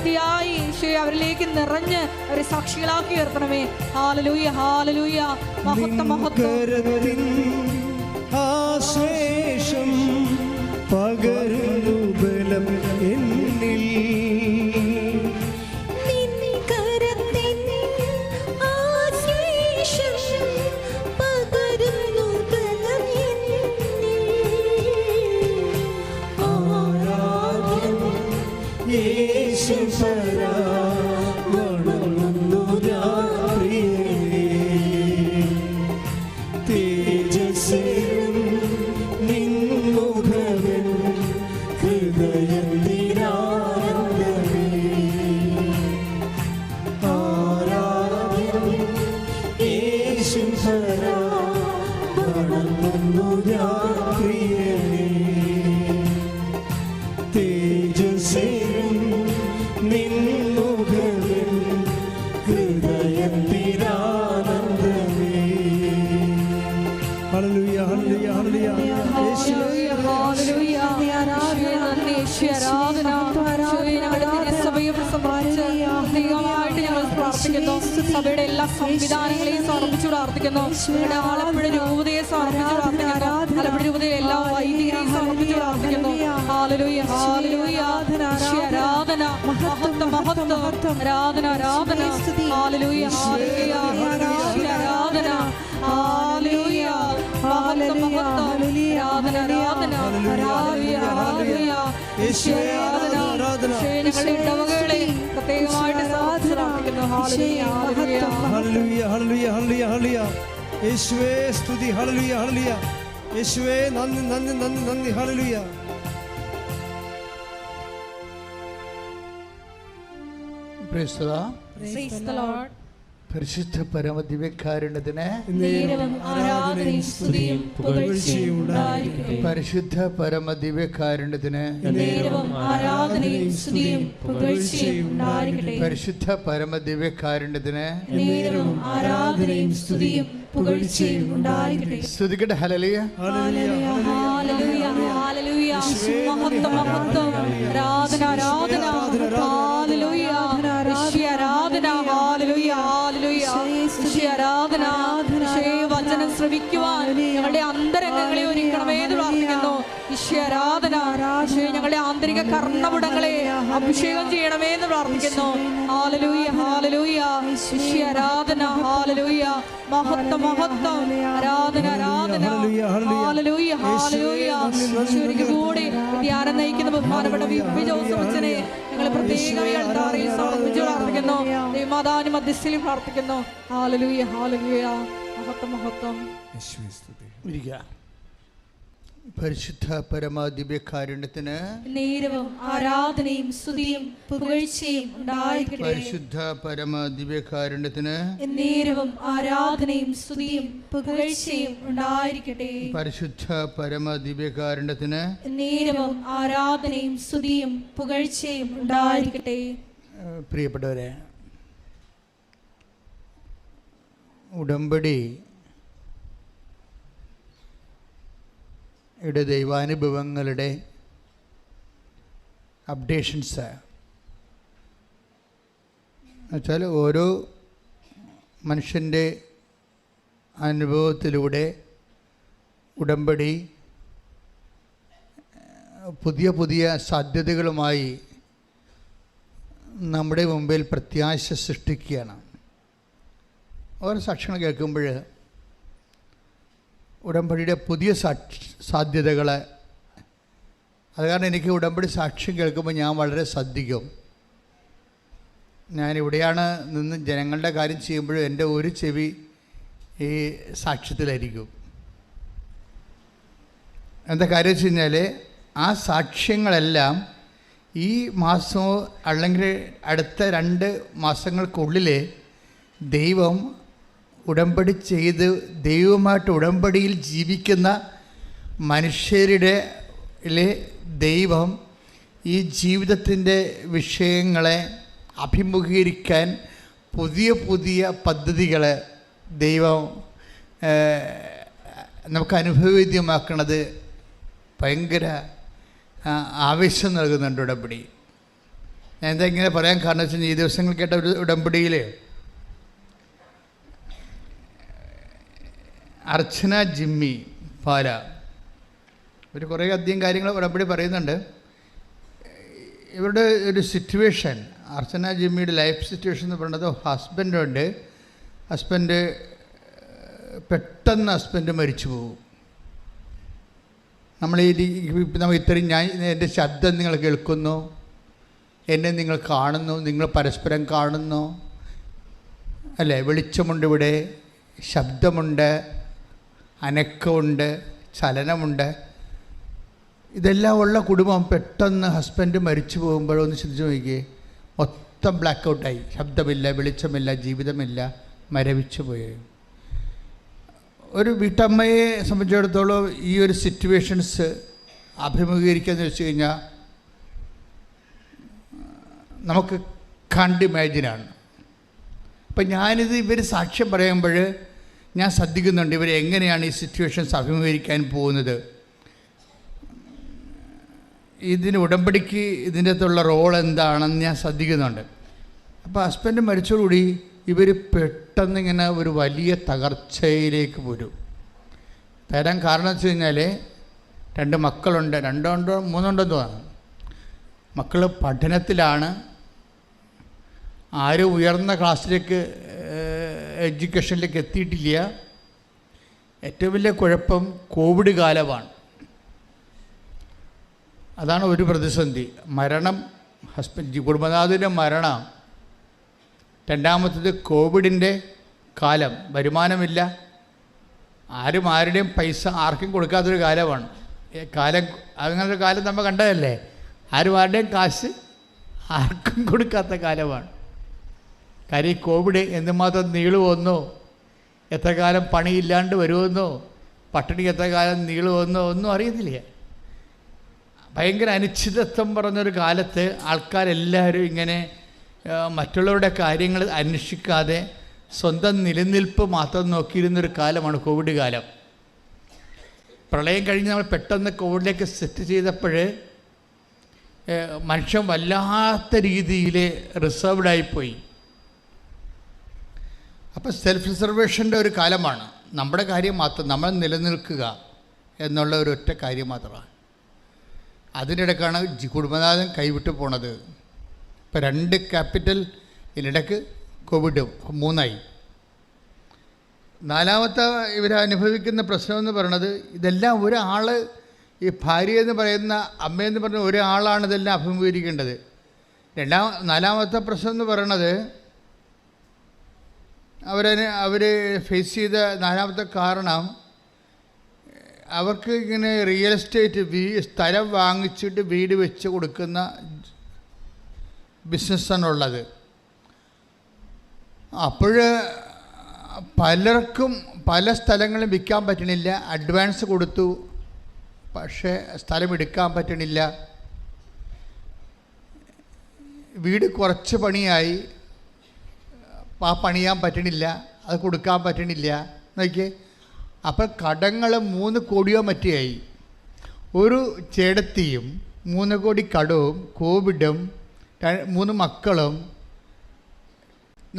ശക്തിയായി ഈശോയെ അവരിലേക്ക് നിറഞ്ഞ് അവരെ സാക്ഷികളാക്കി ഉയർത്തണമേ. ഹല്ലേലൂയ, ഹല്ലേലൂയ. മഹത്വം, മഹത്വം. ആശേഷം പകരുന്നു ബലം എന്നിൽ. സഭയുടെ എല്ലാ സംവിധാനങ്ങളെയും സമർപ്പിച്ചു പ്രാർത്ഥിക്കുന്നു. ഞങ്ങളുടെ ആലപ്പുഴ രൂപതയെ സമർപ്പിച്ചു പ്രാർത്ഥിക്കുന്നു. ആലപ്പുഴ രൂപതയെ എല്ലാ വൈദികരെയും സമർപ്പിച്ചു പ്രാർത്ഥിക്കുന്നു. ഹല്ലേലൂയ, ഹല്ലേലൂയ. ആരാധന, മഹത്വം, മഹത്വം. ആരാധന, ആരാധന. ഹല്ലേലൂയ, ഹല്ലേലൂയ. ആരാധന, ഹല്ലേലൂയ. മഹത്വം, മഹത്വം. ആരാധന, ആരാധന. ഹല്ലേലൂയ, ഹല്ലേലൂയ. ഞങ്ങളുടെ ഇടവകളെ പ്രത്യേകമായിട്ട് പ്രാർത്ഥിക്കുന്നു. ഹല്ലേലൂയ, ഹല്ലേലൂയ, ഹല്ലേലൂയ, ഹല്ലേലൂയ. യേശുവേ സ്തുതി. ഹല്ലേലൂയ, ഹല്ലേലൂയ. യേശുവേ നന്ദി, നന്ദി, നന്ദി, നന്ദി. ഹല്ലേലൂയ. Praise the Lord. പരിശുദ്ധ പരമദിവ്യകാരുണ്യത്തിന് പരിശുദ്ധ പരമദിവ്യകാരുണ്യത്തിന് പരിശുദ്ധ പരമദിവ്യകാരുണ്യത്തിന് സ്തുതിക്കട്ടെ. ഹല്ലേലൂയ, ഹല്ലേലൂയ, ഹല്ലേലൂയ. മഹത്വം, മഹത്വം. ആരാധന, ആരാധന. ഹല്ലേലൂയ, ആരാധന. ഹല്ലേലൂയ, ഹല്ലേലൂയ. ആരാധന. വചനം ശ്രവിക്കുവാൻ ഞങ്ങളുടെ അന്തരംഗങ്ങളെ ഒരുക്കണമേ എന്ന് പ്രാർത്ഥിക്കുന്നു. ആരാധന. ഞങ്ങളുടെ ആന്തരിക കർണപുടങ്ങളെ അഭിഷേകം ചെയ്യണമേ എന്ന് പ്രാർത്ഥിക്കുന്നു. ഹല്ലേലൂയ, ഹല്ലേലൂയ. ആരാധന. ഹല്ലേലൂയ, മഹത്വം, മഹത്വം. ആരാധന, ആരാധന. ഹല്ലേലൂയ, ഹല്ലേലൂയ. ഒരിക്കൽ കൂടി ധ്യാനം നയിക്കുന്ന ബഹുമാനപ്പെട്ട വി ജോസഫ് അച്ഛനെ ഞങ്ങൾ പ്രത്യേകമായി അൾത്താരയിൽ സമർപ്പിച്ച് പ്രാർത്ഥിക്കുന്നു. ദൈവമാതാവിന്റെ മധ്യസ്ഥയിൽ പ്രാർത്ഥിക്കുന്നു. ഹല്ലേലൂയ, ഹല്ലേലൂയ. മഹത്വം, മഹത്വം. പരിശുദ്ധ പരമദിവ്യകാരുണ്യത്തിന് നേരവും ആരാധനയും സ്തുതിയും പുകഴ്ചയും ഉണ്ടായിരിക്കട്ടെ. പരിശുദ്ധ പരമദിവ്യകാരുണ്യത്തിന് നേരവും ആരാധനയും സ്തുതിയും പുകഴ്ചയും ഉണ്ടായിരിക്കട്ടെ. പരിശുദ്ധ പരമദിവ്യകാരുണ്യത്തിന് നേരവും ആരാധനയും സ്തുതിയും പുകഴ്ചയും ഉണ്ടായിരിക്കട്ടെ. പ്രിയപ്പെട്ടവരെ, ഉടമ്പടി യുടെ ദൈവാനുഭവങ്ങളുടെ അപ്ഡേഷൻസ് എന്നുവെച്ചാൽ ഓരോ മനുഷ്യൻ്റെ അനുഭവത്തിലൂടെ ഉടമ്പടി പുതിയ പുതിയ സാധ്യതകളുമായി നമ്മുടെ മുമ്പിൽ പ്രത്യാശ സൃഷ്ടിക്കുകയാണ്. ഓരോ സാക്ഷ്യങ്ങൾ കേൾക്കുമ്പോൾ ഉടമ്പടിയുടെ പുതിയ സാധ്യതകൾ, അത് കാരണം എനിക്ക് ഉടമ്പടി സാക്ഷ്യം കേൾക്കുമ്പോൾ ഞാൻ വളരെ ശ്രദ്ധിക്കും. ഞാനിവിടെയാണ് നിന്ന് ജനങ്ങളുടെ കാര്യം ചെയ്യുമ്പോഴും എൻ്റെ ഒരു ചെവി ഈ സാക്ഷ്യത്തിലായിരിക്കും. എന്താ കാര്യം വെച്ച് കഴിഞ്ഞാൽ ആ സാക്ഷ്യങ്ങളെല്ലാം ഈ മാസമോ അല്ലെങ്കിൽ അടുത്ത 2 മാസങ്ങൾക്കുള്ളിൽ ദൈവം ഉടമ്പടി ചെയ്ത് ദൈവമായിട്ട് ഉടമ്പടിയിൽ ജീവിക്കുന്ന മനുഷ്യരുടെ ദൈവം ഈ ജീവിതത്തിൻ്റെ വിഷയങ്ങളെ അഭിമുഖീകരിക്കാൻ പുതിയ പുതിയ പദ്ധതികൾ ദൈവം നമുക്ക് അനുഭവവേദ്യമാക്കുന്നത് ഭയങ്കര ആവേശം നൽകുന്നുണ്ട് ഉടമ്പടി. ഞാൻ എന്താ ഇങ്ങനെ പറയാൻ കാരണം വെച്ചാൽ ഈ ദിവസങ്ങൾ കേട്ട ഒരു ഉടമ്പടിയിൽ അർച്ചന ജിമ്മി പാല ഇവർ കുറേ അധികം കാര്യങ്ങൾ ഉടമ്പടി പറയുന്നുണ്ട്. ഇവരുടെ ഒരു സിറ്റുവേഷൻ, അർച്ചന ജിമ്മിയുടെ ലൈഫ് സിറ്റുവേഷൻ എന്ന് പറയുന്നത് ഹസ്ബൻഡുണ്ട്. പെട്ടെന്ന് ഹസ്ബൻഡ് മരിച്ചു പോകും. നമ്മൾ ഇത്രയും എൻ്റെ ശബ്ദം നിങ്ങൾ കേൾക്കുന്നു, എന്നെ നിങ്ങൾ കാണുന്നു, നിങ്ങൾ പരസ്പരം കാണുന്നു അല്ലേ? വെളിച്ചമുണ്ട്, ഇവിടെ ശബ്ദമുണ്ട്, അനക്കമുണ്ട്, ചലനമുണ്ട്. ഇതെല്ലാം ഉള്ള കുടുംബം പെട്ടെന്ന് ഹസ്ബൻഡ് മരിച്ചു പോകുമ്പോഴൊന്ന് ചിന്തിച്ച് നോക്കിയേ, മൊത്തം ബ്ലാക്ക് ഔട്ടായി. ശബ്ദമില്ല, വെളിച്ചമില്ല, ജീവിതമില്ല, മരവിച്ചു പോയി. ഒരു വീട്ടമ്മയെ സംബന്ധിച്ചിടത്തോളം ഈ ഒരു സിറ്റുവേഷൻസ് അഭിമുഖീകരിക്കാന്ന് വെച്ച് കഴിഞ്ഞാൽ നമുക്ക് കണ്ട് ഇമാജിനാണ്. അപ്പം ഞാനിത് ഇവർ സാക്ഷ്യം പറയുമ്പോൾ ഞാൻ ശ്രദ്ധിക്കുന്നുണ്ട് ഇവരെങ്ങനെയാണ് ഈ സിറ്റുവേഷൻസ് അഭിമുഖീകരിക്കാൻ പോകുന്നത്. ഇതിന് ഉടമ്പടിക്ക് ഇതിൻ്റെ അകത്തുള്ള റോൾ എന്താണെന്ന് ഞാൻ ശ്രദ്ധിക്കുന്നുണ്ട്. അപ്പോൾ ഹസ്ബൻഡ് മരിച്ചതോടുകൂടി ഇവർ പെട്ടെന്ന് ഇങ്ങനെ ഒരു വലിയ തകർച്ചയിലേക്ക് വരും. തരാൻ കാരണം വെച്ച് കഴിഞ്ഞാൽ 2 മക്കളുണ്ട്, 2 3 തോന്നുന്നു. മക്കൾ പഠനത്തിലാണ്. ആരും ഉയർന്ന ക്ലാസ്സിലേക്ക് എഡ്യൂക്കേഷനിലേക്ക് എത്തിയിട്ടില്ല. ഏറ്റവും വലിയ കുഴപ്പം കോവിഡ് കാലമാണ്. അതാണ് ഒരു പ്രതിസന്ധി. മരണം, കുടുംബനാഥൻ്റെ മരണം. രണ്ടാമത്തേത് കോവിഡിൻ്റെ കാലം. വരുമാനമില്ല, ആരുടെയും പൈസ ആർക്കും കൊടുക്കാത്തൊരു കാലമാണ്. അങ്ങനൊരു കാലം നമ്മൾ കണ്ടതല്ലേ. ആരുടെയും കാശ് ആർക്കും കൊടുക്കാത്ത കാലമാണ്. കാര്യം കോവിഡ് എന്തുമാത്രം നീളുവന്നോ, എത്ര കാലം പണിയില്ലാണ്ട് വരുമെന്നോ, പട്ടിണി എത്ര കാലം നീളുവന്നോ ഒന്നും അറിയത്തില്ല. ഭയങ്കര അനിശ്ചിതത്വം പറഞ്ഞൊരു കാലത്ത് ആൾക്കാരെല്ലാവരും ഇങ്ങനെ മറ്റുള്ളവരുടെ കാര്യങ്ങൾ അന്വേഷിക്കാതെ സ്വന്തം നിലനിൽപ്പ് മാത്രം നോക്കിയിരുന്നൊരു കാലമാണ് കോവിഡ് കാലം. പ്രളയം കഴിഞ്ഞ് നമ്മൾ പെട്ടെന്ന് കോവിഡിലേക്ക് സെറ്റ് ചെയ്തപ്പോൾ മനുഷ്യൻ വല്ലാത്ത രീതിയിൽ റിസർവ്ഡായിപ്പോയി. അപ്പോൾ സെൽഫ് റിസർവേഷൻ്റെ ഒരു കാലമാണ്. നമ്മുടെ കാര്യം മാത്രം, നമ്മൾ നിലനിൽക്കുക എന്നുള്ള ഒരു ഒറ്റ കാര്യം മാത്രമാണ്. അതിനിടയ്ക്കാണ് കുടുംബനാഥൻ കൈവിട്ട് പോണത്. ഇപ്പോൾ 2 ക്യാപിറ്റൽ, ഇതിനിടയ്ക്ക് കോവിഡ് 3ആയി. 4മത്തെ ഇവരനുഭവിക്കുന്ന പ്രശ്നമെന്ന് പറയണത് ഇതെല്ലാം ഒരാൾ, ഈ ഭാര്യ എന്ന് പറയുന്ന അമ്മയെന്ന് പറയുന്ന ഒരാളാണ് ഇതെല്ലാം അഭിമുഖീകരിക്കേണ്ടത്. 4മത്തെ പ്രശ്നം എന്ന് പറയണത് അവർ ഫേസ് ചെയ്ത 4മത്തെ കാരണം, അവർക്ക് ഇങ്ങനെ റിയൽ എസ്റ്റേറ്റ് സ്ഥലം വാങ്ങിച്ചിട്ട് വീട് വെച്ച് കൊടുക്കുന്ന ബിസിനസ്സാണുള്ളത്. അപ്പോൾ പലർക്കും പല സ്ഥലങ്ങളും വിൽക്കാൻ പറ്റണില്ല. അഡ്വാൻസ് കൊടുത്തു, പക്ഷേ സ്ഥലം എടുക്കാൻ പറ്റണില്ല. വീട് കുറച്ച് പണിയായി, പണിയാൻ പറ്റണില്ല, അത് കൊടുക്കാൻ പറ്റണില്ല. നോക്കിയേ, അപ്പോൾ കടങ്ങൾ 3 കോടിയോ മറ്റേയായി. ഒരു ചേടത്തിയും 3 കോടി കടവും കോവിഡും 3 മക്കളും.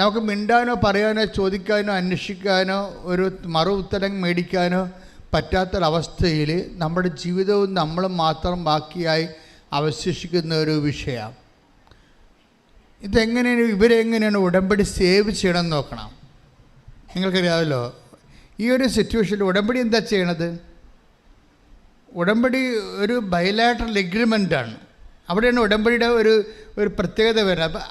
നമുക്ക് മിണ്ടാനോ പറയാനോ ചോദിക്കാനോ അന്വേഷിക്കാനോ ഒരു മറു ഉത്തരം മേടിക്കാനോ പറ്റാത്തൊരവസ്ഥയിൽ നമ്മുടെ ജീവിതവും നമ്മളും മാത്രം ബാക്കിയായി അവശേഷിക്കുന്ന ഒരു വിഷയമാണ്. ഇവരെങ്ങനെയാണ് ഉടമ്പടി സേവ് ചെയ്യണമെന്ന് നോക്കണം. നിങ്ങൾക്കറിയാമല്ലോ, ഈ ഒരു സിറ്റുവേഷനിൽ ഉടമ്പടി എന്താ ചെയ്യണത്? ഉടമ്പടി ഒരു ബൈലാറ്ററൽ എഗ്രിമെൻ്റാണ്. അവിടെയാണ് ഉടമ്പടിയുടെ ഒരു പ്രത്യേകത വരുന്നത്. അപ്പോൾ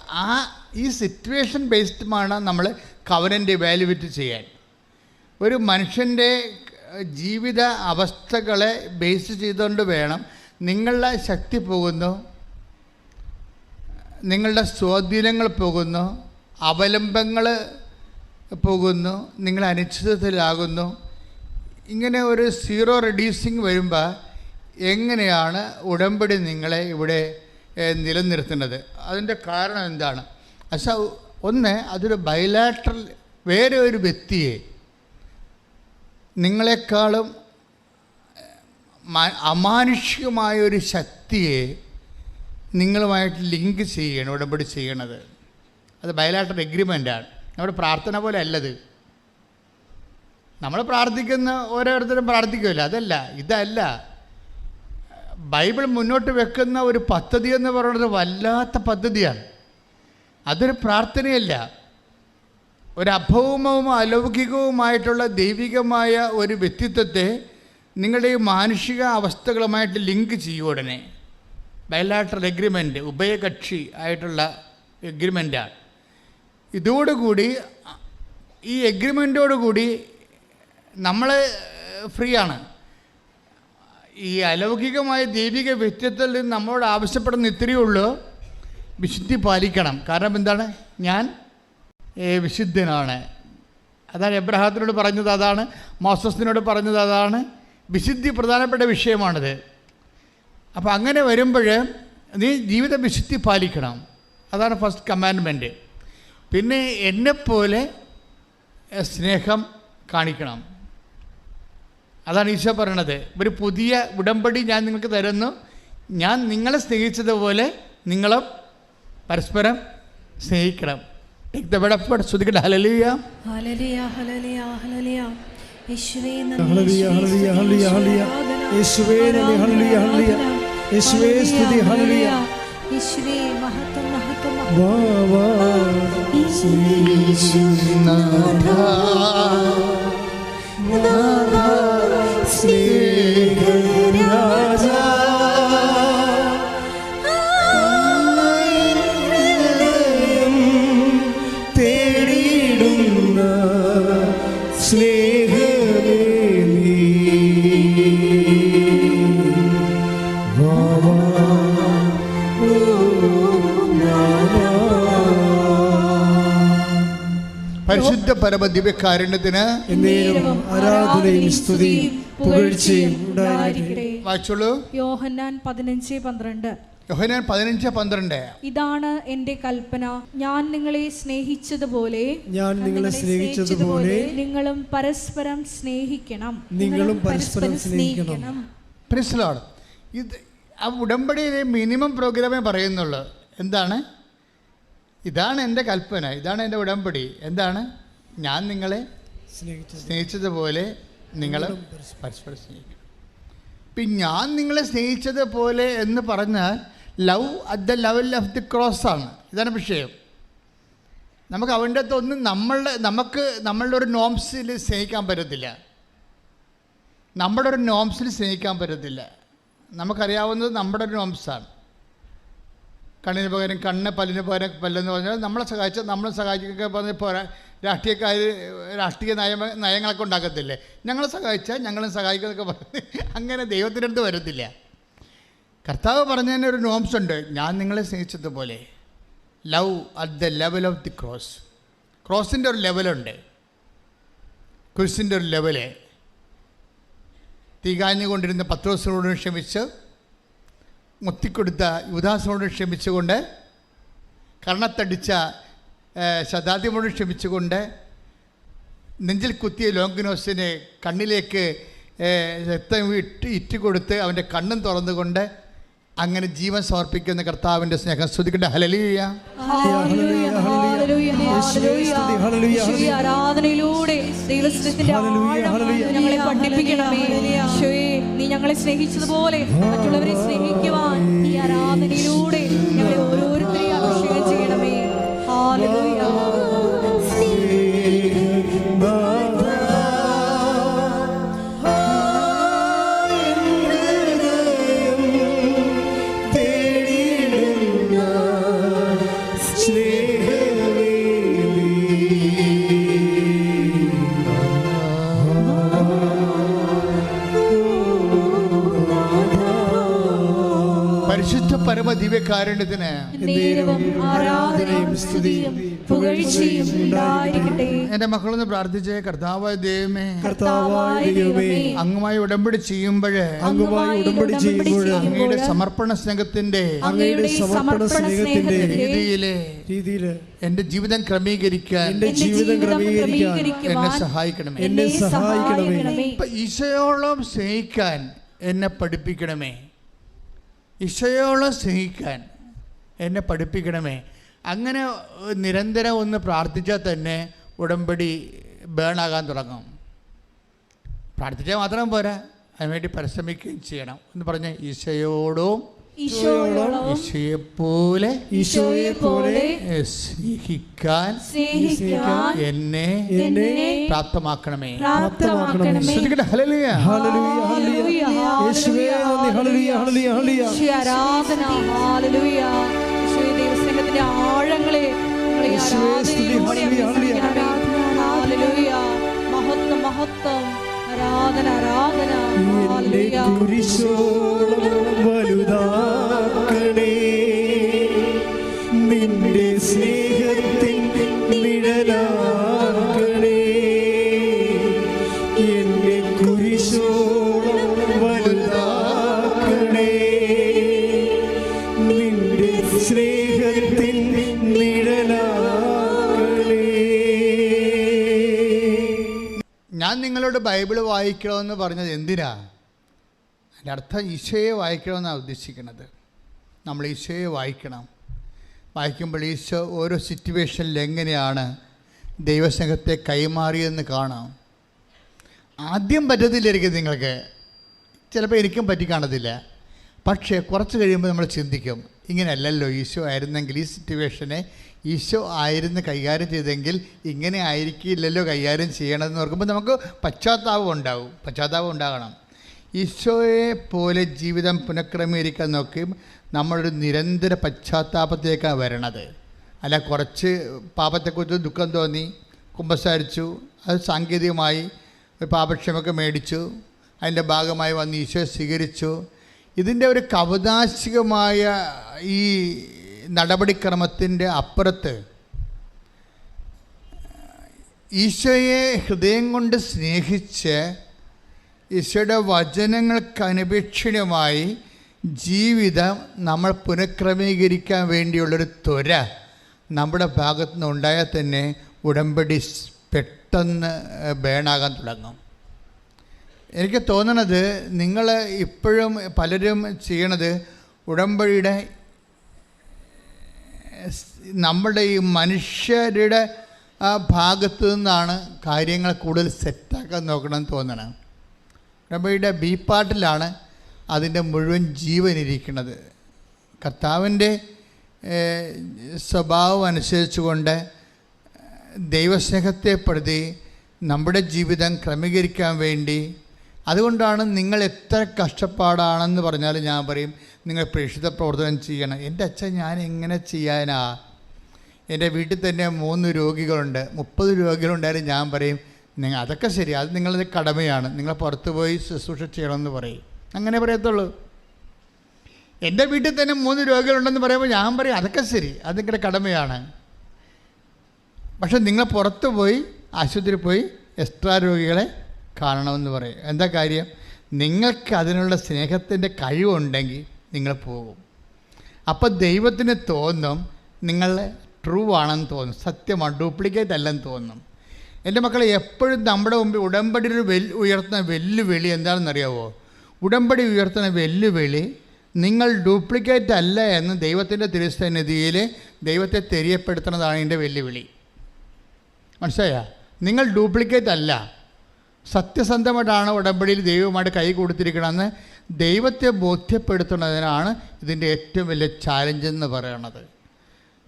ഈ സിറ്റുവേഷൻ ബേസ്ഡാണ് നമ്മൾ കവനൻ്റ് ഇവാലുവേറ്റ് ചെയ്യാൻ. ഒരു മനുഷ്യൻ്റെ ജീവിത അവസ്ഥകളെ ബേസ് ചെയ്തുകൊണ്ട് വേണം. നിങ്ങളുടെ ശക്തി പോകുന്നു, നിങ്ങളുടെ സ്വാധീനങ്ങൾ പോകുന്നു, അവലംബങ്ങൾ പോകുന്നു, നിങ്ങൾ അനിശ്ചിതത്തിലാകുന്നു. ഇങ്ങനെ ഒരു സീറോ റെഡ്യൂസിങ് വരുമ്പോൾ എങ്ങനെയാണ് ഉടമ്പടി നിങ്ങളെ ഇവിടെ നിലനിർത്തുന്നത്? അതിൻ്റെ കാരണം എന്താണ്? ഒന്ന്, അതൊരു ബൈലാറ്ററൽ, വേറെ ഒരു വ്യക്തിയെ നിങ്ങളെക്കാളും അമാനുഷികമായൊരു ശക്തിയെ നിങ്ങളുമായിട്ട് ലിങ്ക് ചെയ്യണം, ഉടമ്പടി ചെയ്യണത്. അത് ബയലാട്ടർ എഗ്രിമെൻ്റാണ്. നമ്മുടെ പ്രാർത്ഥന പോലെ അല്ലത്. നമ്മൾ പ്രാർത്ഥിക്കുന്ന ഓരോരുത്തരും പ്രാർത്ഥിക്കുമല്ലോ, അതല്ല, ഇതല്ല. ബൈബിൾ മുന്നോട്ട് വെക്കുന്ന ഒരു പദ്ധതി എന്ന് പറയുന്നത് വല്ലാത്ത പദ്ധതിയാണ്. അതൊരു പ്രാർത്ഥനയല്ല, ഒരു അഭൗമവും അലൗകികവുമായിട്ടുള്ള ദൈവികമായ ഒരു വ്യക്തിത്വത്തെ നിങ്ങളുടെ ഈ മാനുഷിക അവസ്ഥകളുമായിട്ട് ലിങ്ക് ചെയ്യും. ഉടനെ ബയലാട്ടറൽ എഗ്രിമെൻ്റ്, ഉഭയകക്ഷി ആയിട്ടുള്ള എഗ്രിമെൻ്റാണ്. ഇതോടുകൂടി, ഈ എഗ്രിമെൻറ്റോടുകൂടി നമ്മൾ ഫ്രീ ആണ്. ഈ അലൗകികമായ ദൈവിക വ്യക്തിത്വത്തിൽ നിന്ന് നമ്മളോട് ആവശ്യപ്പെടുന്ന ഇത്രയേ ഉള്ളൂ, വിശുദ്ധി പാലിക്കണം. കാരണം എന്താണ്? ഞാൻ വിശുദ്ധനാണ്. അതാണ് എബ്രഹാത്തിനോട് പറഞ്ഞത്, അതാണ് മോസസിനോട് പറഞ്ഞത്, അതാണ്. വിശുദ്ധി പ്രധാനപ്പെട്ട വിഷയമാണിത്. അപ്പോൾ അങ്ങനെ വരുമ്പോൾ നീ ജീവിത വിശുദ്ധി പാലിക്കണം. അതാണ് ഫസ്റ്റ് കമാൻഡ്മെൻറ്റ്. പിന്നെ എന്നെപ്പോലെ സ്നേഹം കാണിക്കണം. അതാണ് ഈശോ പറയണത്. ഒരു പുതിയ ഉടമ്പടി ഞാൻ നിങ്ങൾക്ക് തരുന്നു, ഞാൻ നിങ്ങളെ സ്നേഹിച്ചതുപോലെ നിങ്ങളും പരസ്പരം സ്നേഹിക്കണം. ശ്രുതിക്കട്ടെ. ഹല്ലേലൂയ, ഹല്ലേലൂയ, ഹല്ലേലൂയ, ഹല്ലേലൂയ. യേശുവേ നന്ദി, ഹല്ലേലൂയ, ഹല്ലേലൂയ, ഹല്ലേലൂയ, ഹല്ലേലൂയ. യേശുവേ നന്ദി, ഹല്ലേലൂയ, ഹല്ലേലൂയ. യേശുവേ സ്തുതി, ഹല്ലേലൂയ. യേശുവേ മഹത്വം, മഹത്വം, വാ വാ നാഥ സ്നേഹരാജാ തേടിയിടുന്ന സ്നേഹമേ നീ. വാ വാ പരിശുദ്ധ പരമദിവ്യകാരുണ്യത്തിന് എന്നേരവും ആരാധനയും സ്തുതിയും പുകഴ്ചയും ഉണ്ടായിരിക്കട്ടെ. വായിച്ചോളൂ. യോഹന്നാൻ 15:12. യോഹന്നാൻ 15:12. ഇതാണ് എൻ്റെ കൽപ്പന, ഞാൻ നിങ്ങളെ സ്നേഹിച്ചതുപോലെ ഞാൻ നിങ്ങളെ സ്നേഹിച്ചതുപോലെ നിങ്ങളും പരസ്പരം സ്നേഹിക്കണം. നിങ്ങളും പരസ്പരം സ്നേഹിക്കണം. Price the Lord. ഇത് ആ ഉടമ്പടിയിലെ മിനിമം പ്രോഗ്രാമേ പറയുന്നുള്ളൂ. എന്താണ്? ഇതാണ് എൻ്റെ കൽപ്പന, ഇതാണ് എൻ്റെ ഉടമ്പടി. എന്താണ്? ഞാൻ നിങ്ങളെ സ്നേഹിച്ചതുപോലെ നിങ്ങളും പരസ്പരം സ്നേഹിക്കണം. ഇപ്പം ഞാൻ നിങ്ങളെ സ്നേഹിച്ചതുപോലെ എന്ന് പറഞ്ഞാൽ love at the level of the cross ആണ്. ഇതാണ് വിഷയം. നമുക്ക് അവൻ്റെ അകത്തൊന്നും നമ്മളുടെ ഒരു നോംസിൽ സ്നേഹിക്കാൻ പറ്റത്തില്ല. നമ്മുടെ ഒരു നോംസിൽ സ്നേഹിക്കാൻ പറ്റത്തില്ല. നമുക്കറിയാവുന്നത് നമ്മുടെ ഒരു നോംസാണ്. കണ്ണിന് പകരം കണ്ണ്, പല്ലിന് പകരം പല്ലെന്ന് പറഞ്ഞാൽ നമ്മളെ സഹായിച്ചാൽ നമ്മളെ സഹായിക്കൊക്കെ പറഞ്ഞ് പോരാ. രാഷ്ട്രീയക്കാർ രാഷ്ട്രീയ നയങ്ങളൊക്കെ ഉണ്ടാക്കത്തില്ലേ, ഞങ്ങളെ സഹായിച്ചാൽ ഞങ്ങളും സഹായിക്കുന്നതൊക്കെ പറഞ്ഞ് അങ്ങനെ ദൈവത്തിൻ്റെ അടുത്ത് വരത്തില്ല. കർത്താവ് പറഞ്ഞതിന് ഒരു നോംസ് ഉണ്ട്. ഞാൻ നിങ്ങളെ സ്നേഹിച്ചതുപോലെ. Love at the level of the cross. ക്രോസിൻ്റെ ഒരു ലെവലുണ്ട്, കുരിശിൻ്റെ ഒരു ലെവല്. തീകാഞ്ഞുകൊണ്ടിരുന്ന പത്രോസിനോട് ക്ഷമിച്ച്, മുത്തിക്കൊടുത്ത യുദാസിനോട് ക്ഷമിച്ചുകൊണ്ട്, കർണത്തടിച്ച ശതാദ്യമോട് ക്ഷമിച്ചുകൊണ്ട്, നെഞ്ചിൽ കുത്തിയ ലോങ്കിനോസിനെ കണ്ണിലേക്ക് രക്തം ഇറ്റുകൊടുത്ത് അവൻ്റെ കണ്ണും തുറന്നുകൊണ്ട് അങ്ങനെ ജീവൻ സമർപ്പിക്കുന്ന കർത്താവിൻ്റെ സ്നേഹം സ്തുതിക്കട്ടെ. ഹല്ലേലൂയ, ആരാധനയിലൂടെ ദൈവസ്നേഹത്തിന്റെ ആഴം ഞങ്ങളെ പഠിപ്പിക്കണമേ. ഈശോയെ, നീ ഞങ്ങളെ സ്നേഹിച്ചതുപോലെ മറ്റുള്ളവരെ സ്നേഹിക്കുവാൻ ഈ ആരാധനയിലൂടെ ഞങ്ങളെ ഓരോരുത്തരെയും അഭിഷേകം ചെയ്യണമേ. ഹല്ലേലൂയ. പരിശുദ്ധ പരമദിവ്യകാരുണ്യത്തിന് ആരാധനയും സ്തുതിയും പുകഴ്ചയും ഉണ്ടായിരിക്കട്ടെ. എൻ്റെ മക്കളൊന്ന് പ്രാർത്ഥിച്ചേ. കർത്താവായ ദൈവമേ, ദൈവമേ, അങ്ങുമായി ഉടമ്പടി ചെയ്യുമ്പോൾ അങ്ങയുടെ സമർപ്പണ സ്നേഹത്തിന്റെ രീതിയിൽ എൻ്റെ ജീവിതം ക്രമീകരിക്കാൻ എന്നെ സഹായിക്കണമേ. ഈശോയോളം സ്നേഹിക്കാൻ എന്നെ പഠിപ്പിക്കണമേ. ഈശോയോളം സ്നേഹിക്കാൻ എന്നെ പഠിപ്പിക്കണമേ. അങ്ങനെ നിരന്തരം ഒന്ന് പ്രാർത്ഥിച്ചാൽ തന്നെ ഉടമ്പടി ബേണാകാൻ തുടങ്ങും. പ്രാർത്ഥിച്ചാൽ മാത്രം പോരാ, അതിനുവേണ്ടി പരിശ്രമിക്കുകയും ചെയ്യണം എന്ന് പറഞ്ഞ് ഈശോയോടും ഈശോയെപ്പോലെ സ്നേഹിക്കാൻ എന്നെ പ്രാപ്തമാക്കണമേ. ഹല്ലേലൂയ ഹല്ലേലൂയ ഹല്ലേലൂയ. യേശുവേ നന്ദി. ഹല്ലേലൂയ ഹല്ലേലൂയ ഹല്ലേലൂയ. ആരാധന. ഹല്ലേലൂയ. യേശുവേ ദൈവസ്നേഹത്തിന്റെ ആഴങ്ങളെ ഹല്ലേലൂയ. മഹത്വം മഹത്വം. ആരാധന ആരാധന. ഹല്ലേലൂയ. കുരിശോളം വലുതാക്കണേ, നിന്റെ സ്നേഹത്തിൻ നിഴലാക്കണേ. എന്നെ കുരിശോളം വലുതാക്കണേ, നിന്റെ സ്നേഹത്തിൻ നിഴലാക്കണേ. ഞാൻ നിങ്ങളോട് ബൈബിൾ വായിക്കണമെന്ന് പറഞ്ഞത് എന്തിനാ? അതിൻ്റെ അർത്ഥം ഈശോയെ വായിക്കണമെന്നാണ് ഉദ്ദേശിക്കുന്നത്. നമ്മൾ ഈശോയെ വായിക്കണം. വായിക്കുമ്പോൾ ഈശോ ഓരോ സിറ്റുവേഷനിൽ എങ്ങനെയാണ് ദൈവസ്നേഹത്തെ കൈമാറിയെന്ന് കാണാം. ആദ്യം പറ്റത്തില്ലായിരിക്കും നിങ്ങൾക്ക്, ചിലപ്പോൾ എനിക്കും പറ്റി കാണത്തില്ല. പക്ഷേ കുറച്ച് കഴിയുമ്പോൾ നമ്മൾ ചിന്തിക്കും, ഇങ്ങനെയല്ലല്ലോ ഈശോ ആയിരുന്നെങ്കിൽ, ഈ സിറ്റുവേഷനെ ഈശോ ആയിരുന്നു കൈകാര്യം ചെയ്തെങ്കിൽ ഇങ്ങനെ ആയിരിക്കില്ലല്ലോ കൈകാര്യം ചെയ്യണമെന്ന് ഓർക്കുമ്പോൾ നമുക്ക് പശ്ചാത്താപം ഉണ്ടാകണം. ഈശോയെ പോലെ ജീവിതം പുനഃക്രമീകരിക്കാൻ നോക്കി നമ്മളൊരു നിരന്തര പശ്ചാത്താപത്തിലേക്കാണ് വരണത്. അല്ല കുറച്ച് പാപത്തെക്കുറിച്ച് ദുഃഖം തോന്നി കുമ്പസാരിച്ചു, അത് സാങ്കേതികമായി പാപക്ഷമൊക്കെ മേടിച്ചു, അതിൻ്റെ ഭാഗമായി വന്ന് ഈശോയെ സ്വീകരിച്ചു. ഇതിൻ്റെ ഒരു കൗതാശികമായ ഈ നടപടിക്രമത്തിൻ്റെ അപ്പുറത്ത് ഈശോയെ ഹൃദയം കൊണ്ട് സ്നേഹിച്ച് ഈശോയുടെ വചനങ്ങൾക്ക് അനുപേക്ഷണീയമായി ജീവിതം നമ്മൾ പുനഃക്രമീകരിക്കാൻ വേണ്ടിയുള്ളൊരു ത്വര നമ്മുടെ ഭാഗത്തു നിന്ന് ഉണ്ടായാൽ തന്നെ ഉടമ്പടി പെട്ടെന്ന് ബേണാകാൻ തുടങ്ങും. എനിക്ക് തോന്നണത് നിങ്ങൾ ഇപ്പോഴും പലരും ചെയ്യണത് ഉടമ്പടിയുടെ നമ്മുടെ ഈ മനുഷ്യരുടെ ആ ഭാഗത്തു നിന്നാണ് കാര്യങ്ങൾ കൂടുതൽ സെറ്റാക്കാൻ നോക്കണമെന്ന് തോന്നണം. ഉടമ്പടിയുടെ ബി പാർട്ടിലാണ് അതിൻ്റെ മുഴുവൻ ജീവനിരിക്കുന്നത്. കർത്താവിൻ്റെ സ്വഭാവം അനുസരിച്ചുകൊണ്ട് ദൈവസ്നേഹത്തെ പ്രതി നമ്മുടെ ജീവിതം ക്രമീകരിക്കാൻ വേണ്ടി, അതുകൊണ്ടാണ് നിങ്ങൾ എത്ര കഷ്ടപ്പാടാണെന്ന് പറഞ്ഞാലും ഞാൻ പറയും നിങ്ങൾ പ്രേക്ഷിത പ്രവർത്തനം ചെയ്യണം. എൻ്റെ അച്ഛൻ ഞാൻ എങ്ങനെ ചെയ്യാനാ? എൻ്റെ വീട്ടിൽ തന്നെ 3 രോഗികളുണ്ട്, 30 രോഗികളുണ്ടായാലും ഞാൻ പറയും നിങ്ങൾ അതൊക്കെ ശരി, അത് നിങ്ങളുടെ കടമയാണ്, നിങ്ങൾ പുറത്ത് പോയി ശുശ്രൂഷ ചെയ്യണമെന്ന് പറയും. അങ്ങനെ പറയത്തുള്ളൂ. എൻ്റെ വീട്ടിൽ തന്നെ 3 രോഗികളുണ്ടെന്ന് പറയുമ്പോൾ ഞാൻ പറയും അതൊക്കെ ശരി, അത് നിങ്ങളുടെ കടമയാണ്. പക്ഷെ നിങ്ങൾ പുറത്ത് പോയി ആശുപത്രിയിൽ പോയി എക്സ്ട്രാ രോഗികളെ കാണണമെന്ന് പറയും. എന്താ കാര്യം? നിങ്ങൾക്ക് അതിനുള്ള സ്നേഹത്തിൻ്റെ കഴിവുണ്ടെങ്കിൽ നിങ്ങൾ പോകും. അപ്പോൾ ദൈവത്തിന് തോന്നും നിങ്ങൾ ട്രൂ ആണെന്ന് തോന്നും, സത്യമാണ്, ഡ്യൂപ്ലിക്കേറ്റ് അല്ലെന്ന് തോന്നും. എൻ്റെ മക്കളെ, എപ്പോഴും നമ്മുടെ മുമ്പിൽ ഉടമ്പടിയിൽ ഉയർത്തുന്ന വെല്ലുവിളി എന്താണെന്നറിയാവോ? ഉടമ്പടി ഉയർത്തുന്ന വെല്ലുവിളി നിങ്ങൾ ഡ്യൂപ്ലിക്കേറ്റ് അല്ല എന്ന് ദൈവത്തിൻ്റെ തിരുസന്നിധിയിൽ ദൈവത്തെ തെரியപ്പെടുത്തുന്നതാണ് എൻ്റെ വെല്ലുവിളി. മനസ്സിലായോ? നിങ്ങൾ ഡ്യൂപ്ലിക്കേറ്റ് അല്ല, സത്യസന്ധമായിട്ടാണ് ഉടമ്പടിയിൽ ദൈവവുമായിട്ട് കൈ കൊടുത്തിരിക്കണമെന്ന് ദൈവത്തെ ബോധ്യപ്പെടുത്തുന്നതിനാണ് ഇതിൻ്റെ ഏറ്റവും വലിയ ചാലഞ്ച് എന്ന് പറയണത്.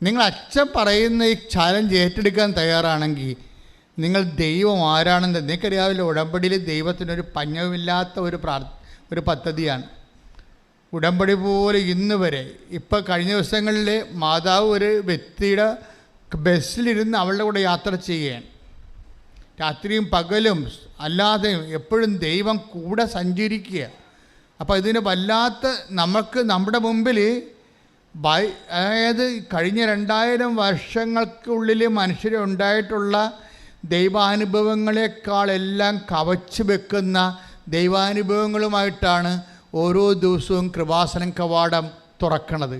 നിങ്ങൾ അച്ഛൻ പറയുന്ന ഈ ചാലഞ്ച് ഏറ്റെടുക്കാൻ തയ്യാറാണെങ്കിൽ നിങ്ങൾ ദൈവം ആരാണെന്ന് നിങ്ങൾക്കറിയാവില്ല. ഉടമ്പടിയിൽ ദൈവത്തിനൊരു പഞ്ഞവുമില്ലാത്ത ഒരു പദ്ധതിയാണ് ഉടമ്പടി പോലെ. ഇന്ന് വരെ ഇപ്പോൾ കഴിഞ്ഞ ദിവസങ്ങളിൽ മാതാവ് ഒരു വ്യക്തിയുടെ ബസ്സിലിരുന്ന് അവളുടെ കൂടെ യാത്ര ചെയ്യുകയാണ്. രാത്രിയും പകലും അല്ലാതെയും എപ്പോഴും ദൈവം കൂടെ സഞ്ചരിക്കുക. അപ്പോൾ ഇതിന് വല്ലാത്ത നമുക്ക് നമ്മുടെ മുമ്പിൽ അതായത് കഴിഞ്ഞ 2000 വർഷങ്ങൾക്കുള്ളിൽ മനുഷ്യരുണ്ടായിട്ടുള്ള ദൈവാനുഭവങ്ങളെക്കാളെല്ലാം കവച്ച് വെക്കുന്ന ദൈവാനുഭവങ്ങളുമായിട്ടാണ് ഓരോ ദിവസവും കൃപാസനം കവാടം തുറക്കണത്.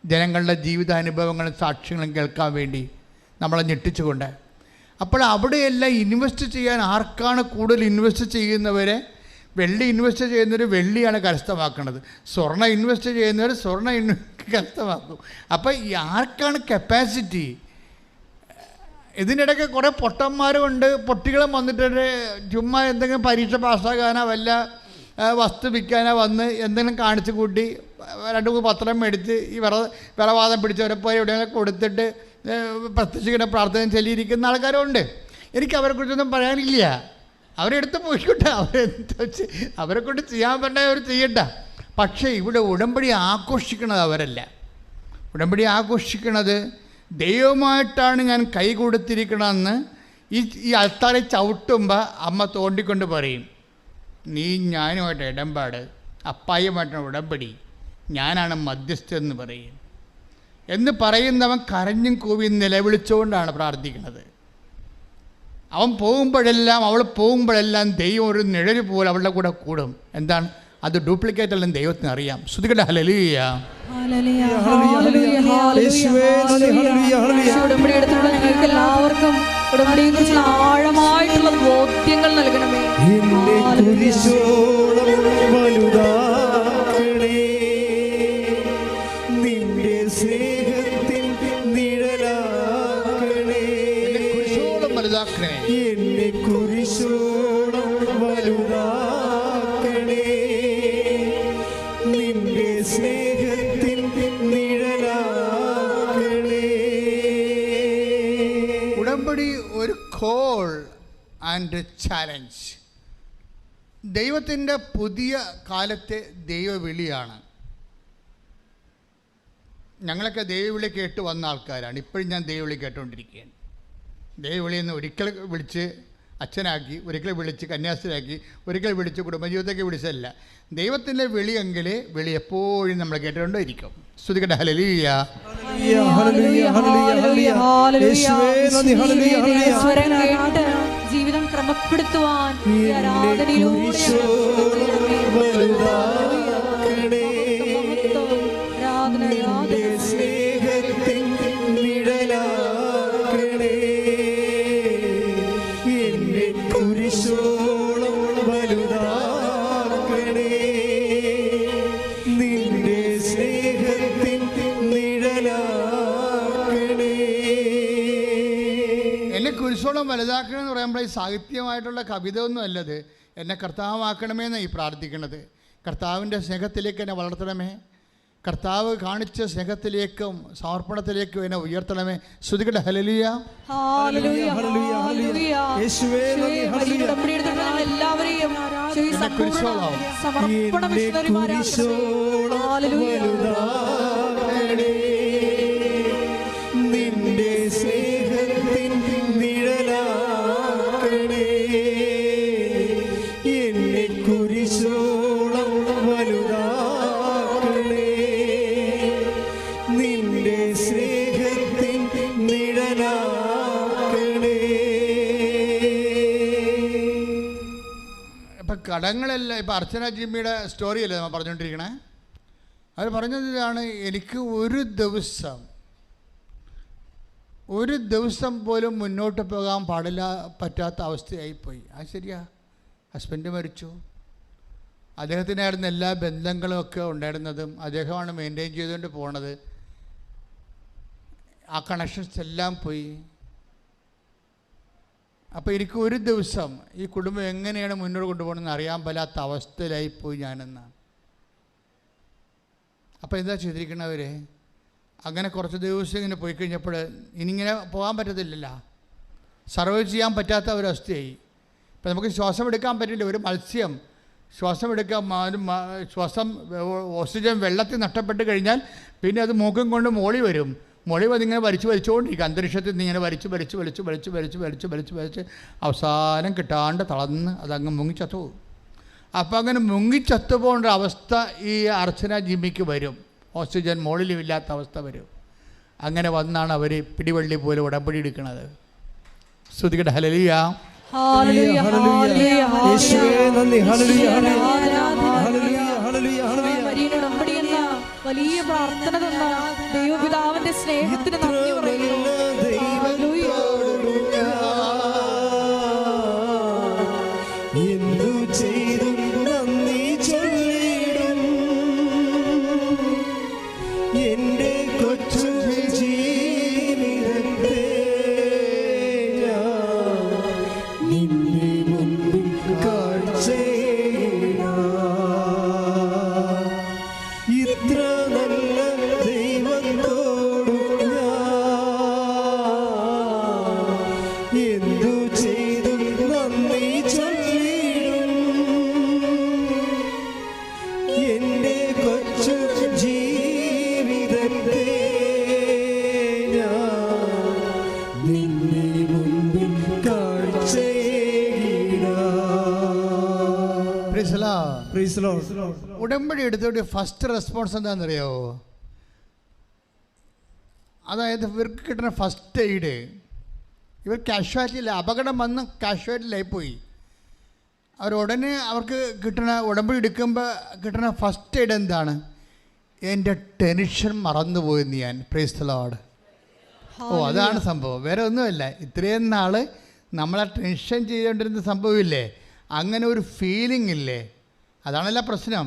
ജനങ്ങളുടെ ജീവിതാനുഭവങ്ങളും സാക്ഷ്യങ്ങളും കേൾക്കാൻ വേണ്ടി നമ്മളെ ഞെട്ടിച്ചുകൊണ്ട്. അപ്പോൾ അവിടെയെല്ലാം ഇൻവെസ്റ്റ് ചെയ്യാൻ ആർക്കാണ് കൂടുതൽ ഇൻവെസ്റ്റ് ചെയ്യുന്നവരെ? വെള്ളി ഇൻവെസ്റ്റ് ചെയ്യുന്നവർ വെള്ളിയാണ് കരസ്ഥമാക്കുന്നത്, സ്വർണ്ണം ഇൻവെസ്റ്റ് ചെയ്യുന്നവർ സ്വർണ്ണം കഷ്ടമാക്കും. അപ്പം ഈ ആർക്കാണ് കപ്പാസിറ്റി? ഇതിനിടയ്ക്ക് കുറേ പൊട്ടന്മാരുമുണ്ട്, പൊട്ടികളും വന്നിട്ടുണ്ട്. ചുമ്മാ എന്തെങ്കിലും പരീക്ഷ പാസ്സാകാനോ വല്ല വസ്തു വിൽക്കാനോ വന്ന് എന്തെങ്കിലും കാണിച്ചു കൂട്ടി 2-3 പത്രം മേടിച്ച് ഈ വിളവാദം പിടിച്ചവരെ പോയി എവിടെയെങ്കിലും കൊടുത്തിട്ട് പ്രത്യക്ഷിക്കുന്ന പ്രാർത്ഥന ചൊല്ലിയിരിക്കുന്ന ആൾക്കാരുണ്ട്. എനിക്ക് അവരെക്കുറിച്ചൊന്നും പറയാനില്ല. അവരെടുത്ത് പോയിക്കോട്ടെ, അവരെ കൊണ്ട് ചെയ്യാൻ പറ്റേ അവർ ചെയ്യട്ടെ. പക്ഷേ ഇവിടെ ഉടമ്പടി ആഘോഷിക്കുന്നത് അവരല്ല. ഉടമ്പടി ആഘോഷിക്കുന്നത് ദൈവമായിട്ടാണ് ഞാൻ കൈ കൊടുത്തിരിക്കണമെന്ന് ഈ അൾത്താരെ ചവിട്ടുമ്പോൾ അമ്മ തോണ്ടിക്കൊണ്ട് പറയും, നീ ഞാനുമായിട്ട് ഇടമ്പാട്, അപ്പായുമായിട്ടാണ് ഉടമ്പടി, ഞാനാണ് മധ്യസ്ഥെന്ന് പറയും. എന്ന് പറയുന്നവൻ കരഞ്ഞും കൂവിയും നിലവിളിച്ചുകൊണ്ടാണ് പ്രാർത്ഥിക്കുന്നത്. അവൻ പോകുമ്പോഴെല്ലാം അവൾ പോകുമ്പോഴെല്ലാം ദൈവം ഒരു നിഴല് പോലെ അവളുടെ കൂടെ കൂടും. എന്താണ് അത്? ഡ്യൂപ്ലിക്കേറ്റ് അല്ലെന്ന് ദൈവത്തിന് അറിയാം. ശ്രുതികട ഹല്ലേലൂയ. ഉടമ്പടി എടുത്തിട്ടുള്ള ഞങ്ങൾക്ക് എല്ലാവർക്കും ഉടമ്പടിയെ കുറിച്ചുള്ള ആഴമായിട്ടുള്ള ബോധ്യങ്ങൾ നൽകണമേ. എന്നെ കുരിശോളം വലുതാക്കണേ, നിന്റെ സ്നേഹത്തിൽ നിഴലാക്കണേ. ഉടമ്പടി ഒരു കോൾ ആൻഡ് ചാലഞ്ച്. ദൈവത്തിൻ്റെ പുതിയ കാലത്തെ ദൈവവിളിയാണ്. ഞങ്ങളൊക്കെ ദൈവവിളി കേട്ട് വന്ന ആൾക്കാരാണ്. ഇപ്പോഴും ഞാൻ ദൈവവിളി കേട്ടുകൊണ്ടിരിക്കുകയാണ്. ദൈവവിളിയെന്ന് ഒരിക്കൽ വിളിച്ച് അച്ഛനാക്കി, ഒരിക്കൽ വിളിച്ച് കന്യാസ്ത്രീയാക്കി, ഒരിക്കൽ വിളിച്ച് കുടുംബജീവിതത്തേക്ക് വിളിച്ചല്ല. ദൈവത്തിൻ്റെ വിളിയെങ്കിൽ വിളി എപ്പോഴും നമ്മൾ കേട്ടുകൊണ്ടിരിക്കും. സ്തുതിക്കട്ടെ. ഹല്ലേലൂയ. ജീവിതം ക്രമപ്പെടുത്തുവാൻ ആരാധനയിലൂടെ കുരിശോളം വലുതാക്കണമെന്ന് പറയുമ്പോൾ ഈ സാഹിത്യമായിട്ടുള്ള കവിത ഒന്നും അല്ലത്. എന്നെ കർത്താവാക്കണമെന്ന് ഈ പ്രാർത്ഥിക്കുന്നത്. കർത്താവിൻ്റെ സ്നേഹത്തിലേക്ക് എന്നെ വളർത്തണമേ, കർത്താവ് കാണിച്ച സ്നേഹത്തിലേക്കും സമർപ്പണത്തിലേക്കും എന്നെ ഉയർത്തണമേ. ശ്രുതികട ഹല്ലേലൂയ. എല്ലാവരെയും നിന്റെ സ്നേഹത്തിൻ നിഴലാക്കണേ, എന്നെ കുരിശോളം വലുതാക്കണേ, നിന്റെ സ്നേഹത്തിൻ നിഴലാക്കണേ. ഇപ്പം കടങ്ങളെല്ലാം ഇപ്പം അർച്ചന ജിമ്മിയുടെ സ്റ്റോറിയല്ലേ നമ്മൾ പറഞ്ഞുകൊണ്ടിരിക്കണേ. അവർ പറഞ്ഞത് ഇതാണ്, എനിക്ക് ഒരു ദിവസം പോലും മുന്നോട്ട് പോകാൻ പറ്റാത്ത അവസ്ഥയായിപ്പോയി. അത് ശരിയാ. ഹസ്ബൻഡ് മരിച്ചു. അദ്ദേഹത്തിനായിരുന്നു എല്ലാ ബന്ധങ്ങളും ഒക്കെ ഉണ്ടായിരുന്നതും അദ്ദേഹമാണ് മെയിൻറ്റെയിൻ ചെയ്തുകൊണ്ട് പോണത്. ആ കണക്ഷൻസ് എല്ലാം പോയി. അപ്പോൾ എനിക്ക് ഒരു ദിവസം ഈ കുടുംബം എങ്ങനെയാണ് മുന്നോട്ട് കൊണ്ടുപോകണമെന്ന് അറിയാൻ പറ്റാത്ത അവസ്ഥയിലായിപ്പോയി ഞാനെന്നാണ്. അപ്പോൾ എന്താ ചെയ്തിരിക്കണവർ? അങ്ങനെ കുറച്ച് ദിവസം ഇങ്ങനെ പോയി കഴിഞ്ഞപ്പോൾ ഇനിയിങ്ങനെ പോകാൻ പറ്റത്തില്ലല്ലോ, സർവൈവ് ചെയ്യാൻ പറ്റാത്ത ഒരവസ്ഥയായി. ഇപ്പം നമുക്ക് ശ്വാസം എടുക്കാൻ പറ്റില്ല. ഒരു മത്സ്യം ശ്വാസം എടുക്കാൻ ഓക്സിജൻ വെള്ളത്തിൽ നഷ്ടപ്പെട്ട് കഴിഞ്ഞാൽ പിന്നെ അത് മൂക്കം കൊണ്ട് മോളി വരും. മോളി വന്നിങ്ങനെ വലിച്ചുകൊണ്ടിരിക്കും. അന്തരീക്ഷത്തിൽ നിന്ന് ഇങ്ങനെ വലിച്ച് അവസാനം കിട്ടാണ്ട് തളർന്ന് അതങ്ങ് മുങ്ങിച്ചത്തു പോകും. അപ്പോൾ അങ്ങനെ മുങ്ങിച്ചത്തു പോകേണ്ട അവസ്ഥ ഈ അർച്ചന ജിമ്മിക്ക് വരും. ഓക്സിജൻ മോളിലും ഇല്ലാത്ത അവസ്ഥ വരും. അങ്ങനെ വന്നാണ് അവർ പിടിവള്ളി പോലെ ഉടമ്പടി എടുക്കുന്നത്. ശ്രുതികട ഹല്ലേലൂയ. വലിയ പ്രാർത്ഥന തന്ന ദൈവപിതാവിന്റെ സ്നേഹത്തിന് നന്ദി പറയുന്നു. എന്തു ചെയ്തും നന്ദി ചൊല്ലിടും, എൻ്റെ കൊച്ചു ജീവിതത്തെ നിന്നെ മുൻപിൽ കാഴ്ചയിടാം. ഇത്ര നല്ല ദൈവത്തോടു ഞാൻ എന്തു ചെയ്തു നന്ദി ചൊല്ലിടും. എൻ്റെ കൊച്ചു ജീവിതത്തെ ഞാൻ നിന്നെ മുൻപിൽ കാഴ്ചയിടാം. Praise the Lord. ഉടമ്പടി എടുത്തോട്ട് ഫസ്റ്റ് റെസ്പോൺസ് എന്താണെന്നറിയാവോ? അതായത് ഇവർക്ക് കിട്ടുന്ന ഫസ്റ്റ് എയ്ഡ്, ഇവർ കാഷ്വാലിറ്റിയില്ല, അപകടം വന്ന് കാഷ്വാലിറ്റിയിലായിപ്പോയി. അവരുടനെ അവർക്ക് കിട്ടുന്ന ഉടമ്പടി എടുക്കുമ്പോൾ കിട്ടുന്ന ഫസ്റ്റ് എയ്ഡ് എന്താണ്? എൻ്റെ ടെൻഷൻ മറന്നുപോയെന്ന് ഞാൻ. Price the Lord. അതാണ് സംഭവം, വേറെ ഒന്നുമല്ല. ഇത്രയും നാൾ നമ്മളെ ടെൻഷൻ ചെയ്തുകൊണ്ടിരുന്ന സംഭവമില്ലേ, അങ്ങനെ ഒരു ഫീലിംഗ് ഇല്ലേ, അതാണല്ല പ്രശ്നം.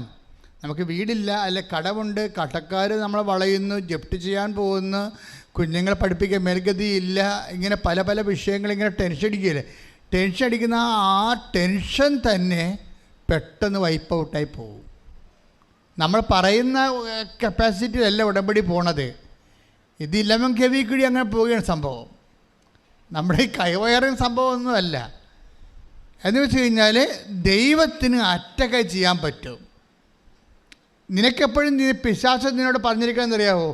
നമുക്ക് വീടില്ല, അല്ലെ കടമുണ്ട്, കടക്കാർ നമ്മളെ വളയുന്നു, ജപ്തി ചെയ്യാൻ പോകുന്നു, കുഞ്ഞുങ്ങളെ പഠിപ്പിക്കാൻ മേൽഗതിയില്ല, ഇങ്ങനെ പല പല വിഷയങ്ങൾ ഇങ്ങനെ ടെൻഷൻ അടിക്കുകയില്ലേ. ടെൻഷൻ അടിക്കുന്ന ആ ടെൻഷൻ തന്നെ പെട്ടെന്ന് വൈപ്പ് ഔട്ടായി പോകും. നമ്മൾ പറയുന്ന കപ്പാസിറ്റിയിലല്ല ഉടമ്പടി പോണത്. ഇത് 11 kV കൂടി അങ്ങനെ പോവുകയാണ് സംഭവം. നമ്മുടെ ഈ കൈവയറിങ് സംഭവമൊന്നുമല്ല. എന്ന് വെച്ച് കഴിഞ്ഞാൽ ദൈവത്തിന് അറ്റകൈ ചെയ്യാൻ പറ്റും. നിനക്കെപ്പോഴും പിശാച് നിന്നോട് പറഞ്ഞിരിക്കുകയെന്നറിയാവോ?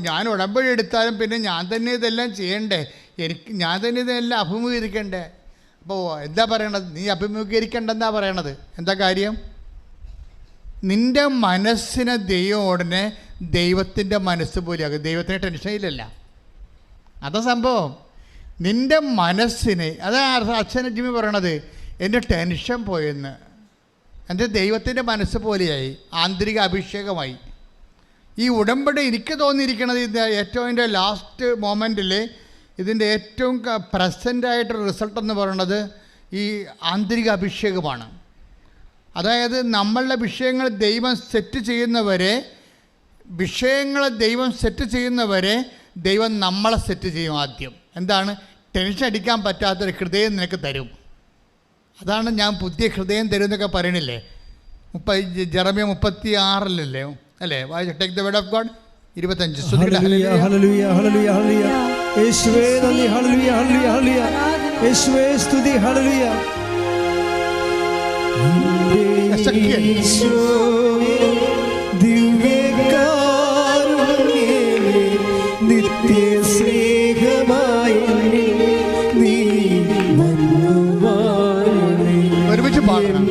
ഞാൻ ഉടമ്പടി എടുത്താലും പിന്നെ ഞാൻ തന്നെ ഇതെല്ലാം ചെയ്യണ്ടേ, ഞാൻ തന്നെ ഇതെല്ലാം അഭിമുഖീകരിക്കണ്ടേ. അപ്പോൾ എന്താ പറയണത്? നീ അഭിമുഖീകരിക്കേണ്ടെന്നാ പറയണത്. എന്താ കാര്യം? നിൻ്റെ മനസ്സിനെ ദൈവം ഉടനെ ദൈവത്തിൻ്റെ മനസ്സ് പോലെയാകും. ദൈവത്തിന് ടെൻഷനില്ലല്ല, അതാ സംഭവം. നിൻ്റെ മനസ്സിനെ, അതാ അച്ഛൻ ജിമ്മി പറയണത്, എൻ്റെ ടെൻഷൻ പോയെന്ന്. എൻ്റെ ദൈവത്തിൻ്റെ മനസ്സ് പോലെയായി, ആന്തരിക അഭിഷേകമായി. ഈ ഉടമ്പടി എനിക്ക് തോന്നിയിരിക്കുന്നത് ഇത് ഏറ്റവും എൻ്റെ ലാസ്റ്റ് മൊമെൻറ്റിൽ ഇതിൻ്റെ ഏറ്റവും പ്രസൻ്റായിട്ടൊരു റിസൾട്ട് എന്ന് പറയുന്നത് ഈ ആന്തരിക അഭിഷേകമാണ്. അതായത് നമ്മളുടെ വിഷയങ്ങൾ ദൈവം സെറ്റ് ചെയ്യുന്നവരെ, ദൈവം നമ്മളെ സെറ്റ് ചെയ്യും. ആദ്യം എന്താണ്? ടെൻഷൻ അടിക്കാൻ പറ്റാത്തൊരു ഹൃദയം നിനക്ക് തരും. അതാണ് ഞാൻ പുതിയ ഹൃദയം തരും എന്നൊക്കെ പറയണില്ലേ. ജെറമ്യ 36 അല്ലേ? Take the word of God 25. യേശുവേ നന്ദി, ഹല്ലേലൂയ ഹല്ലേലൂയ ഹല്ലേലൂയ. യേശുവേ സ്തുതി, ഹല്ലേലൂയ. ദിവ്യകാരുണ്യമേ, നിത്യ സ്നേഹമായി നീ വന്നുവാഴണേ. ഒരുമിച്ച് പാടണം.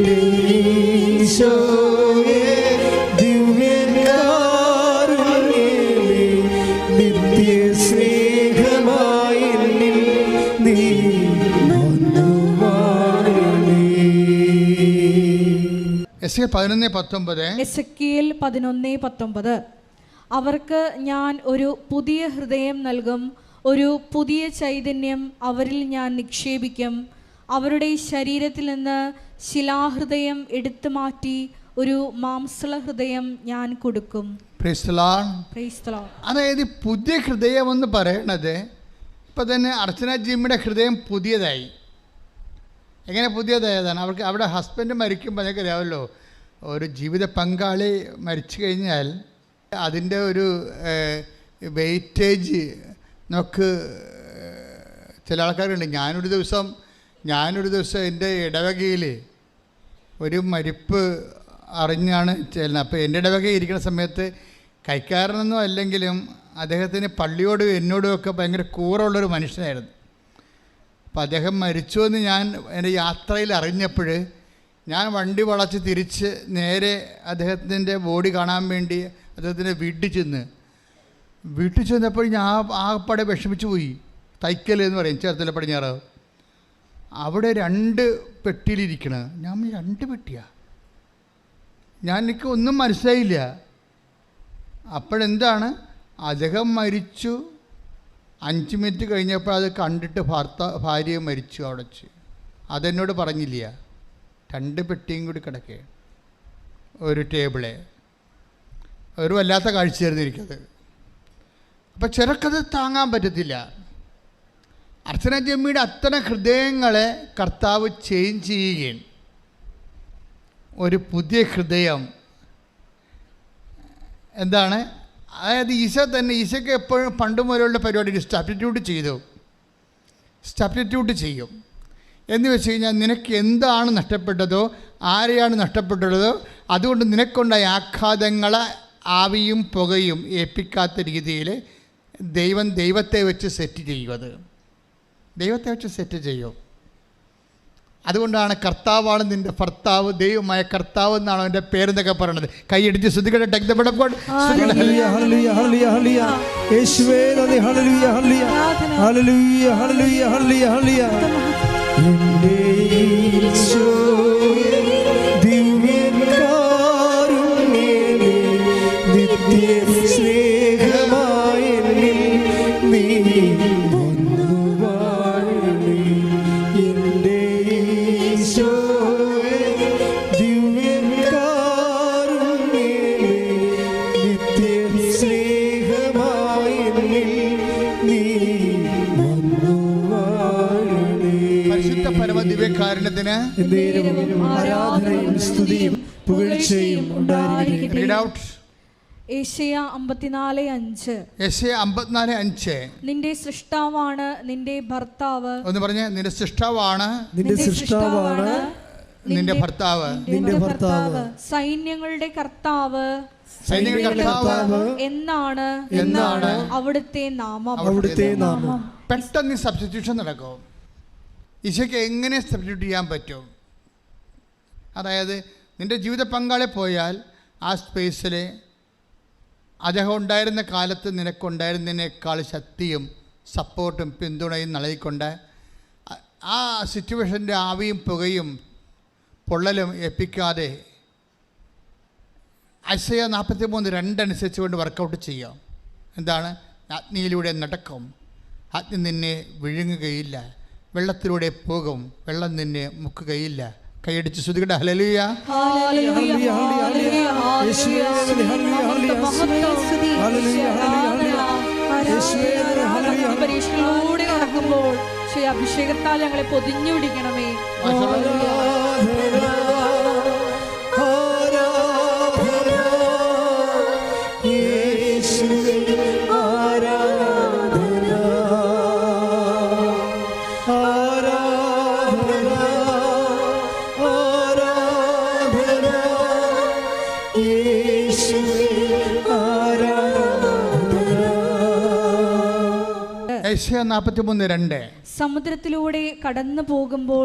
എസെക്കിയേൽ 11:19 അവർക്ക് ഞാൻ ഒരു പുതിയ ഹൃദയം നൽകും, ഒരു പുതിയ ചൈതന്യം അവരിൽ ഞാൻ നിക്ഷേപിക്കും. അവരുടെ ശരീരത്തിൽ നിന്ന് ശിലാഹൃദയം എടുത്തു മാറ്റി ഒരു മാംസള ഹൃദയം ഞാൻ കൊടുക്കും. അതായത് പുതിയ ഹൃദയം എന്ന് പറയണത് ഇപ്പം തന്നെ അർച്ചന ജിമ്മിയുടെ ഹൃദയം പുതിയതായി. എങ്ങനെ പുതിയതായതാണ്? അവർക്ക് അവിടെ ഹസ്ബൻഡ് മരിക്കുമ്പോൾ അതൊക്കെ അറിയാമല്ലോ, ഒരു ജീവിത പങ്കാളി മരിച്ചു കഴിഞ്ഞാൽ അതിൻ്റെ ഒരു വെയിറ്റേജ് നമുക്ക് ചില ആൾക്കാരുണ്ട്. ഞാനൊരു ദിവസം എൻ്റെ ഇടവകയിൽ ഒരു മരിപ്പ് അറിഞ്ഞാണ് ചെല്ലുന്നത്. അപ്പോൾ എൻ്റെ ഇടവകയിൽ ഇരിക്കുന്ന സമയത്ത് കൈക്കാരനൊന്നും അല്ലെങ്കിലും അദ്ദേഹത്തിന് പള്ളിയോടും എന്നോടും ഒക്കെ ഭയങ്കര കൂറുള്ളൊരു മനുഷ്യനായിരുന്നു. അപ്പോൾ അദ്ദേഹം മരിച്ചു എന്ന് ഞാൻ എൻ്റെ യാത്രയിൽ അറിഞ്ഞപ്പോൾ ഞാൻ വണ്ടി വളച്ച് തിരിച്ച് നേരെ അദ്ദേഹത്തിൻ്റെ ബോഡി കാണാൻ വേണ്ടി അദ്ദേഹത്തിൻ്റെ വീട്ടിൽ ചെന്നപ്പോൾ ഞാൻ ആകപ്പാടെ വിഷമിച്ചു പോയി. തൈക്കൽ എന്ന് പറയും, ചേർത്തല പടിഞ്ഞാറ്. അവിടെ 2 പെട്ടിയിലിരിക്കണം. ഞാൻ 2 പെട്ടിയാ? എനിക്ക് ഒന്നും മനസ്സിലായില്ല. അപ്പോഴെന്താണ്, അദ്ദേഹം മരിച്ചു 5 മിനിറ്റ് കഴിഞ്ഞപ്പോൾ അത് കണ്ടിട്ട് ഭാര്യ മരിച്ചു അവിടെ വെച്ച്. അതെന്നോട് പറഞ്ഞില്ല. 2 പെട്ടിയും കൂടി കിടക്കേ, ഒരു ടേബിളെ. ഒരു വല്ലാത്ത കാഴ്ചയായിരുന്നു എനിക്കത്. അപ്പം ചിലർക്കത് താങ്ങാൻ പറ്റത്തില്ല. അർച്ചന ജമ്മിയുടെ അത്തരം ഹൃദയങ്ങളെ കർത്താവ് ചേഞ്ച് ചെയ്യുകയും ഒരു പുതിയ ഹൃദയം എന്താണ്, അതായത് ഈശോയ്ക്ക് എപ്പോഴും പണ്ട് മുതലുള്ള പരിപാടി സബ്സ്റ്റിറ്റ്യൂട്ട് ചെയ്യും. എന്ന് വെച്ച് കഴിഞ്ഞാൽ നിനക്ക് എന്താണ് നഷ്ടപ്പെട്ടതോ ആരെയാണ് നഷ്ടപ്പെട്ടതോ അതുകൊണ്ട് നിനക്കുണ്ടായ ആഘാതങ്ങളെ ആവിയും പുകയും ഏൽപ്പിക്കാത്ത രീതിയിൽ ദൈവത്തെ വെച്ച് സെറ്റ് ചെയ്യും. അതുകൊണ്ടാണ് കർത്താവാണ് നിൻ്റെ ഭർത്താവ്, ദൈവമായ കർത്താവ് എന്നാണ് അവൻ്റെ പേരെന്നൊക്കെ പറയുന്നത്. കൈയടിച്ച് ശ്രുതികട്ടെ. പരമദിവ്യകാരുണ്യത്തിന് ആരാധനയും സ്തുതിയും പുകഴ്ചയും ഉണ്ടായിരിക്കട്ടെ. യെശയ്യാ 54:5. യെശയ്യാ 54:5. നിന്റെ സൃഷ്ടാവാണ് നിന്റെ ഭർത്താവ്. ഒന്ന് പറഞ്ഞേ, നിന്റെ സൃഷ്ടാവാണ് നിന്റെ ഭർത്താവ്. സൈന്യങ്ങളുടെ കർത്താവ് എന്നാണ് അവിടുത്തെ നാമം. പെട്ടെന്ന് സബ്സ്റ്റിറ്റ്യൂഷൻ നടക്കും. ഈശോയ്ക്ക് എങ്ങനെ സബ്സ്റ്റിറ്റ്യൂട്ട് ചെയ്യാൻ പറ്റും? അതായത് നിൻ്റെ ജീവിത പങ്കാളി പോയാൽ ആ സ്പേസിൽ അദ്ദേഹം ഉണ്ടായിരുന്ന കാലത്ത് നിനക്കുണ്ടായിരുന്നതിനേക്കാൾ ശക്തിയും സപ്പോർട്ടും പിന്തുണയും നൽകിക്കൊണ്ട് ആ സിറ്റുവേഷൻ്റെ ആവിയും പുകയും പൊള്ളലും ഏൽപ്പിക്കാതെ യെശയ്യാ 43:2 അനുസരിച്ച് കൊണ്ട് വർക്കൗട്ട് ചെയ്യാം. എന്താണ്? അഗ്നിയിലൂടെ നടക്കും, അഗ്നി നിന്നെ വിഴുങ്ങുകയില്ല, വെള്ളത്തിലൂടെ പോകും, വെള്ളം നിന്നെ മുക്കുകയില്ല. കൈയടിച്ച് ശ്രുതികട്ടെ. ഹല്ലേലൂയ. പരീക്ഷയിലൂടെ നടക്കുമ്പോൾ അഭിഷേകത്താൽ ഞങ്ങളെ പൊതിഞ്ഞു പിടിക്കണമേ. യെശയ്യാ 43:2. സമുദ്രത്തിലൂടെ കടന്നു പോകുമ്പോൾ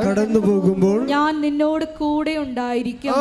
കടന്നു പോകുമ്പോൾ ഞാൻ നിന്നോട് കൂടെ ഉണ്ടായിരിക്കും.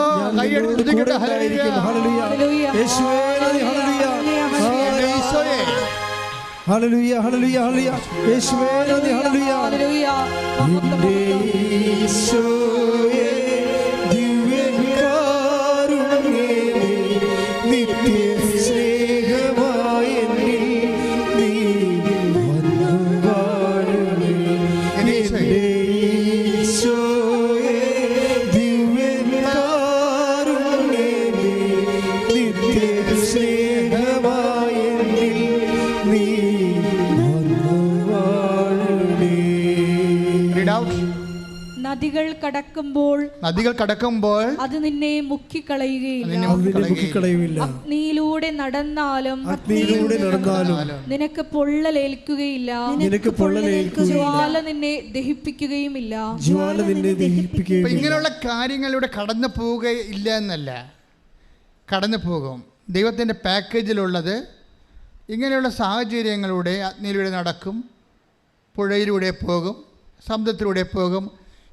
നദികൾ കടക്കുമ്പോൾ അത് നിന്നെ മുക്കിക്കളയുകയില്ല. അഗ്നിയിലൂടെ നടന്നാലും നിനക്ക് പൊള്ളലേൽക്കുകയില്ല. ജ്വാല നിന്നെ ദഹിപ്പിക്കുകയുമില്ല. ഇങ്ങനെയുള്ള കാര്യങ്ങളിലൂടെ കടന്നു പോവുകയില്ല എന്നല്ല, കടന്നു പോകും. ദൈവത്തിൻ്റെ പാക്കേജിലുള്ളത് ഇങ്ങനെയുള്ള സാഹചര്യങ്ങളിലൂടെ അഗ്നിയിലൂടെ നടക്കും, പുഴയിലൂടെ പോകും, സമുദ്രത്തിലൂടെ പോകും.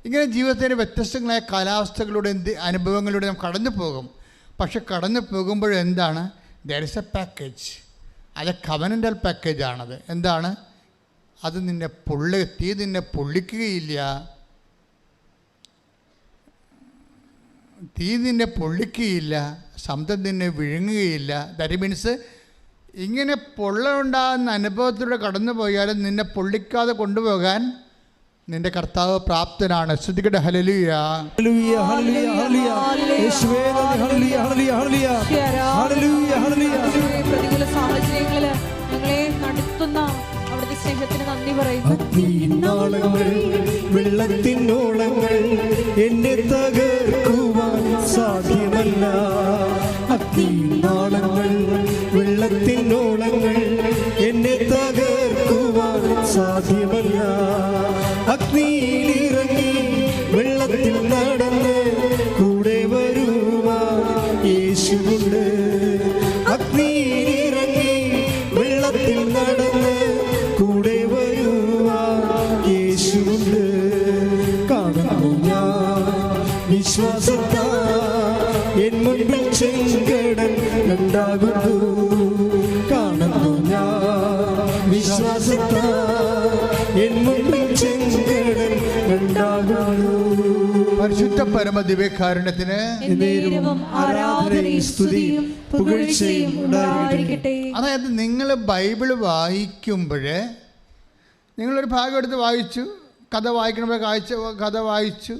ഇങ്ങനെ ജീവിതത്തിൻ്റെ വ്യത്യസ്തങ്ങളായ കാലാവസ്ഥകളുടെ അനുഭവങ്ങളിലൂടെ നാം കടന്നു പോകും. പക്ഷെ കടന്നു പോകുമ്പോഴെന്താണ്? There is a package. അത് കവനൻ്റൽ പാക്കേജാണത്. എന്താണ്? അത് തീ നിന്നെ പൊള്ളിക്കുകയില്ല, സമുദ്രം നിന്നെ വിഴുങ്ങുകയില്ല. ദാറ്റ് മീൻസ് ഇങ്ങനെ പൊള്ളുണ്ടാകുന്ന അനുഭവത്തിലൂടെ കടന്നു പോയാലും നിന്നെ പൊള്ളിക്കാതെ കൊണ്ടുപോകാൻ നിന്റെ കർത്താവ് പ്രാപ്തനാണ്. ശ്രുതികട ഹല്ലേലൂയ. ഹല്ലേലൂയ ഹല്ലേലൂയ ഹല്ലേലൂയ. യേശുവേ നന്ദി. ഹല്ലേലൂയ ഹല്ലേലൂയ ഹല്ലേലൂയ ഹല്ലേലൂയ. പ്രതികൂല സാഹചര്യങ്ങളിൽ ഞങ്ങളെ നടത്തുന്ന അവിടുത്തെ സ്നേഹത്തിന് നന്ദി പറയുന്നു. അഗ്നിനാളങ്ങൾ വെള്ളത്തിനോളങ്ങൾ എന്നെ തകർക്കുവാൻ സാധ്യമല്ല. അഗ്നിനാളങ്ങൾ വെള്ളത്തിനോളങ്ങൾ എന്നെ തകർക്കുവാൻ സാധ്യമല്ല. അഗ്നിയിലിറങ്ങി വെള്ളത്തിൽ നടന്ന് കൂടെ വരുവാൻ യേശുവുണ്ട്. അഗ്നിയിലിറങ്ങി വെള്ളത്തിൽ നടന്ന് കൂടെ വരുവാൻ യേശുവുണ്ട്. കാണുന്നു ഞാൻ വിശ്വാസത്താ എൻ മുൻപിൽ ചെങ്കടൽ ഉണ്ടാകുന്നു. കാണുന്നു ഞാൻ വിശ്വാസത്താ എൻ മുൻപിൽ ചെങ്കടൽ ഉണ്ടാകുന്നു. പരിശുദ്ധ പരമ ദിവ്യകാരുണ്യത്തിന് എന്നേരവും ആരാധനയും സ്തുതിയും പുകഴ്ചയും ഉണ്ടായിരിക്കട്ടെ. അതായത് നിങ്ങൾ ബൈബിൾ വായിക്കുമ്പോൾ നിങ്ങളൊരു ഭാഗം എടുത്ത് വായിച്ചു, കഥ വായിക്കണപ്പോൾ കഥ വായിച്ചു,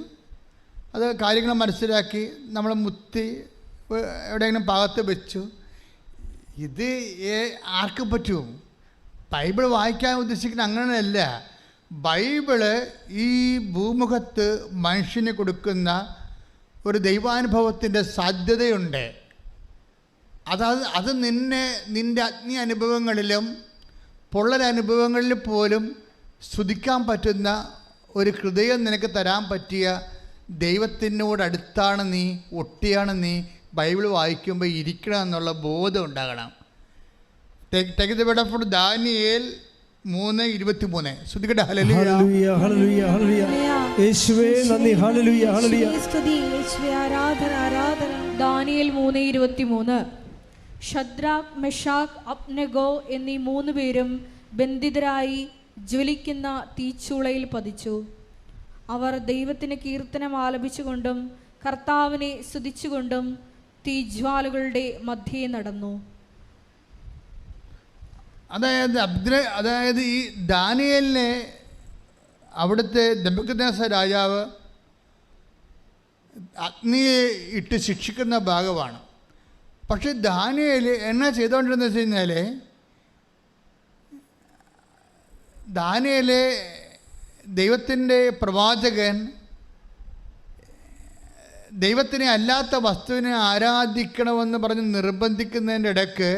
അത് കാര്യങ്ങൾ മനസ്സിലാക്കി നമ്മൾ മുത്തി എവിടെയെങ്കിലും ഭാഗത്ത് വെച്ചു. ഇത് ആർക്കും പറ്റും? ബൈബിൾ വായിക്കാൻ ഉദ്ദേശിക്കുന്ന അങ്ങനെയല്ല. ബൈബിള് ഈ ഭൂമുഖത്ത് മനുഷ്യന് കൊടുക്കുന്ന ഒരു ദൈവാനുഭവത്തിൻ്റെ സാധ്യതയുണ്ട്. അത് നിൻ്റെ അഗ്നി അനുഭവങ്ങളിലും പൊള്ളലനുഭവങ്ങളിൽ പോലും സ്തുതിക്കാൻ പറ്റുന്ന ഒരു ഹൃദയം നിനക്ക് തരാൻ പറ്റിയ ദൈവത്തിനോടടുത്താണ് നീ, ഒട്ടിയാണ് നീ ബൈബിൾ വായിക്കുമ്പോൾ ഇരിക്കണം എന്നുള്ള ബോധം ഉണ്ടാകണം. Take the word of Daniel 3:23. ശ്രുതികട്ടെ ഹല്ലേലൂയ ഹല്ലേലൂയ ഹല്ലേലൂയ. യേശുവേ നന്ദി. ഹല്ലേലൂയ ഹല്ലേലൂയ. സ്തുതി യേശുവേ. ആരാധന ആരാധന. ദാനിയേൽ 3:23. ഷദ്രാക്ക്, മെഷാക്ക്, അബ്നെഗോ എന്നീ 3 പേരും ബന്ധിതരായി ജ്വലിക്കുന്ന തീച്ചൂളയിൽ പതിച്ചു. അവർ ദൈവത്തിന് കീർത്തനം ആലപിച്ചുകൊണ്ടും കർത്താവിനെ സ്തുതിച്ചുകൊണ്ടും തീജ്വാലകളുടെ മധ്യേ നടന്നു. അതായത് ഈ ദാനിയേലിനെ അവിടുത്തെ നെബൂഖദ്നേസർ രാജാവ് അഗ്നിയെ ഇട്ട് ശിക്ഷിക്കുന്ന ഭാഗമാണ്. പക്ഷെ ദാനിയേൽ എന്നാ ചെയ്തുകൊണ്ടിരുന്നത് വെച്ച് കഴിഞ്ഞാൽ, ദാനിയേലെ ദൈവത്തിൻ്റെ പ്രവാചകൻ ദൈവത്തിനെ അല്ലാത്ത വസ്തുവിനെ ആരാധിക്കണമെന്ന് പറഞ്ഞ് നിർബന്ധിക്കുന്നതിൻ്റെ ഇടയ്ക്ക്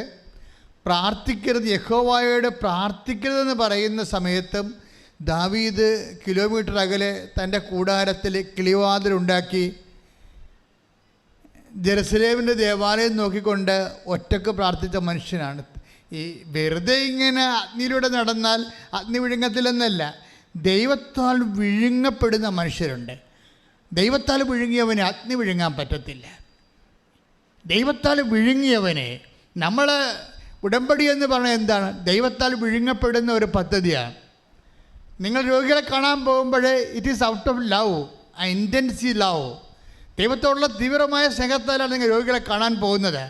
പ്രാർത്ഥിക്കരുത്, യഹോവയോട് പ്രാർത്ഥിക്കരുതെന്ന് പറയുന്ന സമയത്തും ദാവീദ് കിലോമീറ്റർ അകലെ തൻ്റെ കൂടാരത്തിൽ കിളിവാതിലുണ്ടാക്കി ജെറുസലേമിൻ്റെ ദേവാലയം നോക്കിക്കൊണ്ട് ഒറ്റക്ക് പ്രാർത്ഥിച്ച മനുഷ്യനാണ്. ഈ വെറുതെ ഇങ്ങനെ അഗ്നിയിലൂടെ നടന്നാൽ അഗ്നി വിഴുങ്ങത്തില്ലെന്നല്ല, ദൈവത്താൽ വിഴുങ്ങപ്പെടുന്ന മനുഷ്യരുണ്ട്. ദൈവത്താൽ വിഴുങ്ങിയവനെ അഗ്നി വിഴുങ്ങാൻ പറ്റത്തില്ല. ദൈവത്താൽ വിഴുങ്ങിയവനെ, നമ്മൾ ഉടമ്പടി എന്ന് പറഞ്ഞാൽ എന്താണ്? ദൈവത്താൽ വിഴുങ്ങപ്പെടുന്ന ഒരു പദ്ധതിയാണ്. നിങ്ങൾ രോഗികളെ കാണാൻ പോകുമ്പോൾ it is out of love, intensity love. ദൈവത്തോടുള്ള തീവ്രമായ സ്നേഹത്താലാണ് നിങ്ങൾ രോഗികളെ കാണാൻ പോകുന്നത്.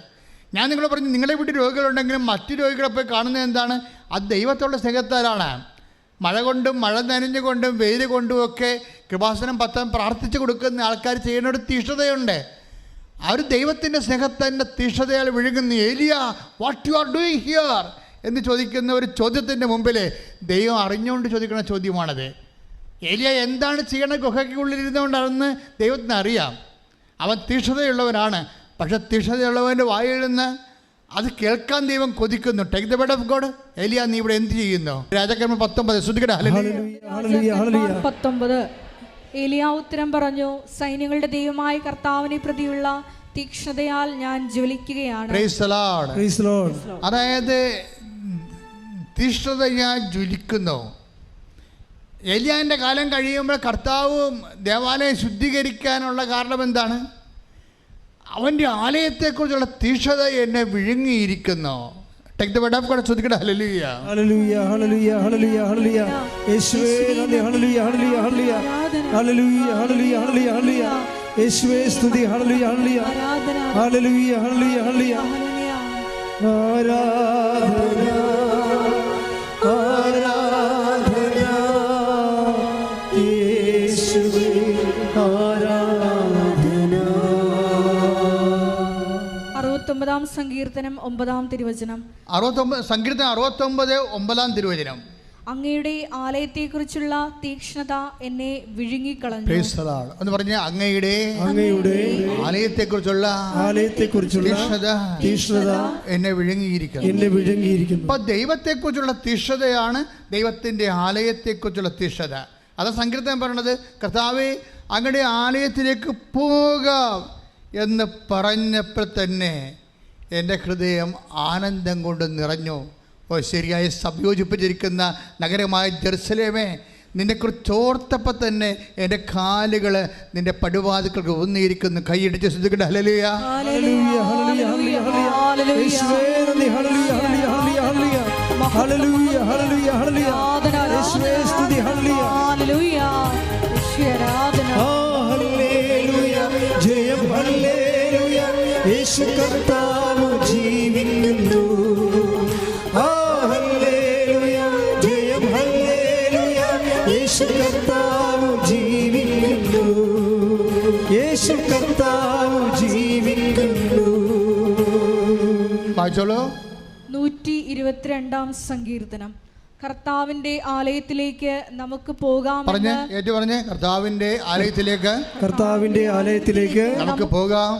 ഞാൻ നിങ്ങളോട് പറഞ്ഞു, നിങ്ങളെ വീട്ടിൽ രോഗികളുണ്ടെങ്കിലും മറ്റു രോഗികളെ പോയി കാണുന്നത് എന്താണ്? അത് ദൈവത്തോടുള്ള സ്നേഹത്താലാണ്. മഴ കൊണ്ടും മഴ നനഞ്ഞുകൊണ്ടും വെയിൽ കൊണ്ടും ഒക്കെ കൃപാസനം പത്താൻ പ്രാർത്ഥിച്ചു കൊടുക്കുന്ന ആൾക്കാർ ചെയ്യുന്ന ഒരു തീഷ്ണതയുണ്ട്. അവർ ദൈവത്തിൻ്റെ സ്നേഹത്തിൻ്റെ തീഷ്ണതയാൽ വിഴുങ്ങുന്ന. ഏലിയ, what you are doing here എന്ന് ചോദിക്കുന്ന ഒരു ചോദ്യത്തിൻ്റെ മുമ്പിൽ ദൈവം അറിഞ്ഞുകൊണ്ട് ചോദിക്കുന്ന ചോദ്യമാണത്. ഏലിയ എന്താണ് ചെയ്യണത്? ഗുഹയ്ക്കുള്ളിലിരുന്നുകൊണ്ടാണെന്ന് ദൈവത്തിന് അറിയാം. അവൻ തീഷ്ണതയുള്ളവനാണ്. പക്ഷെ തീഷ്ണതയുള്ളവൻ്റെ വായിൽ നിന്ന് അത് കേൾക്കാൻ ദൈവം കൊതിക്കുന്നു. Take the word of God. ഏലിയ, നീ ഇവിടെ എന്ത് ചെയ്യുന്നു? രാജാക്കന്മാർ 19. ശ്രുതികട ഹല്ലേലൂയ. 19. ഏലിയ ഉത്തരം പറഞ്ഞു, സൈന്യങ്ങളുടെ ദൈവമായ കർത്താവിനെ പ്രതിയുള്ള തീക്ഷ്ണതയാൽ ഞാൻ ജ്വലിക്കുകയാണ്. Praise the Lord. Praise the Lord. അതായത് തീക്ഷ്ണതയാൽ ജ്വലിക്കുന്നു. ഏലിയാൻ്റെ കാലം കഴിയുമ്പോൾ കർത്താവും ദേവാലയം ശുദ്ധീകരിക്കാനുള്ള കാരണം എന്താണ്? അവൻ്റെ ആലയത്തെക്കുറിച്ചുള്ള തീക്ഷ്ണത എന്നെ വിഴുങ്ങിയിരിക്കുന്നു. Take the word of God. ശ്രുതികട ഹല്ലേലൂയ. ഹല്ലേലൂയ ഹല്ലേലൂയ ഹല്ലേലൂയ ഹല്ലേലൂയ. യേശുവേ നന്ദി. ഹല്ലേലൂയ ഹല്ലേലൂയ ഹല്ലേലൂയ ഹല്ലേലൂയ ഹല്ലേലൂയ ഹല്ലേലൂയ ഹല്ലേലൂയ. യേശുവേ സ്തുതി. ഹല്ലേലൂയ ഹല്ലേലൂയ ഹല്ലേലൂയ ഹല്ലേലൂയ ഹല്ലേലൂയ. ആരാധന ആരാധന 69 സങ്കീർത്തനം 9 തിരുവചനം. 69 സങ്കീർത്തനം 69 തിരുവചനം. അങ്ങയുടെ ആലയത്തെക്കുറിച്ചുള്ള തീക്ഷ്ണത എന്നെ വിഴുങ്ങിക്കളഞ്ഞു. എന്ന് പറഞ്ഞ അങ്ങയുടെ ആലയത്തെക്കുറിച്ചുള്ള തീക്ഷ്ണത എന്നെ വിഴുങ്ങിയിരിക്കുന്നു. അപ്പൊ ദൈവത്തെക്കുറിച്ചുള്ള തീക്ഷ്ണതയാണ് ദൈവത്തിന്റെ ആലയത്തെക്കുറിച്ചുള്ള തീക്ഷ്ണത. അത് സങ്കീർത്തനം പറയണത്, കർത്താവേ അങ്ങയുടെ ആലയത്തിലേക്ക് പോകാം എന്ന് പറഞ്ഞപ്പോൾ തന്നെ എൻ്റെ ഹൃദയം ആനന്ദം കൊണ്ട് നിറഞ്ഞു. ശരിയായി സംയോജിപ്പിച്ചിരിക്കുന്ന നഗരമായ ജെറുസലേമേ, നിന്നെക്കുറിച്ച് ഓർത്തപ്പോൾ തന്നെ എൻ്റെ കാലുകൾ നിന്റെ പടുവാതിക്കൾക്ക് ഊന്നിയിരിക്കുന്നു. കൈയിടിച്ച് ശ്രദ്ധിക്കട്ടെ. ഹല്ലേലൂയ, ഹല്ലേലൂയ, ഹല്ലേലൂയ, ഹല്ലേലൂയ, യേശുവേ നന്ദി. ഹല്ലേലൂയ, ഹല്ലേലൂയ, ഹല്ലേലൂയ, ഹല്ലേലൂയ, ഹല്ലേലൂയ, ഹല്ലേലൂയ, യേശുവേ സ്തുതി. ഹല്ലേലൂയ, ഹല്ലേലൂയ, യേശുവേ ആരാധന. ഹല്ലേലൂയ, ജയം. ഹല്ലേലൂയ, യേശു കർത്താവ് ജീവിക്കുന്നു. ഹല്ലേലൂയ, ജയം. ഹല്ലേലൂയ, യേശു കർത്താവ് ജീവിക്കുന്നു. യേശു കർത്താവ് ജീവിക്കുന്നു. വായിച്ചോളൂ. 122 സങ്കീർത്തനം. കർത്താവിന്റെ ആലയത്തിലേക്ക് നമുക്ക് പോകാം. പറഞ്ഞേ കർത്താവിന്റെ ആലയത്തിലേക്ക് നമുക്ക് പോകാം.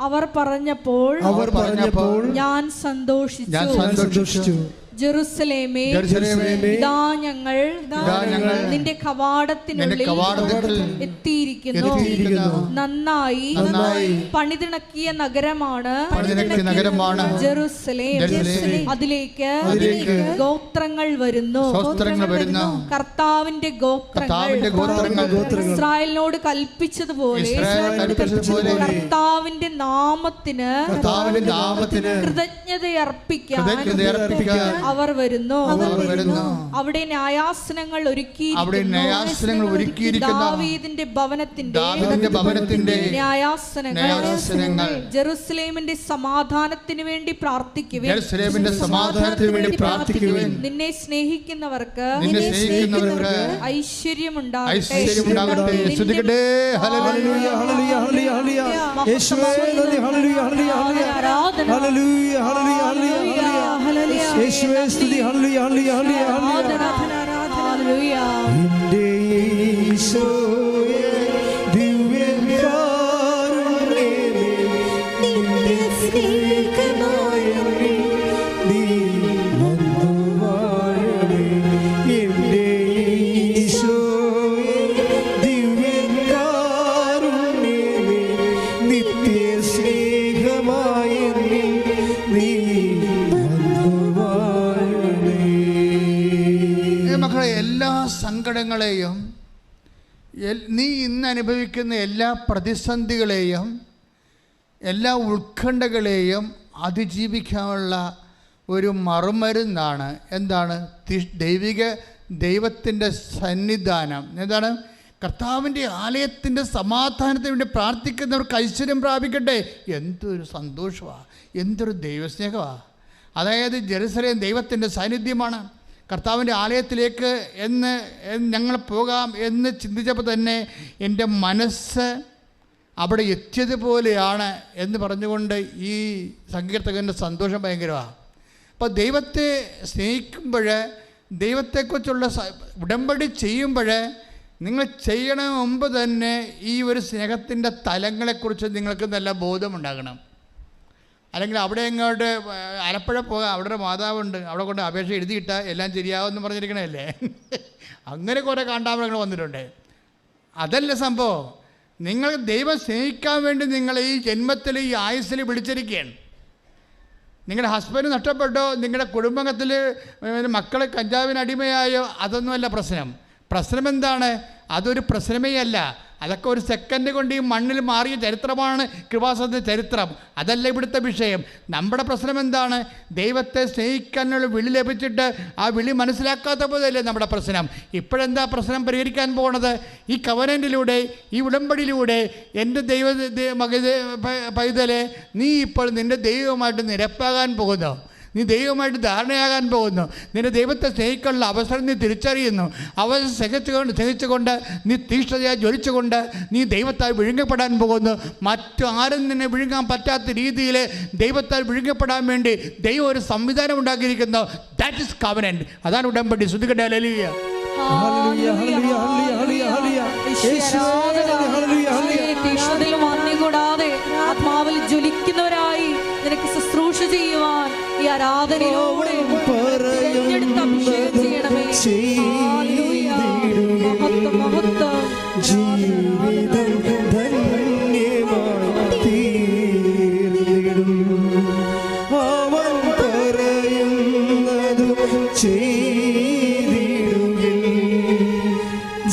അവർ പറഞ്ഞപ്പോൾ ഞാൻ സന്തോഷിച്ചു. ജെറുസലേമേ, ഇതാ ഞങ്ങൾ നിന്റെ കവാടത്തിനുള്ളിൽ എത്തിയിരിക്കുന്നു. നന്നായി പണിതിണക്കിയ നഗരമാണ് ജെറുസലേം. അതിലേക്ക് ഗോത്രങ്ങൾ വരുന്നു. കർത്താവിന്റെ ഗോത്രങ്ങൾ ഇസ്രായേലിനോട് കൽപ്പിച്ചതുപോലെ കർത്താവിന്റെ നാമത്തിന് കൃതജ്ഞതയർപ്പിക്കാൻ അവർ വരുന്നു. അവിടെ ന്യായാസനങ്ങൾ ഒരുക്കിയിരിക്കുന്നു. ദാവീദിന്റെ ഭവനത്തിന്റെ ന്യായാസനങ്ങൾ. ജെറുസലേമിന്റെ സമാധാനത്തിന് വേണ്ടി പ്രാർത്ഥിക്കുവിൻ. നിന്നെ സ്നേഹിക്കുന്നവർക്ക് ഐശ്വര്യമുണ്ടാകട്ടെ. യേശുവേ സ്തുതി. ഹല്ലേലൂയ, ഹല്ലേലൂയ, ഹല്ലേലൂയ. എൻ്റെ ഈശോയേ ദിവ്യകാരുണ്യമേ, നിന്റെ സ്നേഹമായി നീ വന്നു വാഴണേ. എൻ്റെ ഈശോയേ ദിവ്യകാരുണ്യമേ, നിത്യ സ്നേഹമായി നീ. മക്കളെ, എല്ലാ സങ്കടങ്ങളെയും, നീ ഇന്ന് അനുഭവിക്കുന്ന എല്ലാ പ്രതിസന്ധികളെയും, എല്ലാ ഉത്കണ്ഠകളെയും അതിജീവിക്കാനുള്ള ഒരു മറുമരുന്നാണ് എന്താണ്? ദൈവത്തിൻ്റെ സന്നിധാനം. എന്താണ്? കർത്താവിൻ്റെ ആലയത്തിൻ്റെ സമാധാനത്തിന് വേണ്ടി പ്രാർത്ഥിക്കുന്നവർക്ക് ഐശ്വര്യം പ്രാപിക്കട്ടെ. എന്തൊരു സന്തോഷമാണ്, എന്തൊരു ദൈവസ്നേഹമാണ്. അതായത് ജെറുസലേം ദൈവത്തിൻ്റെ സാന്നിധ്യമാണ്. കർത്താവിൻ്റെ ആലയത്തിലേക്ക് ഞങ്ങൾ പോകാം എന്ന് ചിന്തിച്ചപ്പോൾ തന്നെ എൻ്റെ മനസ്സ് അവിടെ എത്തിയതുപോലെയാണ് എന്ന് പറഞ്ഞുകൊണ്ട് ഈ സങ്കീർത്തകൻ്റെ സന്തോഷം ഭയങ്കരമാണ്. അപ്പോൾ ദൈവത്തെ സ്നേഹിക്കുമ്പോൾ, ദൈവത്തെക്കുറിച്ചുള്ള ഉടമ്പടി ചെയ്യുമ്പോൾ, നിങ്ങൾ ചെയ്യണ മുമ്പ് തന്നെ ഈ ഒരു സ്നേഹത്തിൻ്റെ തലങ്ങളെക്കുറിച്ച് നിങ്ങൾക്ക് നല്ല ബോധമുണ്ടാകണം. അല്ലെങ്കിൽ അവിടെ ഇങ്ങോട്ട് ആലപ്പുഴ പോകാം, അവിടെ ഒരു മാതാവുണ്ട്, അവിടെ കൊണ്ട് അപേക്ഷ എഴുതിയിട്ടാൽ എല്ലാം ശരിയാവുമെന്ന് പറഞ്ഞിരിക്കണല്ലേ. അങ്ങനെ കുറേ കാണ്ടാമൃഗങ്ങൾ വന്നിട്ടുണ്ട്. അതല്ല സംഭവം. നിങ്ങൾ ദൈവം സ്നേഹിക്കാൻ വേണ്ടി നിങ്ങൾ ഈ ജന്മത്തിൽ, ഈ ആയുസ്സിൽ വിളിച്ചിരിക്കുകയാണ്. നിങ്ങളുടെ ഹസ്ബൻഡ് നഷ്ടപ്പെട്ടോ, നിങ്ങളുടെ കുടുംബത്തിൽ മക്കൾ കഞ്ചാവിന് അടിമയായോ, അതൊന്നുമല്ല പ്രശ്നം. പ്രശ്നം എന്താണ്? അതൊരു പ്രശ്നമേ അല്ല. അതൊക്കെ ഒരു സെക്കൻഡ് കൊണ്ട് ഈ മണ്ണിൽ മാറിയ ചരിത്രമാണ് കൃപാസനത്തിൻ്റെ ചരിത്രം. അതല്ല ഇവിടുത്തെ വിഷയം. നമ്മുടെ പ്രശ്നം എന്താണ്? ദൈവത്തെ സ്നേഹിക്കാനുള്ള വിളി ലഭിച്ചിട്ട് ആ വിളി മനസ്സിലാക്കാത്ത പോലെയല്ലേ നമ്മുടെ പ്രശ്നം. ഇപ്പോഴെന്താ പ്രശ്നം പരിഹരിക്കാൻ പോകുന്നത്? ഈ കവനൻ്റിലൂടെ, ഈ ഉടമ്പടിയിലൂടെ എൻ്റെ പൈതലെ, നീ ഇപ്പോൾ നിൻ്റെ ദൈവമായിട്ട് നിരപ്പാകാൻ പോകുന്നു. നീ ദൈവമായിട്ട് ധാരണയാകാൻ പോകുന്നു. നിന്റെ ദൈവത്തെ സ്നേഹിക്കാനുള്ള അവസരം നീ തിരിച്ചറിയുന്നു. അവസരം സ്നേഹിച്ചുകൊണ്ട് നീ തീഷ്ണതയായി ജ്വലിച്ചുകൊണ്ട് നീ ദൈവത്താൽ വിഴുങ്ങപ്പെടാൻ പോകുന്നു. മറ്റാരും നിന്നെ വിഴുങ്ങാൻ പറ്റാത്ത രീതിയിൽ ദൈവത്താൽ വിഴുങ്ങപ്പെടാൻ വേണ്ടി ദൈവം ഒരു സംവിധാനം ഉണ്ടാക്കിയിരിക്കുന്നു. That is covenant. അതാണ് ഉടമ്പടി. ശ്രുതികട്ടെ ഹല്ലേലൂയ. കൂടാതെ ആത്മാവിൽ ജ്വലിക്കുന്നവരായി നിനക്ക് ശുശ്രൂഷ ചെയ്യുവാൻ ഈ ആരാധനയോടെ തിരഞ്ഞെടുത്ത് അഭിഷേകം ചെയ്യണമേ. മഹത്വം മഹത്വം. ജീവിതം ധന്യമായി തീർന്നിടും. അവൻ പറയുന്നതു ചെയ്തിടുകിൽ.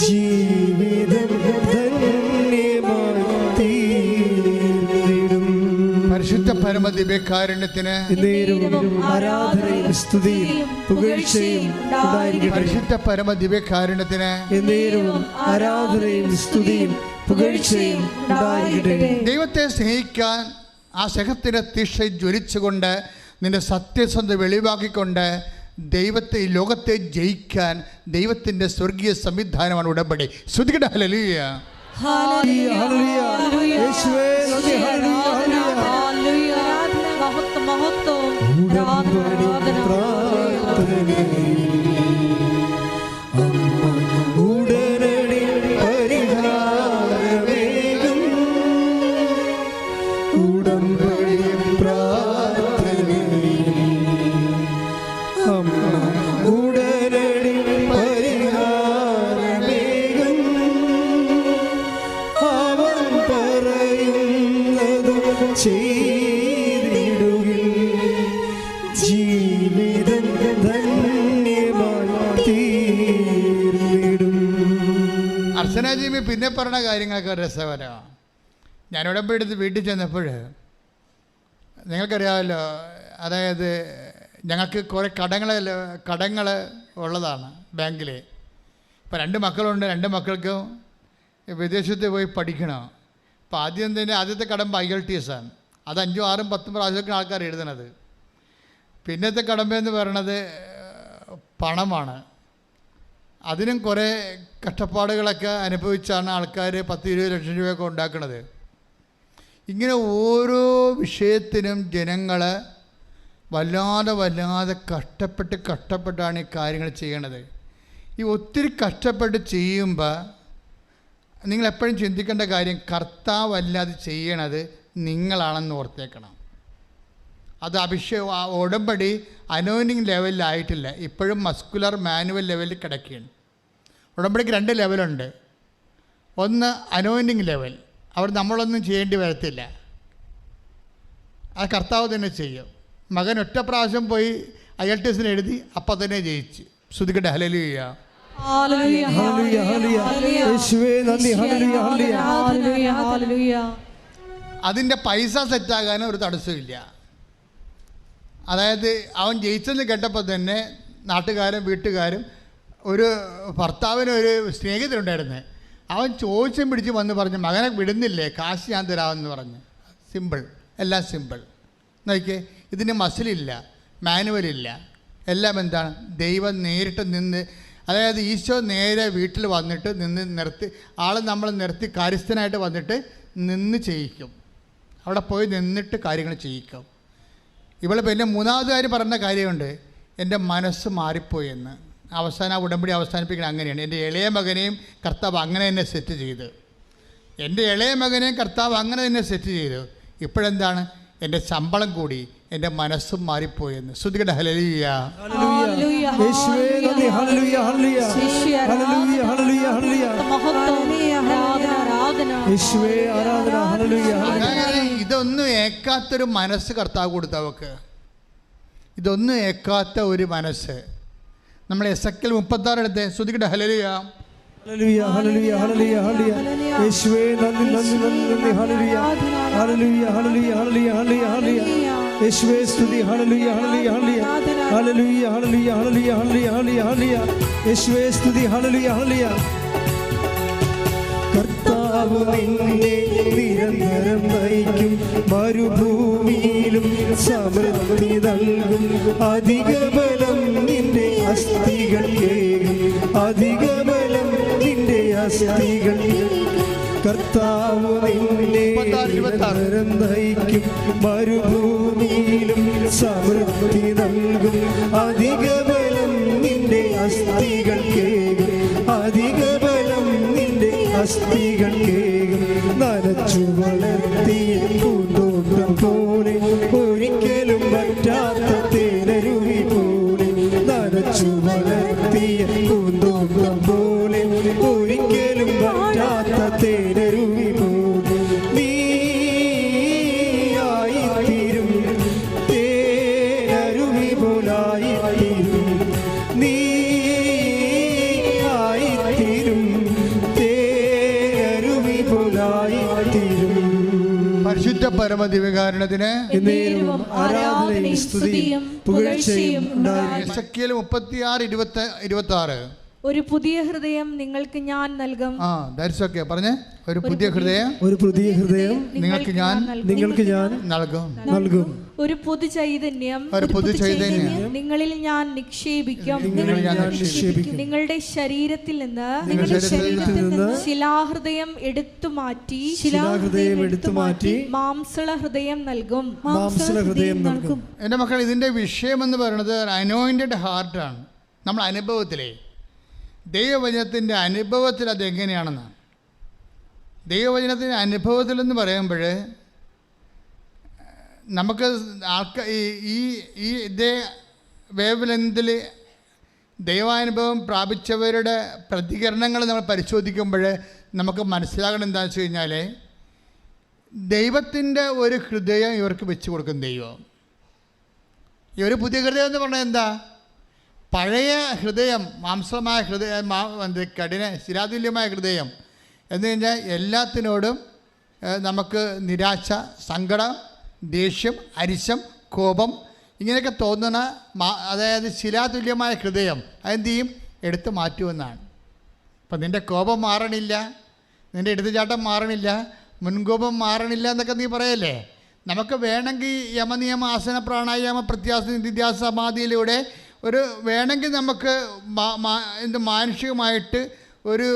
ജീവിതം ധന്യമായി തീർന്നിടും. പരിശുദ്ധ പരമ ദിവ്യകാരുണ്യത്തിന് ആരാധനയും സ്തുതിയും പുകഴ്ചയും ഉണ്ടായിരിക്കട്ടെ. പരിശുദ്ധ പരമ ദിവ്യകാരുണ്യത്തിന് ആരാധനയും സ്തുതിയും പുകഴ്ചയും ഉണ്ടായിരിക്കട്ടെ. ദൈവത്തെ സ്നേഹിക്കാൻ ആ സ്നേഹത്തിൻ്റെ തീക്ഷ ജ്വലിച്ചുകൊണ്ട് നിന്റെ സത്യസന്ധ വെളിവാക്കിക്കൊണ്ട് ദൈവത്തെ ഈ ലോകത്തെ ജയിക്കാൻ ദൈവത്തിൻ്റെ സ്വർഗീയ സംവിധാനമാണ് ഉടമ്പടി. ശ്രുതികട്ടെ ഹല്ലേലൂയ. മഹത്വം മഹത്വം. ഉടനടി പരിഹാരമേകും ഉടമ്പടി പ്രാർത്ഥനയും അമ്മ ഉടനടി പരിഹാരമേകും. അവൻ പറയുന്നത് ചെയ്തിടുകിൽ. ജീവിതം ധന്യമായി തീർന്നിടും. അർച്ചനാജീവി പിന്നെ പറഞ്ഞ കാര്യങ്ങളൊക്കെ രസകരമാണ്. ഞാൻ ഉടമ്പടി എടുത്ത് വീട്ടിൽ ചെന്നപ്പോൾ നിങ്ങൾക്കറിയാമല്ലോ, അതായത് ഞങ്ങൾക്ക് കുറേ കടങ്ങൾ ഉള്ളതാണ് ബാങ്കിൽ. ഇപ്പോൾ 2 മക്കളുണ്ട്. 2 മക്കൾക്കും വിദേശത്ത് പോയി പഠിക്കണം. അപ്പോൾ ആദ്യത്തെ കടമ്പ IELTS ആണ്. അത് 5, 6, 10 പ്രാവശ്യമൊക്കെ ആൾക്കാർ എഴുതണത്. പിന്നത്തെ കടമ്പയെന്ന് പറയണത് പണമാണ്. അതിനും കുറേ കഷ്ടപ്പാടുകളൊക്കെ അനുഭവിച്ചാണ് ആൾക്കാർ 10-20 ലക്ഷം രൂപയൊക്കെ ഉണ്ടാക്കുന്നത്. ഇങ്ങനെ ഓരോ വിഷയത്തിനും ജനങ്ങൾ വല്ലാതെ കഷ്ടപ്പെട്ടാണ് ഈ കാര്യങ്ങൾ ചെയ്യണത്. ഈ ഒത്തിരി കഷ്ടപ്പെട്ട് ചെയ്യുമ്പോൾ നിങ്ങളെപ്പോഴും ചിന്തിക്കേണ്ട കാര്യം, കർത്താവല്ലാതെ ചെയ്യണത് നിങ്ങളാണെന്ന് ഓർത്തേക്കണം. അത് ഉടമ്പടി അനോയിൻറ്റിങ് ലെവലിലായിട്ടില്ല. ഇപ്പോഴും മസ്കുലർ മാനുവൽ ലെവലിൽ കിടക്കുകയാണ്. ഉടമ്പടിക്ക് 2 ലെവലുണ്ട്. ഒന്ന് അനോയിൻറ്റിങ് ലെവൽ, അവിടെ നമ്മളൊന്നും ചെയ്യേണ്ടി വരത്തില്ല, അത് കർത്താവ് തന്നെ ചെയ്യും. മകൻ ഒറ്റ പ്രാവശ്യം പോയി IELTS എഴുതി, അപ്പം തന്നെ ജയിച്ചു. ശ്രുതികട്ടെ ഹല്ലേലൂയ. അതിൻ്റെ പൈസ സെറ്റാകാനും ഒരു തടസ്സമില്ല. അതായത് അവൻ ജയിച്ചെന്ന് കേട്ടപ്പോൾ തന്നെ നാട്ടുകാരും വീട്ടുകാരും ഒരു ഭർത്താവിനൊരു സ്നേഹിതരുണ്ടായിരുന്നു. അവൻ ചോദിച്ചും പിടിച്ച് വന്ന് പറഞ്ഞു, മകനെ വിടുന്നില്ലേ, കാശ് ഞാൻ തരാമെന്ന് പറഞ്ഞു. സിമ്പിൾ, എല്ലാം സിമ്പിൾ. നോക്കിയേ, ഇതിന് മസിലില്ല, മാനുവലില്ല, എല്ലാം എന്താണ്, ദൈവം നേരിട്ട് നിന്ന്, അതായത് ഈശോ നേരെ വീട്ടിൽ വന്നിട്ട് നിർത്തി, നമ്മൾ നിർത്തി കാര്യസ്ഥനായിട്ട് വന്നിട്ട് നിന്ന് ചെയ്യിക്കും. അവിടെ പോയി നിന്നിട്ട് കാര്യങ്ങൾ ചെയ്യിക്കും. ഇവൾ പിന്നെ 3ാമത് കാര്യം പറഞ്ഞ കാര്യമുണ്ട്, എൻ്റെ മനസ്സ് മാറിപ്പോയെന്ന്. അവസാനം ഉടമ്പടി അവസാനിപ്പിക്കണം അങ്ങനെയാണ്. എൻ്റെ ഇളയ മകനെയും കർത്താവ് അങ്ങനെ തന്നെ സെറ്റ് ചെയ്തു. ഇപ്പോഴെന്താണ്, എൻ്റെ ശമ്പളം കൂടി, എൻ്റെ മനസ്സും മാറിപ്പോയെന്ന്. ശ്രുതികട്ടെ ഹല്ലേലൂയ. ഇതൊന്നും ഏക്കാത്തൊരു മനസ്സ് കർത്താവ് കൊടുത്തവർക്ക്, ഇതൊന്നും ഏക്കാത്ത ഒരു മനസ്സ്. നമ്മൾ എസെക്കിയേൽ 36 എടുത്ത് ശ്രുതികട്ടെ ഹല്ലേലൂയ. ഹല്ലേലൂയ ഹല്ലേലൂയ ഹല്ലേലൂയ ഹല്ലേലൂയ. യേശുവേ നന്ദി നന്ദി നന്ദി. ഹല്ലേലൂയ ഹല്ലേലൂയ ഹല്ലേലൂയ ഹല്ലേലൂയ ഹല്ലേലൂയ ഹല്ലേലൂയ. യേശുവേ സ്തുതി. ഹല്ലേലൂയ ഹല്ലേലൂയ ഹല്ലേലൂയ ഹല്ലേലൂയ ഹല്ലേലൂയ ഹല്ലേലൂയ ഹല്ലേലൂയ ഹല്ലേലൂയ. യേശുവേ സ്തുതി. ഹല്ലേലൂയ ഹല്ലേലൂയ. കർത്താവേ കർത്താവ് നിന്നെ നിരന്തരം നയിക്കും, മരുഭൂമിയിലും സമൃദ്ധി നൽകും. അധിക ബലം നിന്റെ അസ്ഥികൾക്കേകും, അധിക ബലം നിന്റെ അസ്ഥികൾക്കേകും. കർത്താവ് നിന്നെ നിരന്തരം നയിക്കും, മരുഭൂമിയിലും സമൃദ്ധി നൽകും. അധിക ബലം നിന്റെ അസ്ഥികൾക്കേകും, അധിക ബലം നിന്റെ അസ്ഥികൾക്കേകും. നനച്ചു വളർത്തിയ പൂന്തോട്ടം പോലെ, ഒരിക്കലും പറ്റാത്ത തേനരുവി പോലെ. നനച്ചു വളർത്തിയ പൂന്തോട്ടം പോലെ, ഒരിക്കലും പറ്റാത്ത തേനരുവി പോലെ. നീയായിത്തീരും, തേനരുവി പോലായിത്തീരും. നീയായിത്തീരും, തേനരുവി പോലായിത്തീരും. പരിശുദ്ധ പരമദിവ്യകാരുണ്യത്തിന് എന്നേരവും ആരാധനയും സ്തുതിയും പുകഴ്ചയും ഉണ്ടായിരിക്കട്ടെ. എസെക്കിയേൽ 36:26. ഒരു പുതിയ ഹൃദയം നിങ്ങൾക്ക് ഞാൻ നൽകും. That's okay. പറഞ്ഞേ, ഒരു പുതിയ ഹൃദയം, ഒരു പുതിയ ഹൃദയം നിങ്ങൾക്ക് ഞാൻ നൽകും. ഒരു പുതു ചൈതന്യം നിങ്ങളിൽ ഞാൻ നിക്ഷേപിക്കും. നിങ്ങളുടെ ശരീരത്തിൽ നിന്ന് ശിലാഹൃദയം എടുത്തു മാറ്റി മാംസള ഹൃദയം നൽകും. എൻ്റെ മക്കൾ, ഇതിൻ്റെ വിഷയമെന്ന് പറയുന്നത് അനോയിൻറ്റഡ് ഹാർട്ടാണ്. നമ്മൾ അനുഭവത്തിലേ ദൈവവചനത്തിൻ്റെ അനുഭവത്തിൽ അതെങ്ങനെയാണെന്നാണ്. ദൈവവചനത്തിൻ്റെ അനുഭവത്തിലെന്ന് പറയുമ്പോൾ നമുക്ക് ഇതേ വേവ് ലെങ്തിൽ ദൈവാനുഭവം പ്രാപിച്ചവരുടെ പ്രതികരണങ്ങൾ നമ്മൾ പരിശോധിക്കുമ്പോൾ നമുക്ക് മനസ്സിലാകണം എന്താണെന്ന് വെച്ച് കഴിഞ്ഞാൽ, ദൈവത്തിൻ്റെ ഒരു ഹൃദയം ഇവർക്ക് വെച്ച് കൊടുക്കും ദൈവം. ഈ ഒരു പുതിയ ഹൃദയം എന്ന് പറഞ്ഞാൽ എന്താ? പഴയ ഹൃദയം, മാംസമായ ഹൃദയം, ശിലാതുല്യമായ ഹൃദയം എന്ന് കഴിഞ്ഞാൽ എല്ലാത്തിനോടും നമുക്ക് നിരാശ, സങ്കടം, ദേഷ്യം, അരിശം, കോപം ഇങ്ങനെയൊക്കെ തോന്നുന്ന അതായത് ശിലാതുല്യമായ ഹൃദയം അതെന്ത് ചെയ്യും? എടുത്തു മാറ്റുമെന്നാണ്. അപ്പം നിൻ്റെ കോപം മാറണില്ല, നിൻ്റെ എടുത്തുചാട്ടം മാറണില്ല, മുൻകോപം മാറണില്ല എന്നൊക്കെ നീ പറയല്ലേ. നമുക്ക് വേണമെങ്കിൽ യമനിയമ, ആസന, പ്രാണായാമ, പ്രത്യാസ, നിധ്യാസ, സമാധിയിലൂടെ ഒരു വേണമെങ്കിൽ നമുക്ക് മാനുഷികമായിട്ട് ഒരു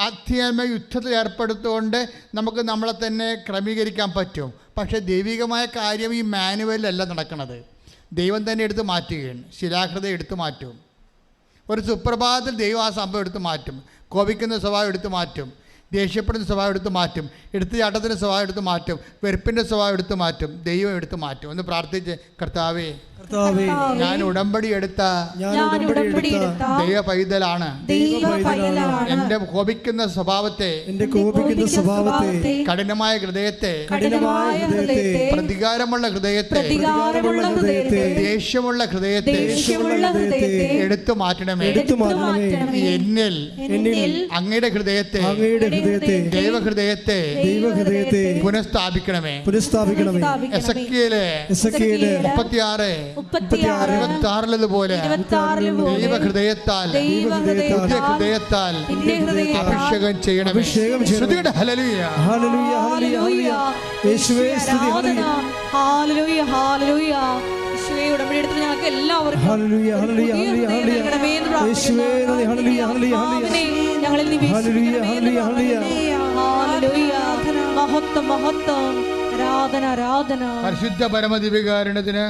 ആധ്യാത്മിക യുദ്ധത്തിൽ ഏർപ്പെടുത്തുകൊണ്ട് നമുക്ക് നമ്മളെ തന്നെ ക്രമീകരിക്കാൻ പറ്റും. പക്ഷേ ദൈവികമായ കാര്യം ഈ മാനുവലല്ല നടക്കുന്നത്. ദൈവം തന്നെ എടുത്ത് മാറ്റുകയാണ്. ശിലാഹൃദയം എടുത്തു മാറ്റും. ഒരു സുപ്രഭാതത്തിൽ ദൈവം ആ സംഭവം എടുത്ത് മാറ്റും. കോപിക്കുന്ന സ്വഭാവം എടുത്ത് മാറ്റും, ദേഷ്യപ്പെടുന്ന സ്വഭാവം എടുത്ത് മാറ്റും, എടുത്തുചാട്ടത്തിൻ്റെ സ്വഭാവം എടുത്ത് മാറ്റും, വെറുപ്പിൻ്റെ സ്വഭാവം എടുത്ത് മാറ്റും, ദൈവം എടുത്ത് മാറ്റും. ഒന്ന് പ്രാർത്ഥിച്ച്, കർത്താവേ, ഞാൻ ഉടമ്പടി എടുത്ത ദൈവ പൈതലാണ്. എന്റെ കോപിക്കുന്ന സ്വഭാവത്തെ, കഠിനമായ ഹൃദയത്തെ, പ്രതികാരമുള്ള ഹൃദയത്തെ, ദേഷ്യമുള്ള ഹൃദയത്തെ എടുത്തു മാറ്റണമേ. എന്നിൽ അങ്ങയുടെ ഹൃദയത്തെ, ദൈവഹൃദയത്തെ പുനഃസ്ഥാപിക്കണമേ. എസെക്കിയേൽ 36:26 ദൈവഹൃദയത്താൽ അഭിഷേകം ചെയ്യണമേ. ശ്രുതിയുടെ ഹല്ലേലൂയ, ഹല്ലേലൂയ, ഹല്ലേലൂയ. യേശുവേ സ്തുതി. ഹല്ലേലൂയ, ഹല്ലേലൂയ. യേശുവേ ഉടമ്പടി എടുത്ത് ഞങ്ങൾക്ക് എല്ലാവർക്കും ഹല്ലേലൂയ, ഹല്ലേലൂയ, ഹല്ലേലൂയ. യേശുവേ നന്ദി. ഹല്ലേലൂയ, ഹല്ലേലൂയ, ഹല്ലേലൂയ. ഞങ്ങളിൽ ഹല്ലേലൂയ, ഹല്ലേലൂയ, ഹല്ലേലൂയ. മഹത്വം, മഹത്വം, ആരാധന, ആരാധന. പരിശുദ്ധ പരമദിവ്യകാരുണ്യത്തിന്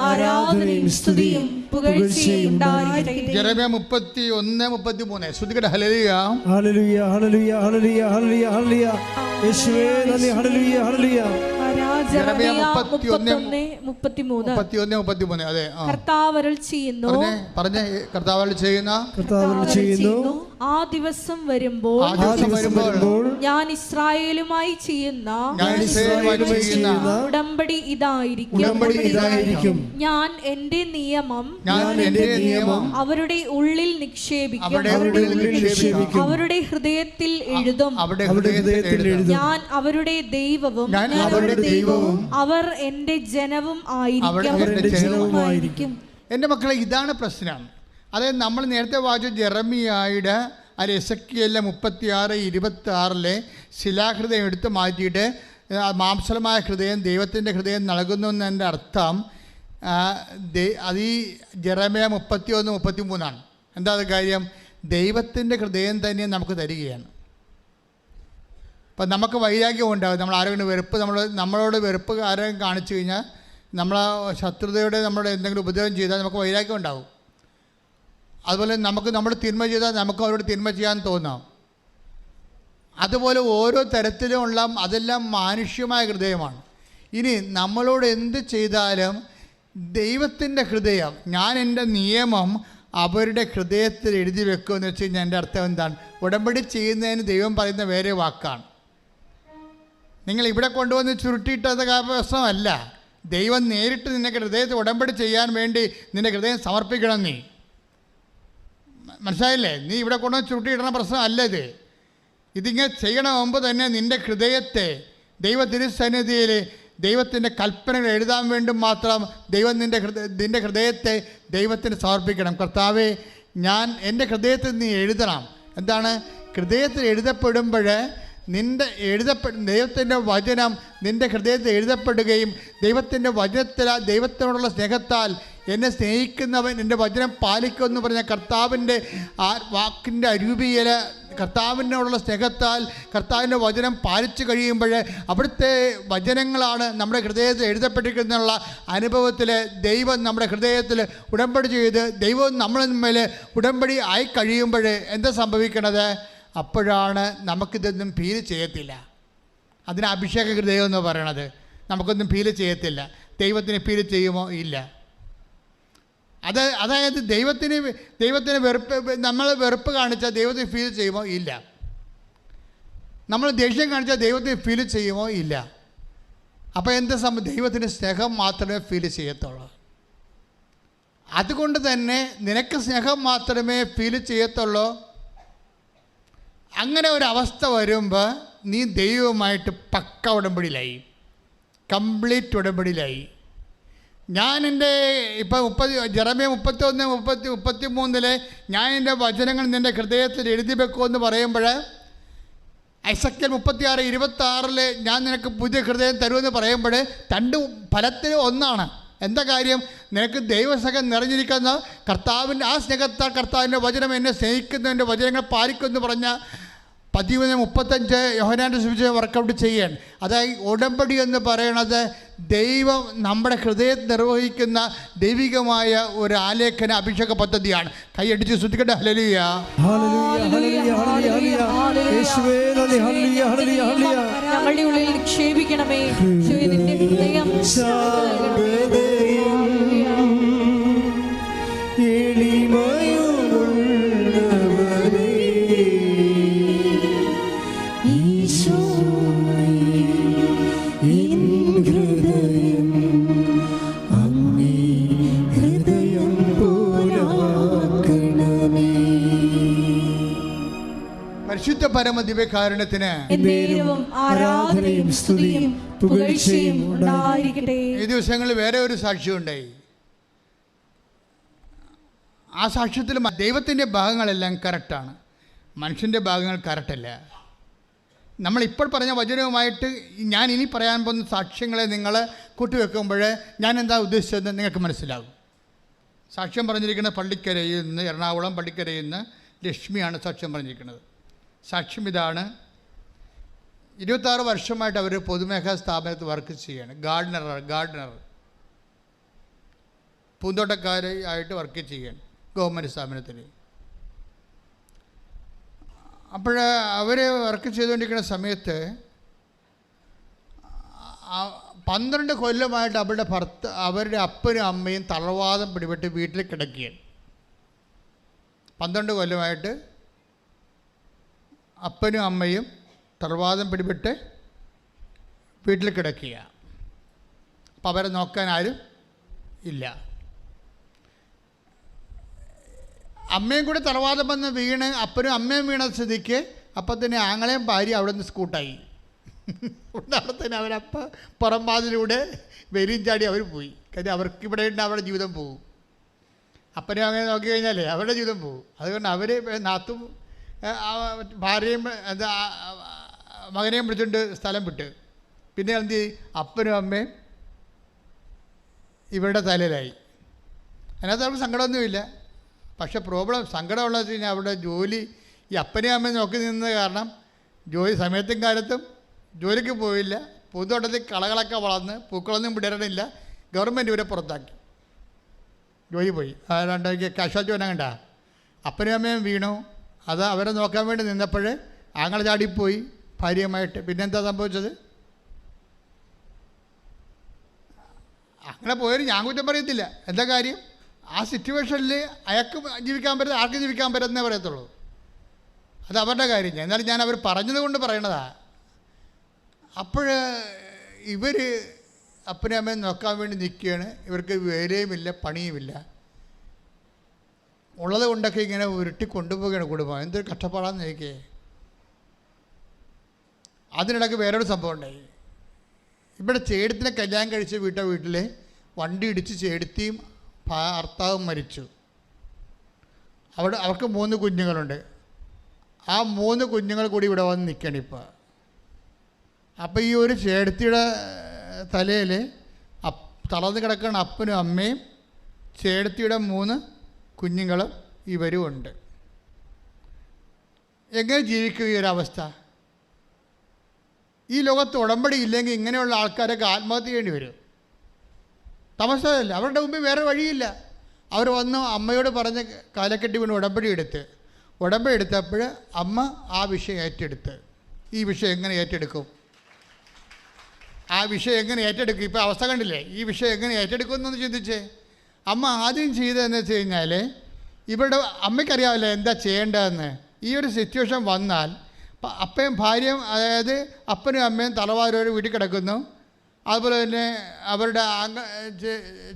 ആരാധനയും സ്തുതിയും പുകഴ്ചയും ഉണ്ടായിരിക്കട്ടെ. യെരമ്യാ 31:33 ശ്രുതിയുടെ ഹല്ലേലൂയ, ഹല്ലേലൂയ, ഹല്ലേലൂയ, ഹല്ലേലൂയ, ഹല്ലേലൂയ, ഹല്ലേലൂയ. യേശുവേ നന്ദി. ഹല്ലേലൂയ, ഹല്ലേലൂയ. യെരമ്യാ 31:33 അതെ. കർത്താവ് അരുൾ ചെയ്യുന്നു, പറഞ്ഞേ, കർത്താവ് അരുൾ ചെയ്യുന്നു, ആ ദിവസം വരുമ്പോൾ ഞാൻ ഇസ്രായേലുമായി ചെയ്യുന്ന ഉടമ്പടി ഇതായിരിക്കും. ഞാൻ എന്റെ നിയമം അവരുടെ ഉള്ളിൽ നിക്ഷേപിക്കും, അവരുടെ ഹൃദയത്തിൽ എഴുതും. ഞാൻ അവരുടെ ദൈവവും അവർ എന്റെ ജനവും ആയിരിക്കും. എൻ്റെ മക്കളെ, ഇതാണ് പ്രശ്നം. അതായത് നമ്മൾ നേരത്തെ വായിച്ച ജെറമിയായുടെ അതിൽ എസെക്കിയേലിലെ 36:26 ശിലാഹൃദയം എടുത്ത് മാറ്റിയിട്ട് മാംസലമായ ഹൃദയം ദൈവത്തിൻ്റെ ഹൃദയം നൽകുന്നു എന്നതിൻ്റെ അർത്ഥം അത് ഈ ജെറമ്യ 31:33. എന്താ അത് കാര്യം? ദൈവത്തിൻ്റെ ഹൃദയം തന്നെ നമുക്ക് തരികയാണ്. അപ്പം നമുക്ക് വൈരാഗ്യം ഉണ്ടാകും. നമ്മൾ ആരെങ്കിലും വെറുപ്പ് നമ്മളോട് വെറുപ്പ് ആരെങ്കിലും കാണിച്ചു കഴിഞ്ഞാൽ, നമ്മളെ ശത്രുതയോടെ നമ്മളോട് എന്തെങ്കിലും ഉപദ്രവം ചെയ്താൽ നമുക്ക് വൈരാഗ്യം ഉണ്ടാകും. അതുപോലെ നമ്മൾ തിന്മ ചെയ്താൽ നമുക്ക് അവരോട് തിന്മ ചെയ്യാൻ തോന്നാം. അതുപോലെ ഓരോ തരത്തിലുമുള്ള അതെല്ലാം മാനുഷ്യമായ ഹൃദയമാണ്. ഇനി നമ്മളോട് എന്ത് ചെയ്താലും ദൈവത്തിൻ്റെ ഹൃദയം, ഞാൻ എൻ്റെ നിയമം അവരുടെ ഹൃദയത്തിൽ എഴുതി വെക്കുമെന്ന് വെച്ച് കഴിഞ്ഞാൽ എൻ്റെ അർത്ഥം എന്താണ്? ഉടമ്പടി ചെയ്യുന്നതിന് ദൈവം പറയുന്ന വേറെ വാക്കാണ്. നിങ്ങൾ ഇവിടെ കൊണ്ടുവന്ന് ചുരുട്ടിയിട്ടത് പ്രശ്നമല്ല. ദൈവം നേരിട്ട് നിൻ്റെ ഹൃദയത്തിൽ ഉടമ്പടി ചെയ്യാൻ വേണ്ടി നിൻ്റെ ഹൃദയം സമർപ്പിക്കണം. നീ മനസ്സിലായില്ലേ? നീ ഇവിടെ കൊണ്ടുവന്ന് ചുരുട്ടിയിടുന്ന പ്രശ്നമല്ല ഇത്. ഇതിങ്ങനെ ചെയ്യണ മുമ്പ് തന്നെ നിൻ്റെ ഹൃദയത്തെ ദൈവത്തിരുസന്നിധിയിൽ ദൈവത്തിൻ്റെ കൽപ്പനകൾ എഴുതാൻ വേണ്ടി മാത്രം ദൈവം നിൻ്റെ ഹൃദയത്തെ ദൈവത്തിന് സമർപ്പിക്കണം. കർത്താവേ, ഞാൻ എൻ്റെ ഹൃദയത്തിൽ നീ എഴുതണം. എന്താണ്? ഹൃദയത്തിൽ എഴുതപ്പെടുമ്പോൾ ദൈവത്തിൻ്റെ വചനം നിൻ്റെ ഹൃദയത്തിൽ എഴുതപ്പെടുകയും ദൈവത്തിൻ്റെ ദൈവത്തിനോടുള്ള സ്നേഹത്താൽ എന്നെ സ്നേഹിക്കുന്നവൻ എൻ്റെ വചനം പാലിക്കുമെന്ന് പറഞ്ഞ കർത്താവിൻ്റെ ആ വാക്കിൻ്റെ അരൂപിയിൽ കർത്താവിനോടുള്ള സ്നേഹത്താൽ കർത്താവിൻ്റെ വചനം പാലിച്ചു കഴിയുമ്പോൾ അവിടുത്തെ വചനങ്ങളാണ് നമ്മുടെ ഹൃദയത്തിൽ എഴുതപ്പെട്ടിരിക്കുന്നുള്ള അനുഭവത്തിൽ ദൈവം നമ്മുടെ ഹൃദയത്തിൽ ഉടമ്പടി ചെയ്ത് ദൈവം നമ്മൾ തമ്മിൽ ഉടമ്പടി ആയി കഴിയുമ്പോൾ എന്താ സംഭവിക്കണത്? അപ്പോഴാണ് നമുക്കിതൊന്നും ഫീൽ ചെയ്യത്തില്ല. അതിന് അഭിഷേക ഹൃദയം എന്ന് പറയണത്. നമുക്കൊന്നും ഫീൽ ചെയ്യത്തില്ല. ദൈവത്തിന് ഫീൽ ചെയ്യുമോ? ഇല്ല. അതായത് ദൈവത്തിന് നമ്മൾ വെറുപ്പ് കാണിച്ചാൽ ദൈവത്തിന് ഫീൽ ചെയ്യുമോ? ഇല്ല. നമ്മൾ ദേഷ്യം കാണിച്ചാൽ ദൈവത്തിന് ഫീൽ ചെയ്യുമോ? ഇല്ല. അപ്പോൾ എന്താ ദൈവത്തിന് സ്നേഹം മാത്രമേ ഫീൽ ചെയ്യത്തുള്ളൂ. അതുകൊണ്ട് തന്നെ നിനക്ക് സ്നേഹം മാത്രമേ ഫീൽ ചെയ്യത്തുള്ളൂ. അങ്ങനെ ഒരവസ്ഥ വരുമ്പോൾ നീ ദൈവവുമായിട്ട് പക്ക ഉടമ്പടിയിലായി, കംപ്ലീറ്റ് ഉടമ്പടിയിലായി. ഞാൻ എൻ്റെ ഇപ്പം ജെറമ്യ 31:33 ഞാൻ എൻ്റെ വചനങ്ങൾ നിൻ്റെ ഹൃദയത്തിൽ എഴുതി വെക്കുമെന്ന് പറയുമ്പോൾ, എസെക്കിയേൽ 36:26 ഞാൻ നിനക്ക് പുതിയ ഹൃദയം തരുമെന്ന് പറയുമ്പോൾ രണ്ട് ഫലത്തിൽ ഒന്നാണ്. എന്താ കാര്യം? നിനക്ക് ദൈവസ്നേഹം നിറഞ്ഞിരിക്കുന്ന കർത്താവിൻ്റെ ആ സ്നേഹത്താൽ കർത്താവിൻ്റെ വചനം എന്നെ സ്നേഹിക്കുന്നതിൻ്റെ വചനങ്ങൾ പാലിക്കുമെന്ന് പറഞ്ഞ 13:35 യോഹന്നാൻ്റെ സുവിശേഷം വർക്കൗട്ട് ചെയ്യാൻ. അതായത് ഉടമ്പടി എന്ന് പറയണത് ദൈവം നമ്മുടെ ഹൃദയത്തിൽ നിർവഹിക്കുന്ന ദൈവികമായ ഒരു ആലേഖന അഭിഷേക പദ്ധതിയാണ്. കൈയടിച്ച് ശ്രദ്ധിക്കട്ടെ. ഹല്ലേലൂയ, ഞങ്ങളുടെ ഉള്ളിൽ നിക്ഷേപിക്കണമേ നിന്റെ ഹൃദയം. പരിശുദ്ധ പരമദിവ്യകാരുണ്യത്തിന് ആരാധനയും സ്തുതിയും പുകഴ്ചയും ഉണ്ടായിരിക്കട്ടെ. ഈ ദിവസങ്ങളിൽ വേറെ ഒരു സാക്ഷ്യമുണ്ടായി. ആ സാക്ഷ്യത്തിൽ ദൈവത്തിൻ്റെ ഭാഗങ്ങളെല്ലാം കറക്റ്റാണ്, മനുഷ്യൻ്റെ ഭാഗങ്ങൾ കറക്റ്റല്ല. നമ്മളിപ്പോൾ പറഞ്ഞ വചനവുമായിട്ട് ഞാൻ ഇനി പറയാൻ പോകുന്ന സാക്ഷ്യങ്ങളെ നിങ്ങൾ കൂട്ടിവെക്കുമ്പോൾ ഞാൻ എന്താ ഉദ്ദേശിച്ചതെന്ന് നിങ്ങൾക്ക് മനസ്സിലാകും. സാക്ഷ്യം പറഞ്ഞിരിക്കുന്നത് പള്ളിക്കരയിൽ നിന്ന്, എറണാകുളം പള്ളിക്കരയിൽ നിന്ന് ലക്ഷ്മിയാണ് സാക്ഷ്യം പറഞ്ഞിരിക്കുന്നത്. സാക്ഷ്യം ഇതാണ്: 26 വർഷമായിട്ട് അവർ പൊതുമേഖലാ സ്ഥാപനത്തിൽ വർക്ക് ചെയ്യാണ്. ഗാർഡനർ പൂന്തോട്ടക്കാരായിട്ട് വർക്ക് ചെയ്യാണ് ഗവൺമെൻറ് സ്ഥാപനത്തിൽ. അപ്പോൾ അവർ വർക്ക് ചെയ്തുകൊണ്ടിരിക്കുന്ന സമയത്ത് 12 കൊല്ലമായിട്ട് അവരുടെ അപ്പനും അമ്മയും തളർവാദം പിടിപെട്ട് വീട്ടിൽ കിടക്കുകയാണ്. 12 കൊല്ലമായിട്ട് അപ്പനും അമ്മയും തളർവാദം പിടിപെട്ട് വീട്ടിൽ കിടക്കുക. അപ്പോൾ അവരെ നോക്കാൻ ആരും ഇല്ല. അമ്മയും കൂടി തളർവാദം വന്ന് വീണ് അപ്പനും അമ്മയും വീണ സ്ഥിതിക്ക് അപ്പം തന്നെ ആങ്ങളെയും ഭാര്യ അവിടെ നിന്ന് സ്കൂട്ടായി. അവിടെ തന്നെ അവരപ്പം പുറം വാതിലൂടെ വെരിയും ചാടി അവർ പോയി. കാര്യം അവർക്ക് ഇവിടെ ഉണ്ട്, അവരുടെ ജീവിതം പോകും. അപ്പനും അങ്ങനെ നോക്കി കഴിഞ്ഞാലേ അവരുടെ ജീവിതം പോകും. അതുകൊണ്ട് അവർ നാത്തും ഭാര്യയും എന്താ മകനെയും വിളിച്ചുകൊണ്ട് സ്ഥലം വിട്ട്. പിന്നെ എന്ത് ചെയ്യും? അപ്പനും അമ്മയും ഇവരുടെ തലയിലായി. അതിനകത്ത് അവർക്ക് സങ്കടമൊന്നുമില്ല. പക്ഷേ പ്രോബ്ലം സങ്കടമുള്ളത് വെച്ച് കഴിഞ്ഞാൽ അവിടെ ജോലി ഈ അപ്പനെയും അമ്മയും നോക്കി നിന്നത് കാരണം ജോലി സമയത്തും കാലത്തും ജോലിക്ക് പോയില്ല. പൂന്തോട്ടത്തിൽ കളകളൊക്കെ വളർന്ന് പൂക്കളൊന്നും വിടരണില്ല. ഗവൺമെൻറ് ഇവരെ പുറത്താക്കി, ജോലി പോയി. രണ്ടാഴ്ച കാഷ്വാലിറ്റി വരാൻ കണ്ട അപ്പനും അമ്മയും വീണു. അത് അവരെ നോക്കാൻ വേണ്ടി നിന്നപ്പോൾ ആങ്ങളെ ചാടിപ്പോയി ഭാര്യയുമായിട്ട്. പിന്നെന്താ സംഭവിച്ചത്? അങ്ങനെ പോയാലും ഞാൻ കുറ്റം പറയത്തില്ല. എന്താ കാര്യം? ആ സിറ്റുവേഷനിൽ അയാൾക്ക് ജീവിക്കാൻ പറ്റും, ആർക്കും ജീവിക്കാൻ പറ്റുന്നേ പറയത്തുള്ളൂ. അത് അവരുടെ കാര്യം. എന്നാലും ഞാൻ അവർ പറഞ്ഞത് കൊണ്ട് പറയണതാ. അപ്പോൾ ഇവർ അപ്പനെ അമ്മയും നോക്കാൻ വേണ്ടി നിൽക്കുകയാണ്. ഇവർക്ക് വേലയുമില്ല, പണിയുമില്ല. ഉള്ളത് കൊണ്ടൊക്കെ ഇങ്ങനെ ഉരുട്ടി കൊണ്ടുപോവുകയാണ് കുടുംബം. എന്തൊരു കഷ്ടപ്പാടാന്ന് ചോദിക്കേ. അതിനിടയ്ക്ക് വേറൊരു സംഭവം ഉണ്ടായി. ഇവിടെ ചേടത്തിനെ കല്യാണം കഴിച്ച് വീട്ടിൽ വണ്ടി ഇടിച്ച് ചേടത്തിയും ഭർത്താവും മരിച്ചു. അവർക്ക് 3 കുഞ്ഞുങ്ങളുണ്ട്. ആ 3 കുഞ്ഞുങ്ങൾ കൂടി ഇവിടെ വന്ന് നിൽക്കണം ഇപ്പോൾ. അപ്പോൾ ഈ ഒരു ചേടത്തിയുടെ തലയിൽ തളർന്ന് കിടക്കുന്ന അപ്പനും അമ്മയും ചേടത്തിയുടെ 3 കുഞ്ഞുങ്ങളും ഇവരും ഉണ്ട്. എങ്ങനെ ജീവിക്കും ഈ ഒരവസ്ഥ? ഈ ലോകത്ത് ഉടമ്പടി ഇല്ലെങ്കിൽ ഇങ്ങനെയുള്ള ആൾക്കാരൊക്കെ ആത്മഹത്യ ചെയ്യേണ്ടി വരും. തമസമല്ല, അവരുടെ മുമ്പിൽ വേറെ വഴിയില്ല. അവർ വന്ന് അമ്മയോട് പറഞ്ഞ് കാലക്കെട്ടി വീണ് ഉടമ്പടി എടുത്തപ്പോൾ അമ്മ ആ വിഷയം ഏറ്റെടുത്ത്. ഈ വിഷയം എങ്ങനെ ഏറ്റെടുക്കും? ഇപ്പോൾ അവസ്ഥ കണ്ടില്ലേ? ഈ വിഷയം എങ്ങനെ ഏറ്റെടുക്കും എന്നൊന്ന് ചിന്തിച്ചേ. അമ്മ ആദ്യം ചെയ്തതെന്ന് വെച്ച് കഴിഞ്ഞാൽ ഇവരുടെ അമ്മയ്ക്കറിയാമല്ലോ എന്താ ചെയ്യേണ്ടതെന്ന്. ഈ ഒരു സിറ്റുവേഷൻ വന്നാൽ അപ്പയും ഭാര്യയും, അതായത് അപ്പനും അമ്മയും തലവാരോട് വീട്ടിൽ കിടക്കുന്നു. അതുപോലെ തന്നെ അവരുടെ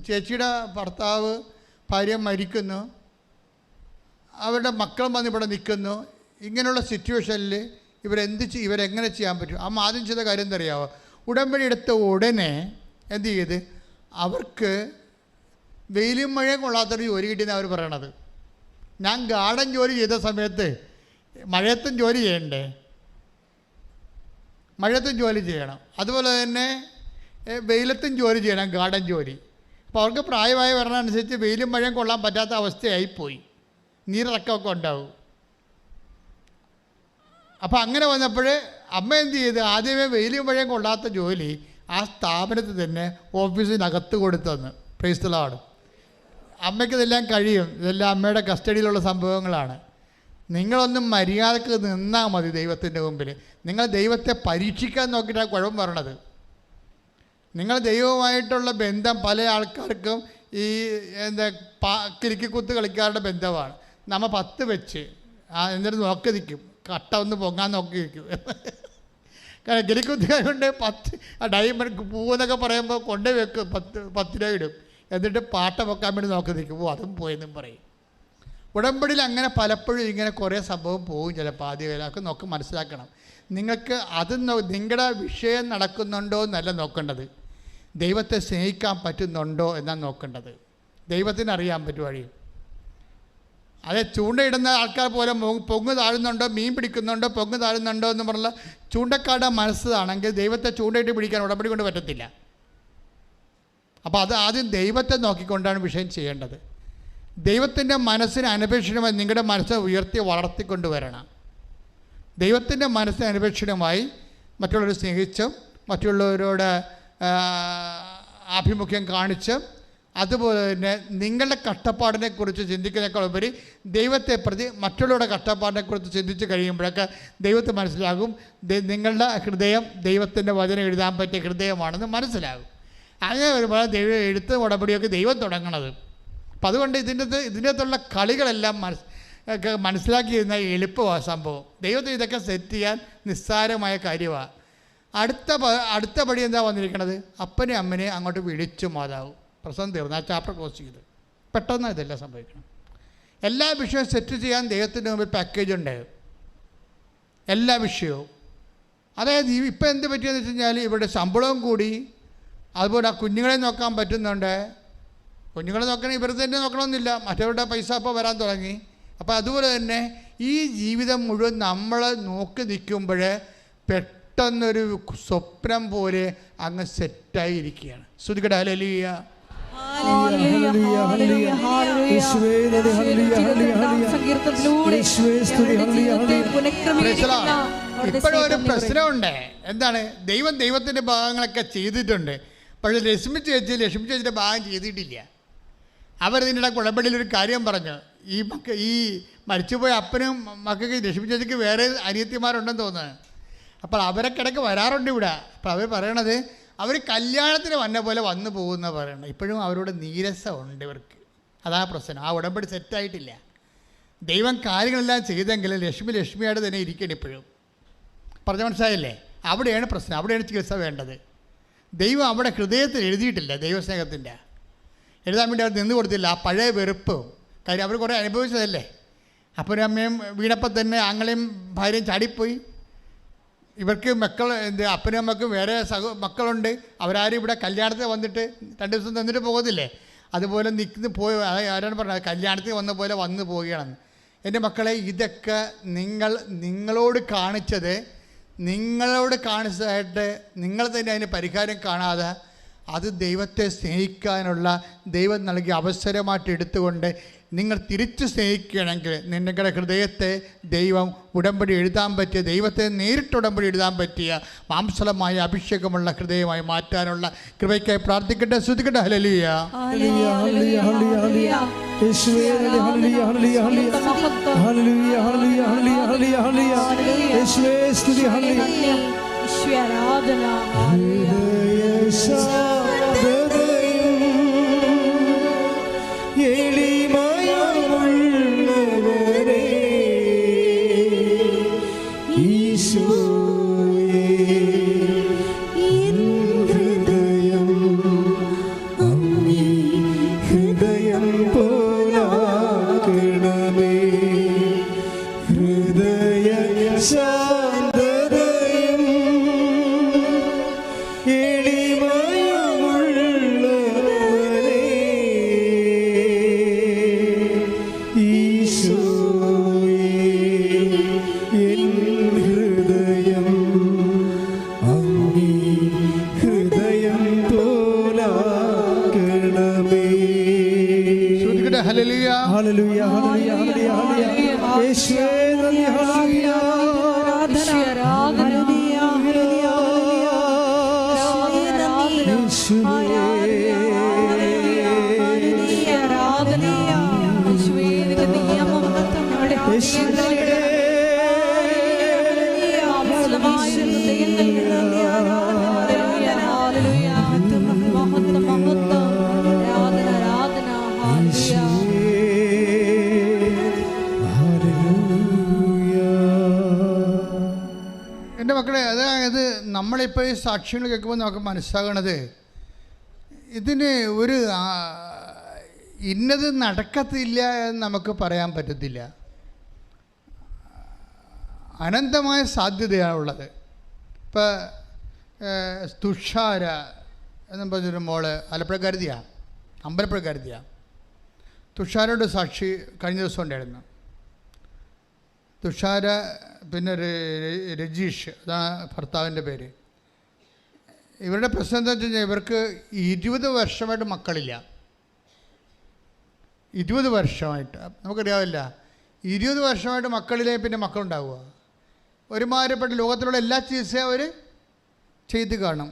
ചേച്ചിയുടെ ഭർത്താവ് ഭാര്യ മരിക്കുന്നു. അവരുടെ മക്കളും വന്ന് ഇവിടെ നിൽക്കുന്നു. ഇങ്ങനെയുള്ള സിറ്റുവേഷനിൽ ഇവരെങ്ങനെ ചെയ്യാൻ പറ്റും? അമ്മ ആദ്യം ചെയ്ത കാര്യം എന്തറിയാമോ? ഉടമ്പടി എടുത്ത ഉടനെ എന്ത് ചെയ്ത് അവർക്ക് വെയിലും മഴയും കൊള്ളാത്തൊരു ജോലി കിട്ടിയെന്ന് അവർ പറയണത്. ഞാൻ ഗാർഡൻ ജോലി ചെയ്ത സമയത്ത് മഴയത്തും ജോലി ചെയ്യണ്ടേ? മഴയത്തും ജോലി ചെയ്യണം. അതുപോലെ തന്നെ വെയിലത്തും ജോലി ചെയ്യണം, ഗാർഡൻ ജോലി. അപ്പോൾ അവർക്ക് പ്രായമായി വരണമനുസരിച്ച് വെയിലും മഴയും കൊള്ളാൻ പറ്റാത്ത അവസ്ഥയായിപ്പോയി. നീരിറക്കമൊക്കെ ഉണ്ടാവും. അപ്പോൾ അങ്ങനെ വന്നപ്പോൾ അമ്മ എന്ത് ചെയ്ത് ആദ്യമേ വെയിലും മഴയും കൊള്ളാത്ത ജോലി ആ സ്ഥാപനത്തിൽ തന്നെ ഓഫീസിനകത്ത് കൊടുത്തെന്ന്. Praise the Lord. അമ്മയ്ക്ക് ഇതെല്ലാം കഴിയും. ഇതെല്ലാം അമ്മയുടെ കസ്റ്റഡിയിലുള്ള സംഭവങ്ങളാണ്. നിങ്ങളൊന്നും മര്യാദക്ക് നിന്നാൽ മതി ദൈവത്തിൻ്റെ മുമ്പിൽ. നിങ്ങൾ ദൈവത്തെ പരീക്ഷിക്കാൻ നോക്കിയിട്ടാണ് കുഴപ്പം പറയണത്. നിങ്ങൾ ദൈവവുമായിട്ടുള്ള ബന്ധം പല ആൾക്കാർക്കും ഈ കിരിക്കിക്കുത്ത് കളിക്കാരുടെ ബന്ധമാണ്. നമ്മ 10 വെച്ച് എന്നിട്ട് നോക്കി നിൽക്കും, കട്ട ഒന്ന് പൊങ്ങാൻ നോക്കി നിൽക്കും. കാരണം കിരിക്കുത്തുകാരുണ്ട് 10 ഡയമണ്ട് പൂവെന്നൊക്കെ പറയുമ്പോൾ കൊണ്ടേ വെക്കും, 10 രൂപ ഇടും. എന്നിട്ട് പാട്ട പൊക്കാൻ വേണ്ടി നോക്കി നിൽക്കും. അതും പോയെന്നും പറയും. ഉടമ്പടിയിൽ അങ്ങനെ പലപ്പോഴും ഇങ്ങനെ കുറേ സംഭവം പോകും. ചിലപ്പോൾ ആദ്യമൊക്കെ നോക്കി മനസ്സിലാക്കണം. നിങ്ങൾക്ക് അത് നിങ്ങളുടെ വിഷയം നടക്കുന്നുണ്ടോ എന്നല്ല നോക്കേണ്ടത്, ദൈവത്തെ സ്നേഹിക്കാൻ പറ്റുന്നുണ്ടോ എന്നാണ് നോക്കേണ്ടത്. ദൈവത്തിന് അറിയാൻ പറ്റും വഴി. അതെ, ചൂണ്ടയിടുന്ന ആൾക്കാർ പോലെ പൊങ്ങ് താഴുന്നുണ്ടോ, മീൻ പിടിക്കുന്നുണ്ടോ, പൊങ്ങ് താഴുന്നുണ്ടോ എന്ന് പറഞ്ഞുള്ള ചൂണ്ടക്കാരുടെ മനസ്സാണെങ്കിൽ ദൈവത്തെ ചൂണ്ടയിട്ട് പിടിക്കാൻ ഉടമ്പടി കൊണ്ട് പറ്റത്തില്ല. അപ്പോൾ അത് ആദ്യം ദൈവത്തെ നോക്കിക്കൊണ്ടാണ് വിഷയം ചെയ്യേണ്ടത്. ദൈവത്തിൻ്റെ മനസ്സിന് അനപേക്ഷിതമായി നിങ്ങളുടെ മനസ്സ് ഉയർത്തി വളർത്തിക്കൊണ്ട് വരണം. ദൈവത്തിൻ്റെ മനസ്സിന് അനപേക്ഷിതമായി മറ്റുള്ളവരെ സ്നേഹിച്ചും മറ്റുള്ളവരോട് ആഭിമുഖ്യം കാണിച്ചും അതുപോലെ തന്നെ നിങ്ങളുടെ കഷ്ടപ്പാടിനെക്കുറിച്ച് ചിന്തിക്കുന്നതിനേക്കാൾ ഉപരി ദൈവത്തെ പ്രതി മറ്റുള്ളവരുടെ കഷ്ടപ്പാടിനെക്കുറിച്ച് ചിന്തിച്ച് കഴിയുമ്പോഴൊക്കെ ദൈവത്തെ മനസ്സിലാകും. നിങ്ങളുടെ ഹൃദയം ദൈവത്തിൻ്റെ വചനം എഴുതാൻ പറ്റിയ ഹൃദയമാണെന്ന് മനസ്സിലാകും. അങ്ങനെ വരുമ്പോൾ ദൈവം എഴുത്ത് ഉടമ്പടിയൊക്കെ ദൈവം തുടങ്ങണത്. അപ്പം അതുകൊണ്ട് ഇതിനകത്തുള്ള കളികളെല്ലാം മനസ്സിലാക്കിയിരുന്ന എളുപ്പമാണ് സംഭവം. ദൈവത്തിന് ഇതൊക്കെ സെറ്റ് ചെയ്യാൻ നിസ്സാരമായ കാര്യമാണ്. അടുത്ത പടി എന്താ വന്നിരിക്കണത്? അപ്പനെ അമ്മനെ അങ്ങോട്ട് വിളിച്ചു മാതാവ്. പ്രസംഗം തീർന്നു, ആ ചാപ്റ്റർ ക്ലോസ് ചെയ്ത്. പെട്ടെന്ന് ഇതെല്ലാം സംഭവിക്കണം. എല്ലാ വിഷയവും സെറ്റ് ചെയ്യാൻ ദൈവത്തിൻ്റെ മുമ്പിൽ പാക്കേജ് ഉണ്ട്, എല്ലാ വിഷയവും. അതായത് ഇപ്പം എന്ത് പറ്റിയെന്ന് വെച്ച് കഴിഞ്ഞാൽ ഇവിടെ ശമ്പളവും കൂടി, അതുപോലെ ആ കുഞ്ഞുങ്ങളെ നോക്കാൻ പറ്റുന്നുണ്ട്. കുഞ്ഞുങ്ങളെ നോക്കണമെങ്കിൽ ഇവർ തന്നെ നോക്കണമെന്നില്ല, മറ്റവരുടെ പൈസ അപ്പോൾ വരാൻ തുടങ്ങി. അപ്പോൾ അതുപോലെ തന്നെ ഈ ജീവിതം മുഴുവൻ നമ്മളെ നോക്കി നിൽക്കുമ്പോൾ പെട്ടെന്നൊരു സ്വപ്നം പോലെ അങ്ങ് സെറ്റായി ഇരിക്കുകയാണ്. ശ്രുതികട ഹല്ലേലൂയ. ഇപ്പോഴും ഒരു പ്രശ്നമുണ്ട്. എന്താണ്? ദൈവത്തിൻ്റെ ഭാഗങ്ങളൊക്കെ ചെയ്തിട്ടുണ്ട്, പക്ഷേ ലക്ഷ്മി ചേച്ചിയുടെ ഭാഗം ചെയ്തിട്ടില്ല. അവരിതിനിടെ കുഴപ്പടിയിലൊരു കാര്യം പറഞ്ഞു. ഈ മരിച്ചുപോയ അപ്പനും മക്കൾക്ക് ലക്ഷ്മി ചേച്ചിക്ക് വേറെ അനിയത്തിമാരുണ്ടെന്ന് തോന്നുന്നത്. അപ്പോൾ അവരൊക്കെ ഇടയ്ക്ക് വരാറുണ്ട് ഇവിടെ. അപ്പോൾ അവർ പറയണത് അവർ കല്യാണത്തിന് വന്ന പോലെ വന്നു പോകുന്ന പറയണം. ഇപ്പോഴും അവരോട് നീരസമുണ്ട് ഇവർക്ക്. അതാ പ്രശ്നം. ആ ഉടമ്പടി സെറ്റായിട്ടില്ല. ദൈവം കാര്യങ്ങളെല്ലാം ചെയ്തെങ്കിൽ ലക്ഷ്മിയായിട്ട് തന്നെ ഇരിക്കണം ഇപ്പോഴും. പറഞ്ഞ മനസ്സിലായില്ലേ? അവിടെയാണ് പ്രശ്നം, അവിടെയാണ് ചികിത്സ വേണ്ടത്. ദൈവം അവിടെ ഹൃദയത്തിൽ എഴുതിയിട്ടില്ല, ദൈവസ്നേഹത്തിൻ്റെ എഴുതാൻ വേണ്ടി അവർ നിന്ന് കൊടുത്തില്ല. ആ പഴയ വെറുപ്പ്, കാര്യം അവർ കുറേ അനുഭവിച്ചതല്ലേ. അപ്പനും അമ്മയും വീണപ്പം തന്നെ ആങ്ങളെയും ഭാര്യയും ചാടിപ്പോയി. ഇവർക്ക് അപ്പനും അമ്മക്കും വേറെ മക്കളുണ്ട്. അവരാരും ഇവിടെ കല്യാണത്തിന് വന്നിട്ട് 2 ദിവസം നിന്നിട്ട് പോകുന്നില്ലേ? അതുപോലെ ആരാണ് പറഞ്ഞത്? കല്യാണത്തിന് വന്ന പോലെ വന്നു പോവുകയാണെന്ന്. എൻ്റെ മക്കളെ, ഇതൊക്കെ നിങ്ങളോട് കാണിച്ചതായിട്ട് നിങ്ങൾ തന്നെ അതിന് പരിഹാരം കാണാതെ അത് ദൈവത്തെ സ്നേഹിക്കാനുള്ള ദൈവം നൽകിയ അവസരമായിട്ട് എടുത്തുകൊണ്ട് നിങ്ങൾ തിരിച്ച് സ്നേഹിക്കുകയാണെങ്കിൽ നിങ്ങളുടെ ഹൃദയത്തെ ദൈവം ഉടമ്പടി എഴുതാൻ പറ്റിയ, ദൈവത്തെ നേരിട്ട് ഉടമ്പടി എഴുതാൻ പറ്റിയ മാംസളമായ അഭിഷേകമുള്ള ഹൃദയമായി മാറ്റാനുള്ള കൃപയ്ക്കായി പ്രാർത്ഥിക്കട്ടെ. ശ്രുതിക്കട്ടെ. ഹല്ലേലൂയ. എൻ്റെ മക്കളെ, അതായത് നമ്മളിപ്പോൾ ഈ സാക്ഷ്യങ്ങൾ കേൾക്കുമ്പോൾ നമുക്ക് മനസ്സിലാകണത് ഇതിന് ഒരു ഇന്നത് നടക്കത്തില്ല എന്ന് നമുക്ക് പറയാൻ പറ്റത്തില്ല. അനന്തമായ സാധ്യതയാണുള്ളത്. ഇപ്പോൾ തുഷാര എന്നും പറഞ്ഞൊരു മോള് ആലപ്പുഴക്കാരുതിയാണ്, അമ്പലപ്പുഴക്കാരുതിയാണ്. തുഷാരയുടെ സാക്ഷി കഴിഞ്ഞ ദിവസം ഉണ്ടായിരുന്നു. തുഷാര, പിന്നെ രജീഷ്, അതാണ് ഭർത്താവിൻ്റെ പേര്. ഇവരുടെ പ്രശ്നം എന്താ വെച്ച് കഴിഞ്ഞാൽ ഇവർക്ക് 20 വർഷമായിട്ട് മക്കളില്ല. 20 വർഷമായിട്ട് നമുക്കറിയാവില്ല. 20 വർഷമായിട്ട് മക്കളില്ലേ, പിന്നെ മക്കളുണ്ടാവുക. ഒരുമാതിരിപ്പെട്ട ലോകത്തിലുള്ള എല്ലാ ചികിത്സയും അവർ ചെയ്ത് കാണും.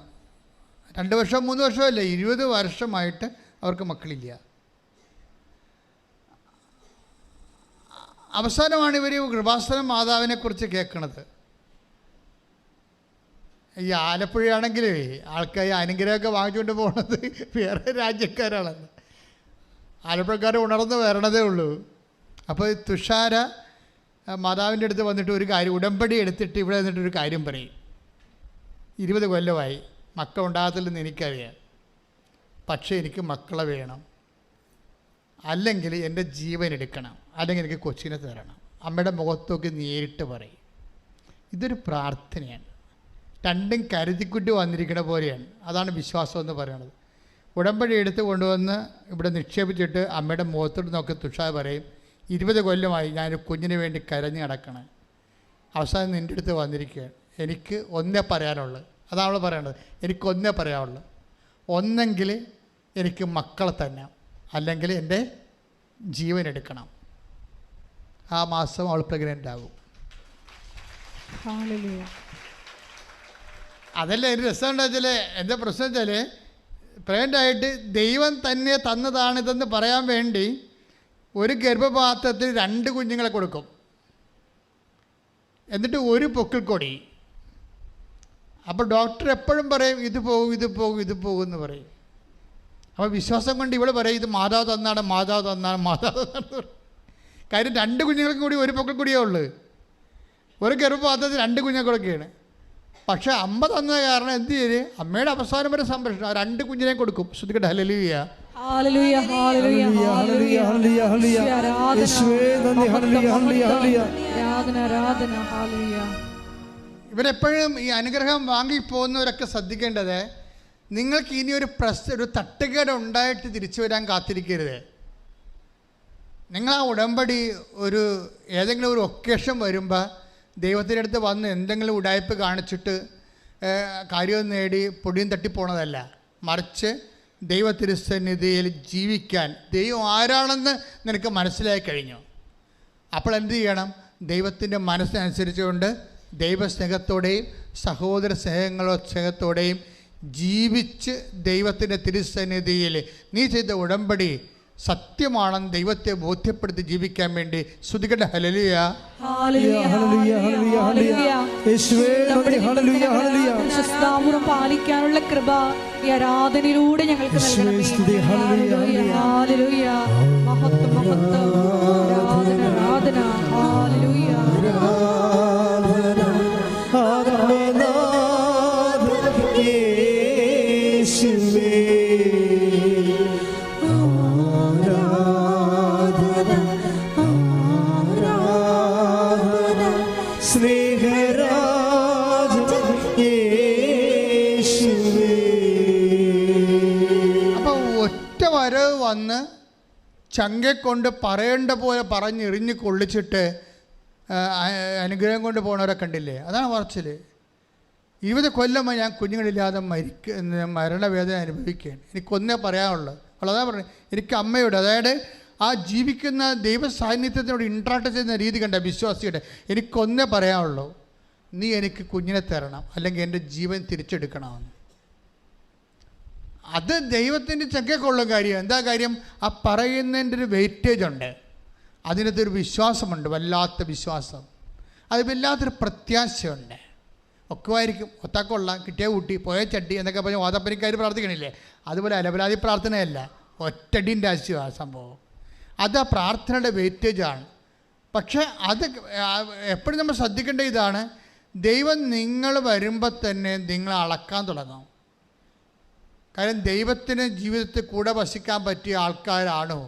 2 വർഷം 3 വർഷമല്ല, 20 വർഷമായിട്ട് അവർക്ക് മക്കളില്ല. അവസാനമാണ് ഇവർ കൃപാസനം മാതാവിനെക്കുറിച്ച് കേൾക്കുന്നത്. ഈ ആലപ്പുഴയാണെങ്കിൽ ആൾക്കാർ അനുഗ്രഹമൊക്കെ വാങ്ങിച്ചുകൊണ്ട് പോകുന്നത് വേറെ രാജ്യക്കാരാണെന്ന്. ആലപ്പുഴക്കാർ ഉണർന്ന് വരണതേ ഉള്ളൂ. അപ്പോൾ തുഷാര മാതാവിൻ്റെ അടുത്ത് വന്നിട്ട് ഒരു കാര്യം, ഉടമ്പടി എടുത്തിട്ട് ഇവിടെ നിന്നിട്ടൊരു കാര്യം പറയും. 20 കൊല്ലമായി മക്കളുണ്ടാകത്തില്ലെന്ന് എനിക്കറിയാം, പക്ഷേ എനിക്ക് മക്കളെ വേണം, അല്ലെങ്കിൽ എൻ്റെ ജീവൻ എടുക്കണം, അല്ലെങ്കിൽ എനിക്ക് കൊച്ചിനെ തരണം. അമ്മയുടെ മുഖത്തൊക്കെ നേരിട്ട് പറയും. ഇതൊരു പ്രാർത്ഥനയാണ്. രണ്ടും കരുതിക്കുട്ടി വന്നിരിക്കുന്ന പോലെയാണ്. അതാണ് വിശ്വാസം എന്ന് പറയുന്നത്. ഉടമ്പടി എടുത്ത് കൊണ്ടുവന്ന് ഇവിടെ നിക്ഷേപിച്ചിട്ട് അമ്മയുടെ മുഖത്തോട്ട് നോക്കി തുഷാര പറയും, 20 കൊല്ലമായി ഞാനൊരു കുഞ്ഞിന് വേണ്ടി കരഞ്ഞ് കിടക്കണം. അവസാനം നിൻ്റെ അടുത്ത് വന്നിരിക്കുകയാണ്. എനിക്ക് ഒന്നേ പറയാനുള്ളത്, അതാണ് അവൾ പറയേണ്ടത്. എനിക്കൊന്നേ പറയാനുള്ളത്, ഒന്നെങ്കിൽ എനിക്ക് മക്കളെ തന്നെ, അല്ലെങ്കിൽ എൻ്റെ ജീവൻ എടുക്കണം. ആ മാസം അവൾ പ്രഗ്നൻ്റ് ആകും. അതല്ല ഒരു രസം എന്താ വെച്ചാൽ, എന്താ പ്രശ്നം വെച്ചാൽ, പ്രഗ്നൻ്റായിട്ട് ദൈവം തന്നെ തന്നതാണിതെന്ന് പറയാൻ വേണ്ടി ഒരു ഗർഭപാത്രത്തിൽ 2 കുഞ്ഞുങ്ങളെ കൊടുക്കും. എന്നിട്ട് ഒരു പൊക്കിൾക്കൊടി. അപ്പോൾ ഡോക്ടർ എപ്പോഴും പറയും ഇത് പോകും, ഇത് പോകും, ഇത് പോകും എന്ന് പറയും. അപ്പോൾ വിശ്വാസം കൊണ്ട് ഇവൾ പറയും ഇത് മാതാവ് തന്നാണ്, മാതാവ് തന്നാണ്, മാതാവ് തന്നാണ്. കാര്യം 2 കുഞ്ഞുങ്ങൾക്കും കൂടി ഒരു പൊക്കിൾക്കൊടിയേ ഉള്ളൂ. ഒരു ഗർഭപാത്രത്തിൽ 2 കുഞ്ഞുങ്ങൾ കൊടുക്കുകയാണ്. പക്ഷേ അമ്മ തന്ന കാരണം എന്ത് ചെയ്ത് അമ്മയുടെ അവസാനം വരെ സംരക്ഷണം ആ 2 കുഞ്ഞിനെ കൊടുക്കും. ശ്രദ്ധിക്കട്ടെ. ഹല്ലേലൂയ, ഹല്ലേലൂയ, ഹല്ലേലൂയ, ഹല്ലേലൂയ, ഹല്ലേലൂയ, യേശുവേ നന്ദി, ഹല്ലേലൂയ, ഹല്ലേലൂയ, ഹല്ലേലൂയ, ആരാധന, ആരാധന, ഹല്ലേലൂയ. ഇവരെപ്പോഴും ഈ അനുഗ്രഹം വാങ്ങിപ്പോകുന്നവരൊക്കെ ശ്രദ്ധിക്കേണ്ടത്, നിങ്ങൾക്ക് ഇനി ഒരു തട്ടുകേട് ഉണ്ടായിട്ട് തിരിച്ചു വരാൻ കാത്തിരിക്കരുത്. നിങ്ങൾ ആ ഉടമ്പടി ഏതെങ്കിലും ഒരു ഒക്കേഷൻ വരുമ്പോൾ ദൈവത്തിൻ്റെ അടുത്ത് വന്ന് എന്തെങ്കിലും ഉടായ്പ് കാണിച്ചിട്ട് കാര്യം നേടി പൊടിയും തട്ടിപ്പോണതല്ല. മറിച്ച് ദൈവത്തിരുസന്നിധിയിൽ ജീവിക്കാൻ ദൈവം ആരാണെന്ന് നിനക്ക് മനസ്സിലായി കഴിഞ്ഞു. അപ്പോൾ എന്ത് ചെയ്യണം? ദൈവത്തിൻ്റെ മനസ്സിനനുസരിച്ചുകൊണ്ട് ദൈവസ്നേഹത്തോടെയും സഹോദര സ്നേഹത്തോടെയും ജീവിച്ച് ദൈവത്തിൻ്റെ തിരുസന്നിധിയിൽ നീ ചെയ്ത ഉടമ്പടി സത്യമാണെന്ന് ദൈവത്തെ ബോധ്യപ്പെടുത്തി ജീവിക്കാൻ വേണ്ടി സ്തുതിക്കട്ടെ. ഹല്ലേലൂയ, ഹല്ലേലൂയ, ഹല്ലേലൂയ, ഹല്ലേലൂയ, യേശുവേ നന്ദി, ഹല്ലേലൂയ, ഹല്ലേലൂയ. വിശ്വസ്താപൂർവ്വം പാലിക്കാനുള്ള കൃപ ഈ ആരാധനയിലൂടെ ഞങ്ങൾക്ക് നൽകണമേ. ഹല്ലേലൂയ, ഹല്ലേലൂയ, മഹത്വം, മഹത്വം, ആരാധന, ആരാധന, ഹല്ലേലൂയ, ആരാധന, യേശുവേ വന്ന് ചങ്കെ കൊണ്ട് പറയേണ്ട പോലെ പറഞ്ഞെറിഞ്ഞ് കൊള്ളിച്ചിട്ട് അനുഗ്രഹം കൊണ്ട് പോകുന്നവരെ കണ്ടില്ലേ? അതാണ് പറച്ചിൽ. 20 കൊല്ലമായി ഞാൻ കുഞ്ഞുങ്ങളില്ലാതെ മരണവേദന അനുഭവിക്കുകയാണ്. എനിക്കൊന്നേ പറയാനുള്ളൂ. അതാ പറഞ്ഞു, എനിക്ക് അമ്മയോട്, അതായത് ആ ജീവിക്കുന്ന ദൈവ സാന്നിധ്യത്തിനോട് ഇൻട്രാക്ട് ചെയ്യുന്ന രീതി കണ്ട വിശ്വാസിയുടെ എനിക്കൊന്നേ പറയാനുള്ളൂ, നീ എനിക്ക് കുഞ്ഞിനെ തരണം, അല്ലെങ്കിൽ എൻ്റെ ജീവൻ തിരിച്ചെടുക്കണമെന്ന്. അത് ദൈവത്തിൻ്റെ ചക്കയ്ക്കുള്ള കാര്യം. എന്താ കാര്യം? ആ പറയുന്നതിൻ്റെ ഒരു വെയിറ്റേജ് ഉണ്ട്, അതിനകത്തൊരു വിശ്വാസമുണ്ട്, വല്ലാത്ത വിശ്വാസം, അത് വല്ലാത്തൊരു പ്രത്യാശയുണ്ട്. ഒക്കെ ആയിരിക്കും, ഒത്താക്കൊള്ളാം, കിട്ടിയ കൂട്ടി, പോയ ചട്ടി എന്നൊക്കെ പറഞ്ഞ് വാദപ്പനിക്കാർ പ്രാർത്ഥിക്കണില്ലേ? അതുപോലെ അലപലാതി പ്രാർത്ഥനയല്ല, ഒറ്റടിൻ്റെ ആശയം ആ സംഭവം. അത് ആ പ്രാർത്ഥനയുടെ വെയിറ്റേജാണ്. പക്ഷേ അത് എപ്പോഴും നമ്മൾ ശ്രദ്ധിക്കേണ്ട ഇതാണ്, ദൈവം നിങ്ങൾ വരുമ്പോൾ തന്നെ നിങ്ങൾ അളക്കാൻ തുടങ്ങും. കാര്യം ദൈവത്തിന് ജീവിതത്തിൽ കൂടെ വസിക്കാൻ പറ്റിയ ആൾക്കാരാണോ,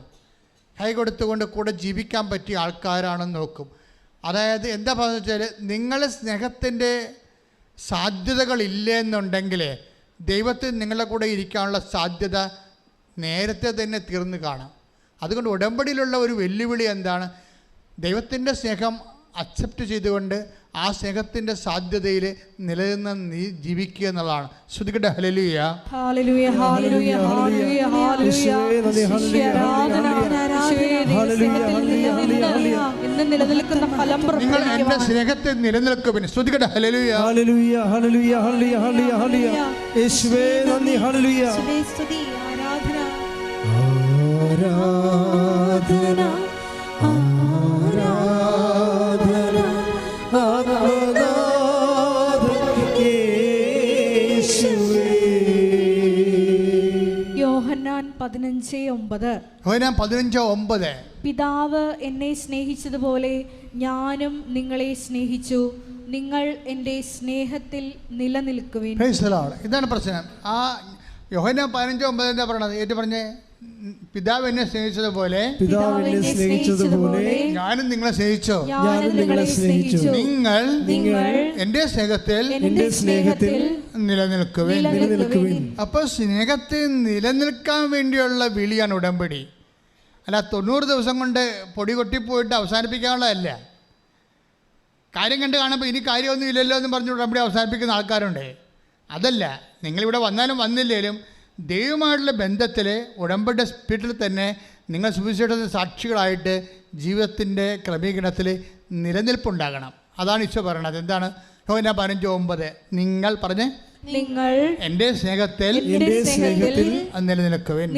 കൈ കൊടുത്തുകൊണ്ട് കൂടെ ജീവിക്കാൻ പറ്റിയ ആൾക്കാരാണെന്ന് നോക്കും. അതായത് എന്താ പറയുക വെച്ചാൽ, നിങ്ങളുടെ സ്നേഹത്തിൻ്റെ സാധ്യതകളില്ലേ എന്നുണ്ടെങ്കിൽ ദൈവത്തിന് നിങ്ങളുടെ കൂടെ ഇരിക്കാനുള്ള സാധ്യത നേരത്തെ തന്നെ തീർന്നു കാണാം. അതുകൊണ്ട് ഉടമ്പടിയിലുള്ള ഒരു വെല്ലുവിളി എന്താണ്? ദൈവത്തിൻ്റെ സ്നേഹം അക്സെപ്റ്റ് ചെയ്തുകൊണ്ട് ആ സ്നേഹത്തിൻ്റെ സാധ്യതയിൽ നിലനിന്ന് ജീവിക്കുക എന്നുള്ളതാണ്. ശ്രുതികട്ടെ. ഹല്ലേലൂയ, ഹല്ലേലൂയ, ഹല്ലേലൂയ, ഹല്ലേലൂയ, നിങ്ങൾ എൻ്റെ സ്നേഹത്തിൽ നിലനിൽക്കുവിൻ. ശ്രുതികട്ടെ. ഹല്ലേലൂയ, ഹല്ലേലൂയ, ഹല്ലേലൂയ, ഹല്ലേലൂയ, ഹല്ലേലൂയ, യേശുവേ നന്ദി. ഹല്ലേലൂയ, സ്തുതി, ആരാധന, ആരാധന, യോഹന്നാൻ 15:9. പിതാവ് എന്നെ സ്നേഹിച്ചതുപോലെ ഞാനും നിങ്ങളെ സ്നേഹിച്ചു, നിങ്ങൾ എൻ്റെ സ്നേഹത്തിൽ നിലനിൽക്കുവിൻ. ഇതാണ് പ്രശ്നം. ആ യോഹന്നാൻ 15:9 എന്താ പറയണത്? ഏറ്റു പറഞ്ഞേ, പിതാവ് എന്നെ സ്നേഹിച്ചതുപോലെ ഞാനും നിങ്ങളെ സ്നേഹിച്ചു, നിങ്ങൾ എൻ്റെ സ്നേഹത്തിൽ നിലനിൽക്കുവിൻ. അപ്പോൾ സ്നേഹത്തിൽ നിലനിൽക്കാൻ വേണ്ടിയുള്ള വിളിയാണ് ഉടമ്പടി. അല്ല 90 ദിവസം കൊണ്ട് പൊടി കൊട്ടിപ്പോയിട്ട് അവസാനിപ്പിക്കാനുള്ളതല്ല. കാര്യം കണ്ട് കാണുമ്പോൾ ഇനി കാര്യമൊന്നും ഇല്ലല്ലോ എന്ന് പറഞ്ഞു ഉടമ്പടി അവസാനിപ്പിക്കുന്ന ആൾക്കാരുണ്ട്. അതല്ല, നിങ്ങളിവിടെ വന്നാലും വന്നില്ലേലും ദൈവമായിട്ടുള്ള ബന്ധത്തിൽ ഉടമ്പടി സ്പിരിറ്റിൽ തന്നെ നിങ്ങൾ സുവിശേഷത്തിന് സാക്ഷികളായിട്ട് ജീവിതത്തിൻ്റെ ക്രമീകരണത്തിൽ നിലനിൽപ്പുണ്ടാകണം. അതാണ് ഈശോ പറയണത്. എന്താണ്? യോഹന്നാൻ 15:9 നിങ്ങൾ പറഞ്ഞ് നിങ്ങൾ എൻ്റെ സ്നേഹത്തിൽ നിലനിൽക്കുവിൻ.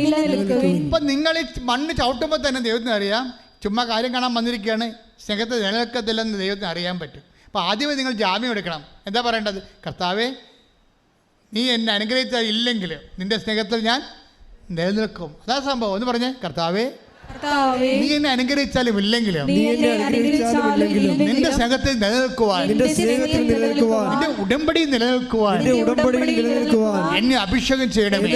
ഇപ്പം നിങ്ങൾ ഈ മണ്ണ് ചവിട്ടുമ്പോൾ തന്നെ ദൈവത്തിന് അറിയാം, ചുമ്മാ കാര്യം കാണാൻ വന്നിരിക്കുകയാണ്, സ്നേഹത്തിൽ നിലനിൽക്കത്തില്ലെന്ന് ദൈവത്തിന് അറിയാൻ പറ്റും. അപ്പോൾ ആദ്യമേ നിങ്ങൾ ജാമ്യം എടുക്കണം. എന്താ പറയേണ്ടത്? കർത്താവേ, നീ എന്നെ അനുഗ്രഹിച്ചാൽ ഇല്ലെങ്കിൽ നിൻ്റെ സ്നേഹത്തിൽ ഞാൻ നിലനിൽക്കും. അതാ സംഭവം. ഒന്ന് പറഞ്ഞേ, കർത്താവേ, നീ എന്നെ അനുഗ്രഹിച്ചാലും ഇല്ലെങ്കിലും നിന്റെ സ്നേഹത്തിൽ നിലനിൽക്കുവാൻ, നിന്റെ ഉടമ്പടി നിലനിൽക്കുവാൻ എന്നെ അഭിഷേകം ചെയ്യണമേ.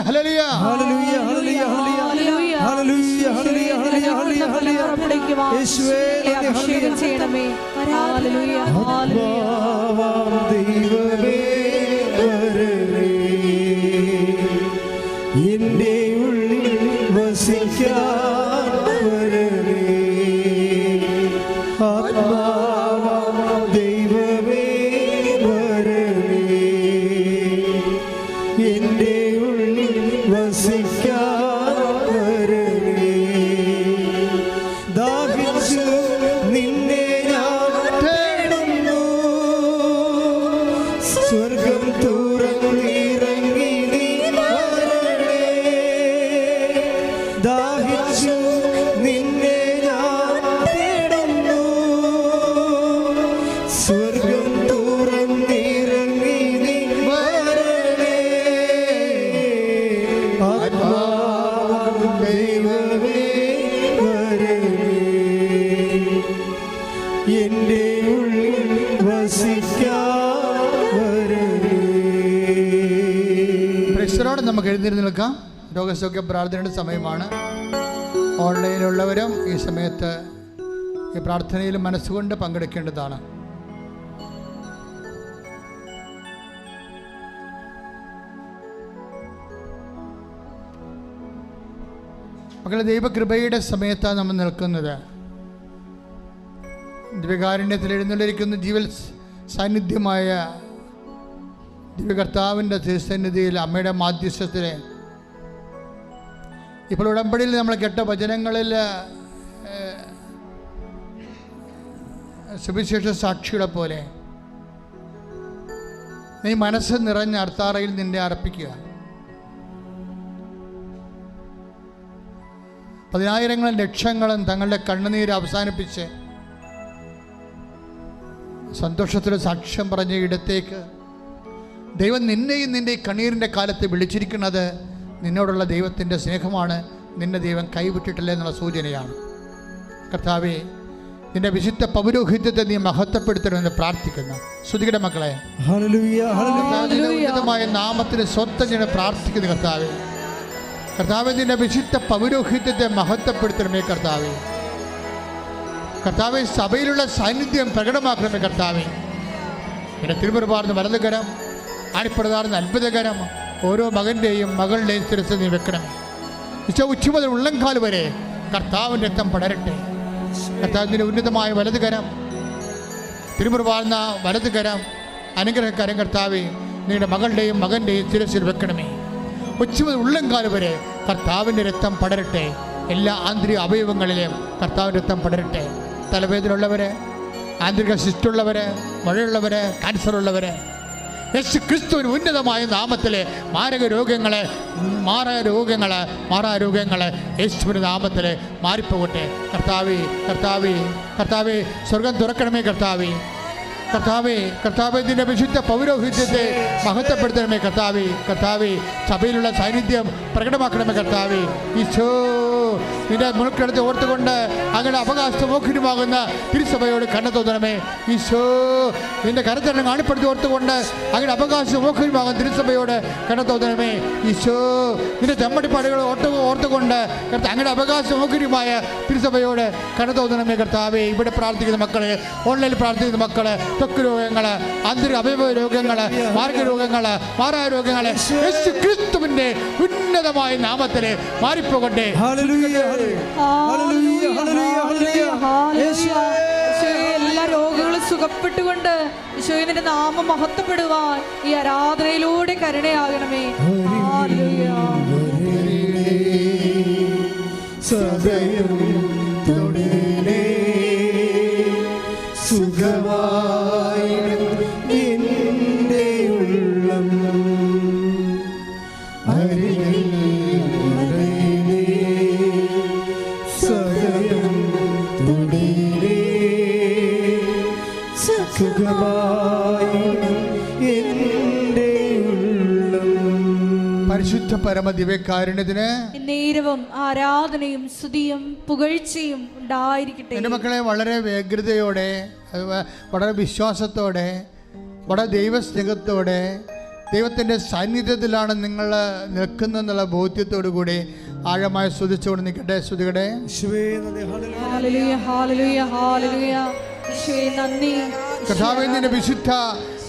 ഹല്ലേലൂയ, ഹല്ലേലൂയ, ഹല്ലേലൂയ, ഹല്ലേലൂയ, ഹല്ലേലൂയ, ഹല്ലേലൂയ, ഹല്ലേലൂയ, ഹല്ലേലൂയ. യേശുവേ അഭിഷേകം ചെയ്യണമേ. ഹല്ലേലൂയ, ആത്മാവാം ദൈവമേ വരണേ, എൻ്റെ ഉള്ളിൽ വസിക്കാൻ വരണേ. ആത്മാവാം ദൈവമേ വരണേ, എൻ്റെ ഉള്ളിൽ വസിക്കാൻ വരണേ. ദാഹിച്ചു നിന്നെ ഞാൻ തേടുന്നു, സ്വർഗം തുറന്നിറങ്ങി നീ വരണേ. ദാഹിച്ചു നിന്നെ ഞാൻ തേടുന്നു, സ്വർഗം തുറന്നിറങ്ങി നീ വരണേ. ആത്മാവാം ദൈവമേ വരണേ, എൻ്റെ ഉള്ളിൽ വസിക്കാൻ വരണേ. പ്രേക്ഷകരോട് നമുക്ക് എഴുന്നേറ്റ് നിൽക്കാം. രോഗസൗഖ്യ പ്രാർത്ഥനയുടെ സമയമാണ്. ഓൺലൈനിലുള്ളവരും ഈ സമയത്ത് ഈ പ്രാർത്ഥനയിൽ മനസ്സുകൊണ്ട് പങ്കെടുക്കേണ്ടതാണ്. മക്കളെ, ദൈവകൃപയുടെ സമയത്താണ് നമ്മൾ നിൽക്കുന്നത്. ദിവ്യകാരുണ്യത്തിൽ എഴുന്നള്ളിരിക്കുന്ന ജീവൽ സാന്നിധ്യമായ ദിവ്യകർത്താവിൻ്റെ തിരുസന്നിധിയിൽ അമ്മയുടെ മാധ്യസ്ഥത്തിൽ ഇപ്പോൾ ഉടമ്പടിയിൽ നമ്മൾ കേട്ട വചനങ്ങളിൽ സുവിശേഷ സാക്ഷികളെ പോലെ നീ മനസ്സ് നിറഞ്ഞ അർത്താറയിൽ നിന്നെ അർപ്പിക്കുക. പതിനായിരങ്ങളും ലക്ഷങ്ങളും തങ്ങളുടെ കണ്ണുനീര് അവസാനിപ്പിച്ച് സന്തോഷത്തിൻ്റെ സാക്ഷ്യം പറഞ്ഞ ഇടത്തേക്ക് ദൈവം നിന്നെയും നിൻ്റെ ഈ കണ്ണീരിൻ്റെ കാലത്ത് വിളിച്ചിരിക്കുന്നത് നിന്നോടുള്ള ദൈവത്തിൻ്റെ സ്നേഹമാണ്. നിന്നെ ദൈവം കൈവിട്ടിട്ടില്ല എന്നുള്ള സൂചനയാണ്. കർത്താവേ, നിന്റെ വിശുദ്ധ പൗരോഹിത്യത്തെ നീ മഹത്വപ്പെടുത്തണമെന്ന് പ്രാർത്ഥിക്കുന്നു. ശ്രുതിയുടെ മക്കളെ, ഹല്ലേലൂയ, കർത്താവിന്റെ ഉന്നതമായ നാമത്തിന് സ്വന്തം ഞാൻ പ്രാർത്ഥിക്കുന്നു. കർത്താവേ, കർത്താവേ, നിന്റെ വിശുദ്ധ പൗരോഹിത്യത്തെ മഹത്വപ്പെടുത്തണമേ. കർത്താവേ, കർത്താവേ, സഭയിലുള്ള സാന്നിധ്യം പ്രകടമാക്കണമേ. കർത്താവേ, നിന്റെ തിരുമുറുപാർന്ന് വലതുകരം, ആണിപ്രതാർന്ന് അത്ഭുതകരം ഓരോ മകൻ്റെയും മകളുടെയും ശിരസ് നീ വെക്കണമേ. ഉച്ച മുതൽ ഉള്ളംകാൽ വരെ കർത്താവിൻ്റെ രക്തം പടരട്ടെ. കർത്താവിൻ്റെ ഉന്നതമായ വലതുകരം, തിരുമുറുപാർന്ന വലതുകരം, അനുഗ്രഹകരം കർത്താവേ നിങ്ങളുടെ മകളുടെയും മകൻ്റെയും ശിരസിൽ വെക്കണമേ. ഉച്ച മുതൽ ഉള്ളംകാൽ വരെ കർത്താവിൻ്റെ രക്തം പടരട്ടെ. എല്ലാ ആന്തരിക അവയവങ്ങളിലും കർത്താവിൻ്റെ രക്തം പടരട്ടെ. തലവേദനയുള്ളവർ, ആന്തരിക സിസ്റ്റുള്ളവർ, മഴയുള്ളവർ, ക്യാൻസറുള്ളവർ, യേശു ക്രിസ്തുവിന് ഉന്നതമായ നാമത്തിലെ മാരകരോഗങ്ങളെ മാറാരോഗങ്ങളെ യേശുവിൻ്റെ നാമത്തിൽ മാറിപ്പോകട്ടെ. കർത്താവേ, കർത്താവേ, കർത്താവേ, സ്വർഗം തുറക്കണമേ. കർത്താവേ, കർത്താവേ, കർത്താവേ, നിന്റെ വിശുദ്ധ പൗരോഹിത്യത്തെ മഹത്വപ്പെടുത്തണമേ. കർത്താവേ, കർത്താവേ, സഭയിലുള്ള സാന്നിധ്യം പ്രകടമാക്കണമേ. കർത്താവേ, ഈശോ നിന്റെ മുൾക്കിടത്ത് ഓർത്തുകൊണ്ട് അങ്ങനെ അവകാശമോഖിനുമാകുന്ന തിരുസഭയോട് കണ്ണു തോന്നണമേ. ഈശോ നിന്റെ കരത്തരണം കാണിപ്പെടുത്തി ഓർത്തുകൊണ്ട് അങ്ങനെ അവകാശമോഖിനുമാകുന്ന തിരുസഭയോട് കണ്ണു തോന്നണമേ. ഈശോ നിന്റെ ചെമ്മടിപ്പാടുകൾ ഓർത്തുകൊണ്ട് അങ്ങനെ അവകാശമോഖിനുമായ തിരുസഭയോട് കണ്ണു തോന്നണമേ. കർത്താവേ, ഇവിടെ പ്രാർത്ഥിക്കുന്ന മക്കളെ, ഓൺലൈനിൽ പ്രാർത്ഥിക്കുന്ന മക്കളെ, ത്വക്ക് രോഗങ്ങൾ, ആന്തരിക അവയവ രോഗങ്ങൾ, മാർഗരോഗങ്ങൾ, മാറാരോഗങ്ങൾ യേശു ക്രിസ്തുവിൻ്റെ ഉന്നത ഉന്നതമായ നാമത്തില് മാറിപ്പോകട്ടെ. ഹല്ലേലൂയ ഹല്ലേലൂയ ഹല്ലേലൂയ ഈശോയെ, എല്ലാ രോഗങ്ങളും സുഖപ്പെട്ടുകൊണ്ട് ഈശോയെ നിന്റെ നാമം മഹത്വപ്പെടുവാൻ ഈ ആരാധനയിലൂടെ കരുണയാകണമേ. ഹല്ലേലൂയ. സദയം തൊടേണേ സുഖമായി നിന്റെ ഉള്ളം അരികിൽ വരേണേ സദയം തൊടേണേ സുഖമായി എന്റെ ഉള്ളം. പരിശുദ്ധ പരമദിവ്യകാരുണ്യത്തിന് നേരവും ആരാധനയും സ്തുതിയും പുകഴ്ചയും ഉണ്ടായിരിക്കട്ടെ. എൻ്റെ മക്കളെ, വളരെ വ്യഗ്രതയോടെ, വളരെ വിശ്വാസത്തോടെ, വളരെ ദൈവസ്നേഹത്തോടെ, ദൈവത്തിൻ്റെ സാന്നിധ്യത്തിലാണ് നിങ്ങൾ നിൽക്കുന്നതെന്നുള്ള ബോധ്യത്തോടു കൂടി ആഴമായി സ്തുതിച്ചുകൊണ്ട് നിൽക്കട്ടെ. സ്തുതികട്ടെ. ഹല്ലേലൂയ ഹല്ലേലൂയ ഹല്ലേലൂയ. ഈശോയെ നന്ദി. കർത്താവേ, നിന്റെ വിശുദ്ധ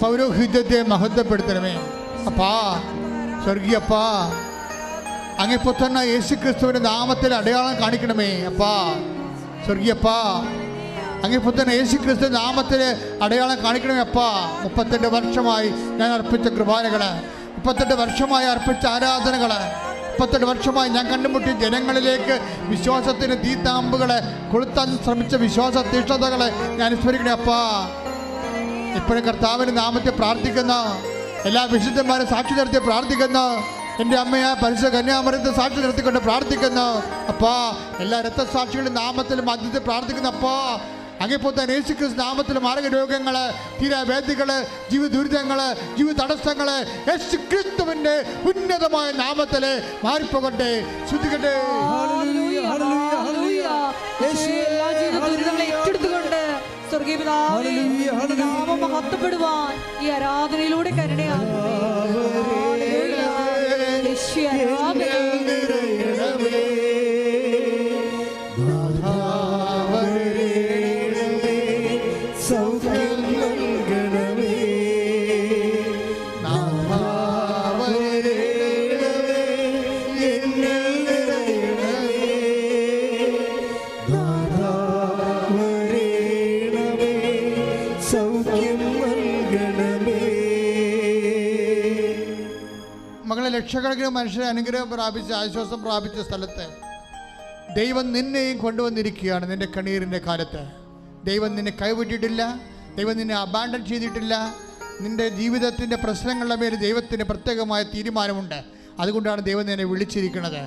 പൗരോഹിത്യത്തെ മഹത്വപ്പെടുത്തണമേ. അപ്പാ, സ്വർഗീയപ്പാ, അങ്ങേ പുത്രനായ യേശുക്രിസ്തുവിന്റെ നാമത്തിൽ അടയാളം കാണിക്കണമേ. അപ്പാ, സ്വർഗീയപ്പാ, അങ്ങേ പുത്രൻ യേശുക്രിസ്തു നാമത്തിൽ അടയാളം കാണിക്കണമേ. അപ്പാ, 38 വർഷമായി ഞാൻ അർപ്പിച്ച കൃപാനകള്, 38 വർഷമായി അർപ്പിച്ച ആരാധനകള്, 38 വർഷമായി ഞാൻ കണ്ടുമുട്ടിയ ജനങ്ങളിലേക്ക് വിശ്വാസത്തിന് തീത്താമ്പുകളെ കൊളുത്താൻ ശ്രമിച്ച വിശ്വാസ തീഷ്ണതകളെ ഞാൻ അനുസ്മരിക്കണേ. അപ്പാ, ഇപ്പോഴും കർത്താവിൻ്റെ നാമത്തിൽ പ്രാർത്ഥിക്കുന്ന എല്ലാ വിശുദ്ധന്മാരും സാക്ഷി നിർത്തി പ്രാർത്ഥിക്കുന്ന എൻ്റെ അമ്മയെ പരിശുദ്ധ കന്യാമറിയത്തെ സാക്ഷി നിർത്തിക്കൊണ്ട് പ്രാർത്ഥിക്കുന്നു. അപ്പാ, എല്ലാ രക്തസാക്ഷികളുടെ നാമത്തിൽ മധ്യത്തിൽ പ്രാർത്ഥിക്കുന്ന അപ്പാ, അങ്ങേപ്പോത്ത യേശുക്രിസ്തു നാമത്തിൽ മാർഗരോഗങ്ങള്, തീരാവേദികള്, ജീവിത ദുരിതങ്ങള്, ജീവിത തടസ്സങ്ങള് യേശുക്രിസ്തുവിന്റെ ഉന്നതമായ നാമത്തില് മാറിപ്പോകട്ടെ. ശ്രദ്ധിക്കട്ടെ. ഏറ്റെടുത്തുകൊണ്ട് സ്വർഗീയ പിതാവേ, നാമം മഹത്വപ്പെടുവാൻ ഈ ആരാധനയിലൂടെ കരുണയാകണമേ. മകളെ, ലക്ഷക്കണക്കിന് മനുഷ്യരെ അനുഗ്രഹം പ്രാപിച്ച് ആശ്വാസം പ്രാപിച്ച സ്ഥലത്ത് ദൈവം നിന്നെയും കൊണ്ടുവന്നിരിക്കുകയാണ്. നിന്റെ കണ്ണീരിൻ്റെ കാലത്ത് ദൈവം നിന്നെ കൈവിട്ടിട്ടില്ല, ദൈവം നിന്നെ അബാൻഡൻ ചെയ്തിട്ടില്ല. നിന്റെ ജീവിതത്തിൻ്റെ പ്രശ്നങ്ങളുടെ മേൽ ദൈവത്തിന് പ്രത്യേകമായ തീരുമാനമുണ്ട്. അതുകൊണ്ടാണ് ദൈവം നിന്നെ വിളിച്ചിരിക്കുന്നത്.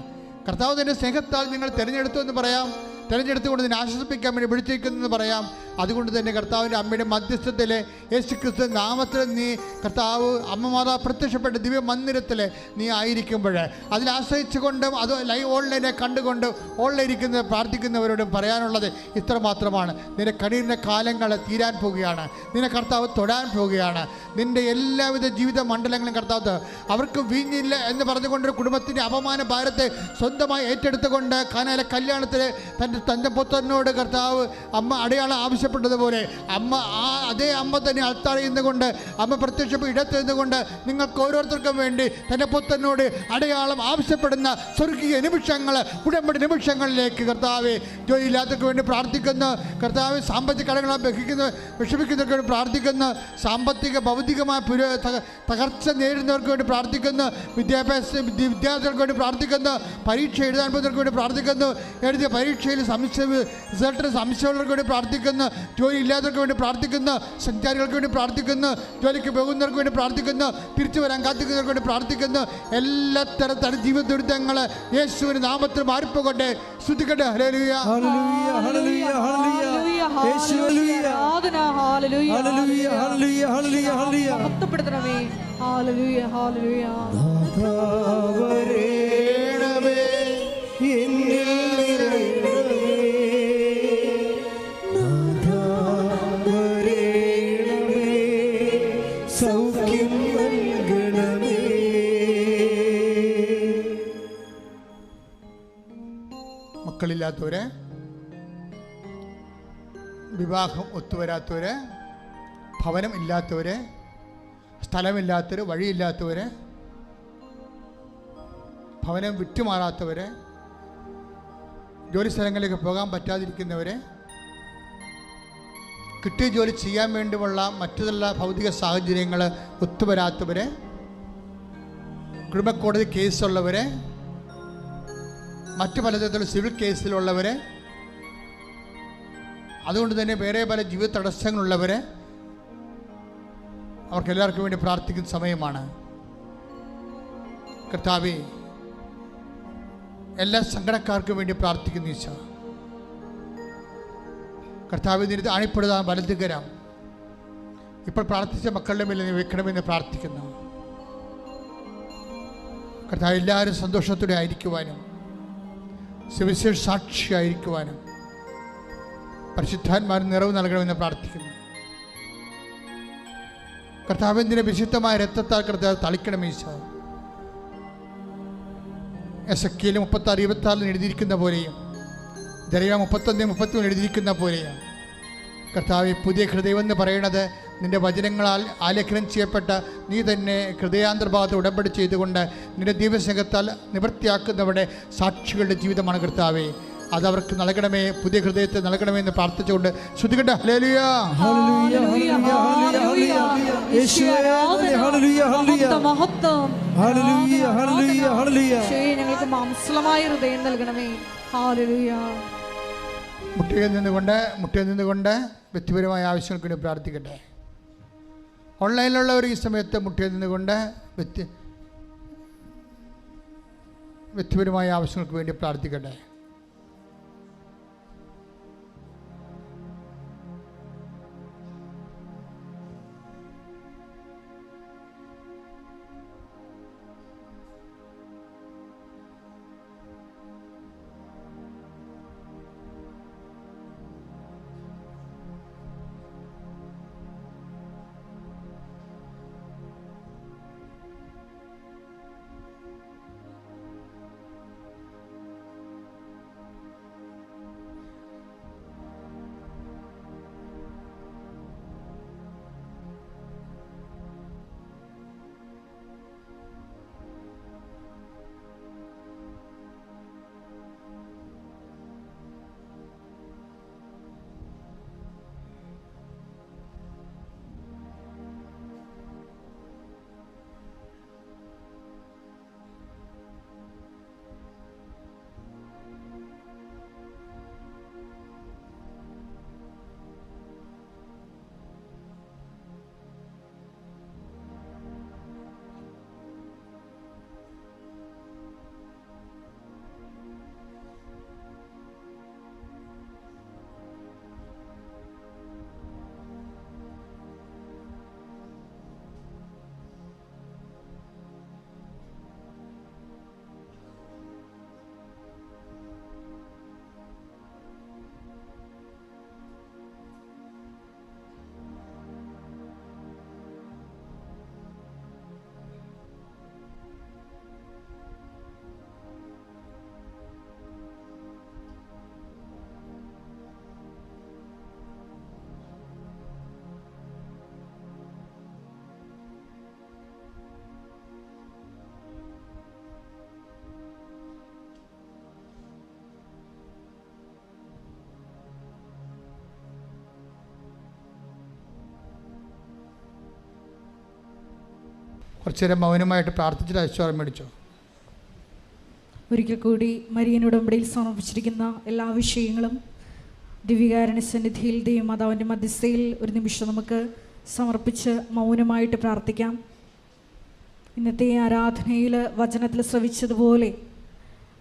കർത്താവ് നിന്റെ സ്നേഹത്താൽ നിങ്ങൾ തിരഞ്ഞെടുത്തു എന്ന് പറയാം, തിരഞ്ഞെടുത്തുകൊണ്ട് നിന്നെ ആശ്വസിപ്പിക്കാൻ വേണ്ടി വിളിച്ചിരിക്കുന്നതെന്ന് പറയാം. അതുകൊണ്ട് തന്നെ കർത്താവിൻ്റെ അമ്മയുടെ മധ്യസ്ഥത്തിലെ യേശുക്രിസ്തു നാമത്തിൽ നീ കർത്താവ് അമ്മ മാതാ പ്രത്യക്ഷപ്പെട്ട ദിവ്യ മന്ദിരത്തിൽ നീ ആയിരിക്കുമ്പോൾ അതിൽ ആശ്രയിച്ചുകൊണ്ടും അത് ലൈവ് ഓൺലൈനെ കണ്ടുകൊണ്ട് ഓൺലൈനിരിക്കുന്ന പ്രാർത്ഥിക്കുന്നവരോടും പറയാനുള്ളത് ഇത്ര മാത്രമാണ്. നിന്റെ കണ്ണീരിൻ്റെ കാലങ്ങൾ തീരാൻ പോവുകയാണ്. നിന്നെ കർത്താവ് തൊടാൻ പോവുകയാണ്. നിൻ്റെ എല്ലാവിധ ജീവിത മണ്ഡലങ്ങളും കർത്താവ് അവർക്ക് വീഞ്ഞില്ല എന്ന് പറഞ്ഞുകൊണ്ടൊരു കുടുംബത്തിൻ്റെ അപമാന ഭാരത്തെ സ്വന്തമായി ഏറ്റെടുത്തുകൊണ്ട് കാനായിലെ കല്യാണത്തിൽ തൻ്റെ പുത്രനോട് കർത്താവ് അമ്മ അടയാളം ആവശ്യപ്പെട്ടതുപോലെ അതേ അമ്മ തന്നെ അൾത്താരയിൽ നിന്നുകൊണ്ട് അമ്മ പ്രത്യക്ഷപ്പെട്ട ഇടത്ത് നിന്നുകൊണ്ട് നിങ്ങൾക്ക് ഓരോരുത്തർക്കും വേണ്ടി തൻ്റെ പുത്രനോട് അടയാളം ആവശ്യപ്പെടുന്ന സ്വർഗീയ നിമിഷങ്ങൾ, ഉടമ്പടി നിമിഷങ്ങളിലേക്ക് കർത്താവ് ജോലിയില്ലാത്തവർക്ക് വേണ്ടി പ്രാർത്ഥിക്കുന്നു. കർത്താവ് സാമ്പത്തിക കടങ്ങളെ വിഷമിക്കുന്നവർക്ക് വേണ്ടി പ്രാർത്ഥിക്കുന്നു. സാമ്പത്തിക ഭൗതികമായ തകർച്ച നേരിടുന്നവർക്ക് വേണ്ടി പ്രാർത്ഥിക്കുന്നു. വിദ്യാർത്ഥികൾക്ക് വേണ്ടി പ്രാർത്ഥിക്കുന്നു. പരീക്ഷ എഴുതാൻ പോകുന്നവർക്ക് വേണ്ടി പ്രാർത്ഥിക്കുന്നു. എഴുതിയ പരീക്ഷയിൽ റിസൾട്ടിന് സംശയമുള്ളവർക്ക് വേണ്ടി പ്രാർത്ഥിക്കുന്നു. ജോലി ഇല്ലാത്തവർക്ക് വേണ്ടി പ്രാർത്ഥിക്കുന്നു. സഞ്ചാരികൾക്ക് വേണ്ടി പ്രാർത്ഥിക്കുന്നു. ജോലിക്ക് പോകുന്നവർക്ക് വേണ്ടി പ്രാർത്ഥിക്കുന്നു. തിരിച്ചു വരാൻ കാത്തിക്കുന്നവർക്ക് വേണ്ടി പ്രാർത്ഥിക്കുന്നു. എല്ലാ തരത്തിലും ജീവിത ദുരിതങ്ങൾ യേശുവിന്റെ നാമത്തിൽ മാറിപ്പോകട്ടെ. ശ്രദ്ധിക്കട്ടെ. ഹല്ലേലൂയ ഹല്ലേലൂയ ഹല്ലേലൂയ ഹല്ലേലൂയ യേശുവേ ആരാധന. ഹല്ലേലൂയ ഹല്ലേലൂയ ഹല്ലേലൂയ ഹല്ലേലൂയ ഹല്ലേലൂയ മഹത്വപ്പെടുത്തണമേ. ഹല്ലേലൂയ ഹല്ലേലൂയ. വരേണമേ എന്നിൽ നിറയണമേ നാഥാ വരേണമേ സൗഖ്യം നൽകണമേ. മക്കളില്ലാത്തവര്, വിവാഹം ഒത്തുവരാത്തവര്, ഭവനം ഇല്ലാത്തവര്, സ്ഥലമില്ലാത്തവര്, വഴിയില്ലാത്തവര്, ഭവനം വിട്ടുമാറാത്തവരെ, ജോലി സ്ഥലങ്ങളിലേക്ക് പോകാൻ പറ്റാതിരിക്കുന്നവരെ, കിട്ടിയ ജോലി ചെയ്യാൻ വേണ്ടിയുള്ള മറ്റുള്ള ഭൗതിക സാഹചര്യങ്ങൾ ഒത്തുവരാത്തവരെ, കുടുംബക്കോടതി കേസുള്ളവരെ, മറ്റു പലതരത്തിലുള്ള സിവിൽ കേസിലുള്ളവരെ, അതുകൊണ്ട് തന്നെ വേറെ പല ജീവിത തടസ്സങ്ങളുള്ളവരെ, അവർക്കെല്ലാവർക്കും വേണ്ടി പ്രാർത്ഥിക്കുന്ന സമയമാണ്. കർത്താവേ, എല്ലാ സങ്കടക്കാർക്കും വേണ്ടി പ്രാർത്ഥിക്കുന്നു ഈശോ. കർത്താവേ, നിന്റെ അണിപ്പെടുന്ന വലതുകരം ഇപ്പോൾ പ്രാർത്ഥിച്ച മക്കളുടെ മേൽ നീ വെക്കണമെന്ന് പ്രാർത്ഥിക്കുന്നു. കർത്താവ്, എല്ലാവരും സന്തോഷത്തോടെ ആയിരിക്കുവാനും സുവിശേഷ സാക്ഷിയായിരിക്കുവാനും പരിശുദ്ധാത്മാവിന് നിറവ് നൽകണമെന്ന് പ്രാർത്ഥിക്കുന്നു. കർത്താവിൻ്റെ വിശുദ്ധമായ രക്തത്താൽ കർത്താവ് തളിക്കണം ഈശോ. എസെക്കിയേൽ 36:26 എഴുതിയിരിക്കുന്ന പോലെയും ദരിയ 31:33 എഴുതിയിരിക്കുന്ന പോലെയും കർത്താവ്, പുതിയ ഹൃദയം എന്ന് പറയുന്നത് നിൻ്റെ വചനങ്ങളാൽ ആലേഖനം ചെയ്യപ്പെട്ട നീ തന്നെ ഹൃദയാന്തർഭാഗത്ത് ഉടമ്പടി ചെയ്തുകൊണ്ട് നിൻ്റെ ദൈവസ്നേഹത്താൽ നിവൃത്തിയാക്കുന്നവരുടെ സാക്ഷികളുടെ ജീവിതമാണ് കർത്താവേ. അതവർക്ക് നൽകണമേ, പുതിയ ഹൃദയത്തെ നൽകണമേ എന്ന് പ്രാർത്ഥിച്ചുകൊണ്ട് ശ്രുതികണ്ട ഹല്ലേലൂയ. ഞങ്ങൾക്ക് മാംസളമായ ഹൃദയം നൽകണമേ. മുട്ടിയിൽ നിന്നുകൊണ്ട് വ്യക്തിപരമായ ആവശ്യങ്ങൾക്ക് വേണ്ടി പ്രാർത്ഥിക്കട്ടെ. ഓൺലൈനിലുള്ളവർ ഈ സമയത്ത് മുട്ടിയിൽ നിന്നുകൊണ്ട് വ്യക്തിപരമായ ആവശ്യങ്ങൾക്ക് വേണ്ടി പ്രാർത്ഥിക്കട്ടെ. കുറച്ചു നേരം മൗനമായിട്ട് പ്രാർത്ഥിച്ചിട്ട് ഐശ്വര്യം മേടിച്ചോ. ഒരിക്കൽ കൂടി മരിയൻ ഉടമ്പടിയിൽ സമർപ്പിച്ചിരിക്കുന്ന എല്ലാ വിഷയങ്ങളും ദിവ്യകാരുണ്യ സന്നിധിയിൽ ദൈവമാതാവിൻ്റെ മധ്യസ്ഥയിൽ ഒരു നിമിഷം നമുക്ക് സമർപ്പിച്ച് മൗനമായിട്ട് പ്രാർത്ഥിക്കാം. ഇന്നത്തെ ആരാധനയിൽ വചനത്തിൽ ശ്രവിച്ചതുപോലെ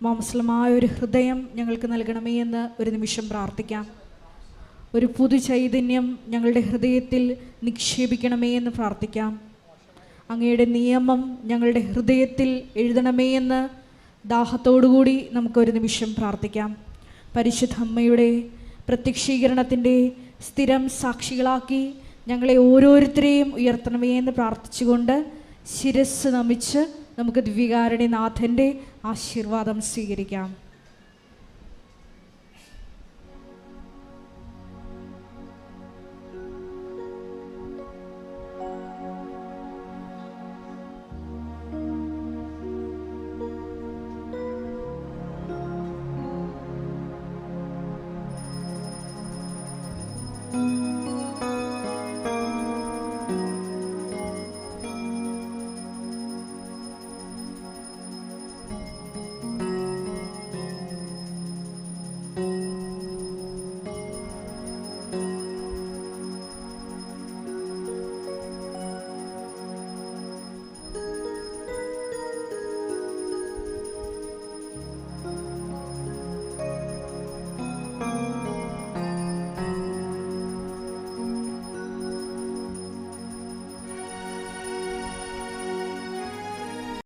മാംസളമായ ഒരു ഹൃദയം ഞങ്ങൾക്ക് നൽകണമേ എന്ന് ഒരു നിമിഷം പ്രാർത്ഥിക്കാം. ഒരു പുതു ചൈതന്യം ഞങ്ങളുടെ ഹൃദയത്തിൽ നിക്ഷേപിക്കണമേ എന്ന് പ്രാർത്ഥിക്കാം. അങ്ങയുടെ നിയമം ഞങ്ങളുടെ ഹൃദയത്തിൽ എഴുതണമേ എന്ന് ദാഹത്തോടുകൂടി നമുക്കൊരു നിമിഷം പ്രാർത്ഥിക്കാം. പരിശുദ്ധ അമ്മയുടെ പ്രത്യക്ഷീകരണത്തിൻ്റെ സ്ഥിരം സാക്ഷികളാക്കി ഞങ്ങളെ ഓരോരുത്തരെയും ഉയർത്തണമേ എന്ന് പ്രാർത്ഥിച്ചുകൊണ്ട് ശിരസ്സ് നമിച്ച് നമുക്ക് ദിവ്യകാരുണ്യനാഥൻ്റെ ആശീർവാദം സ്വീകരിക്കാം.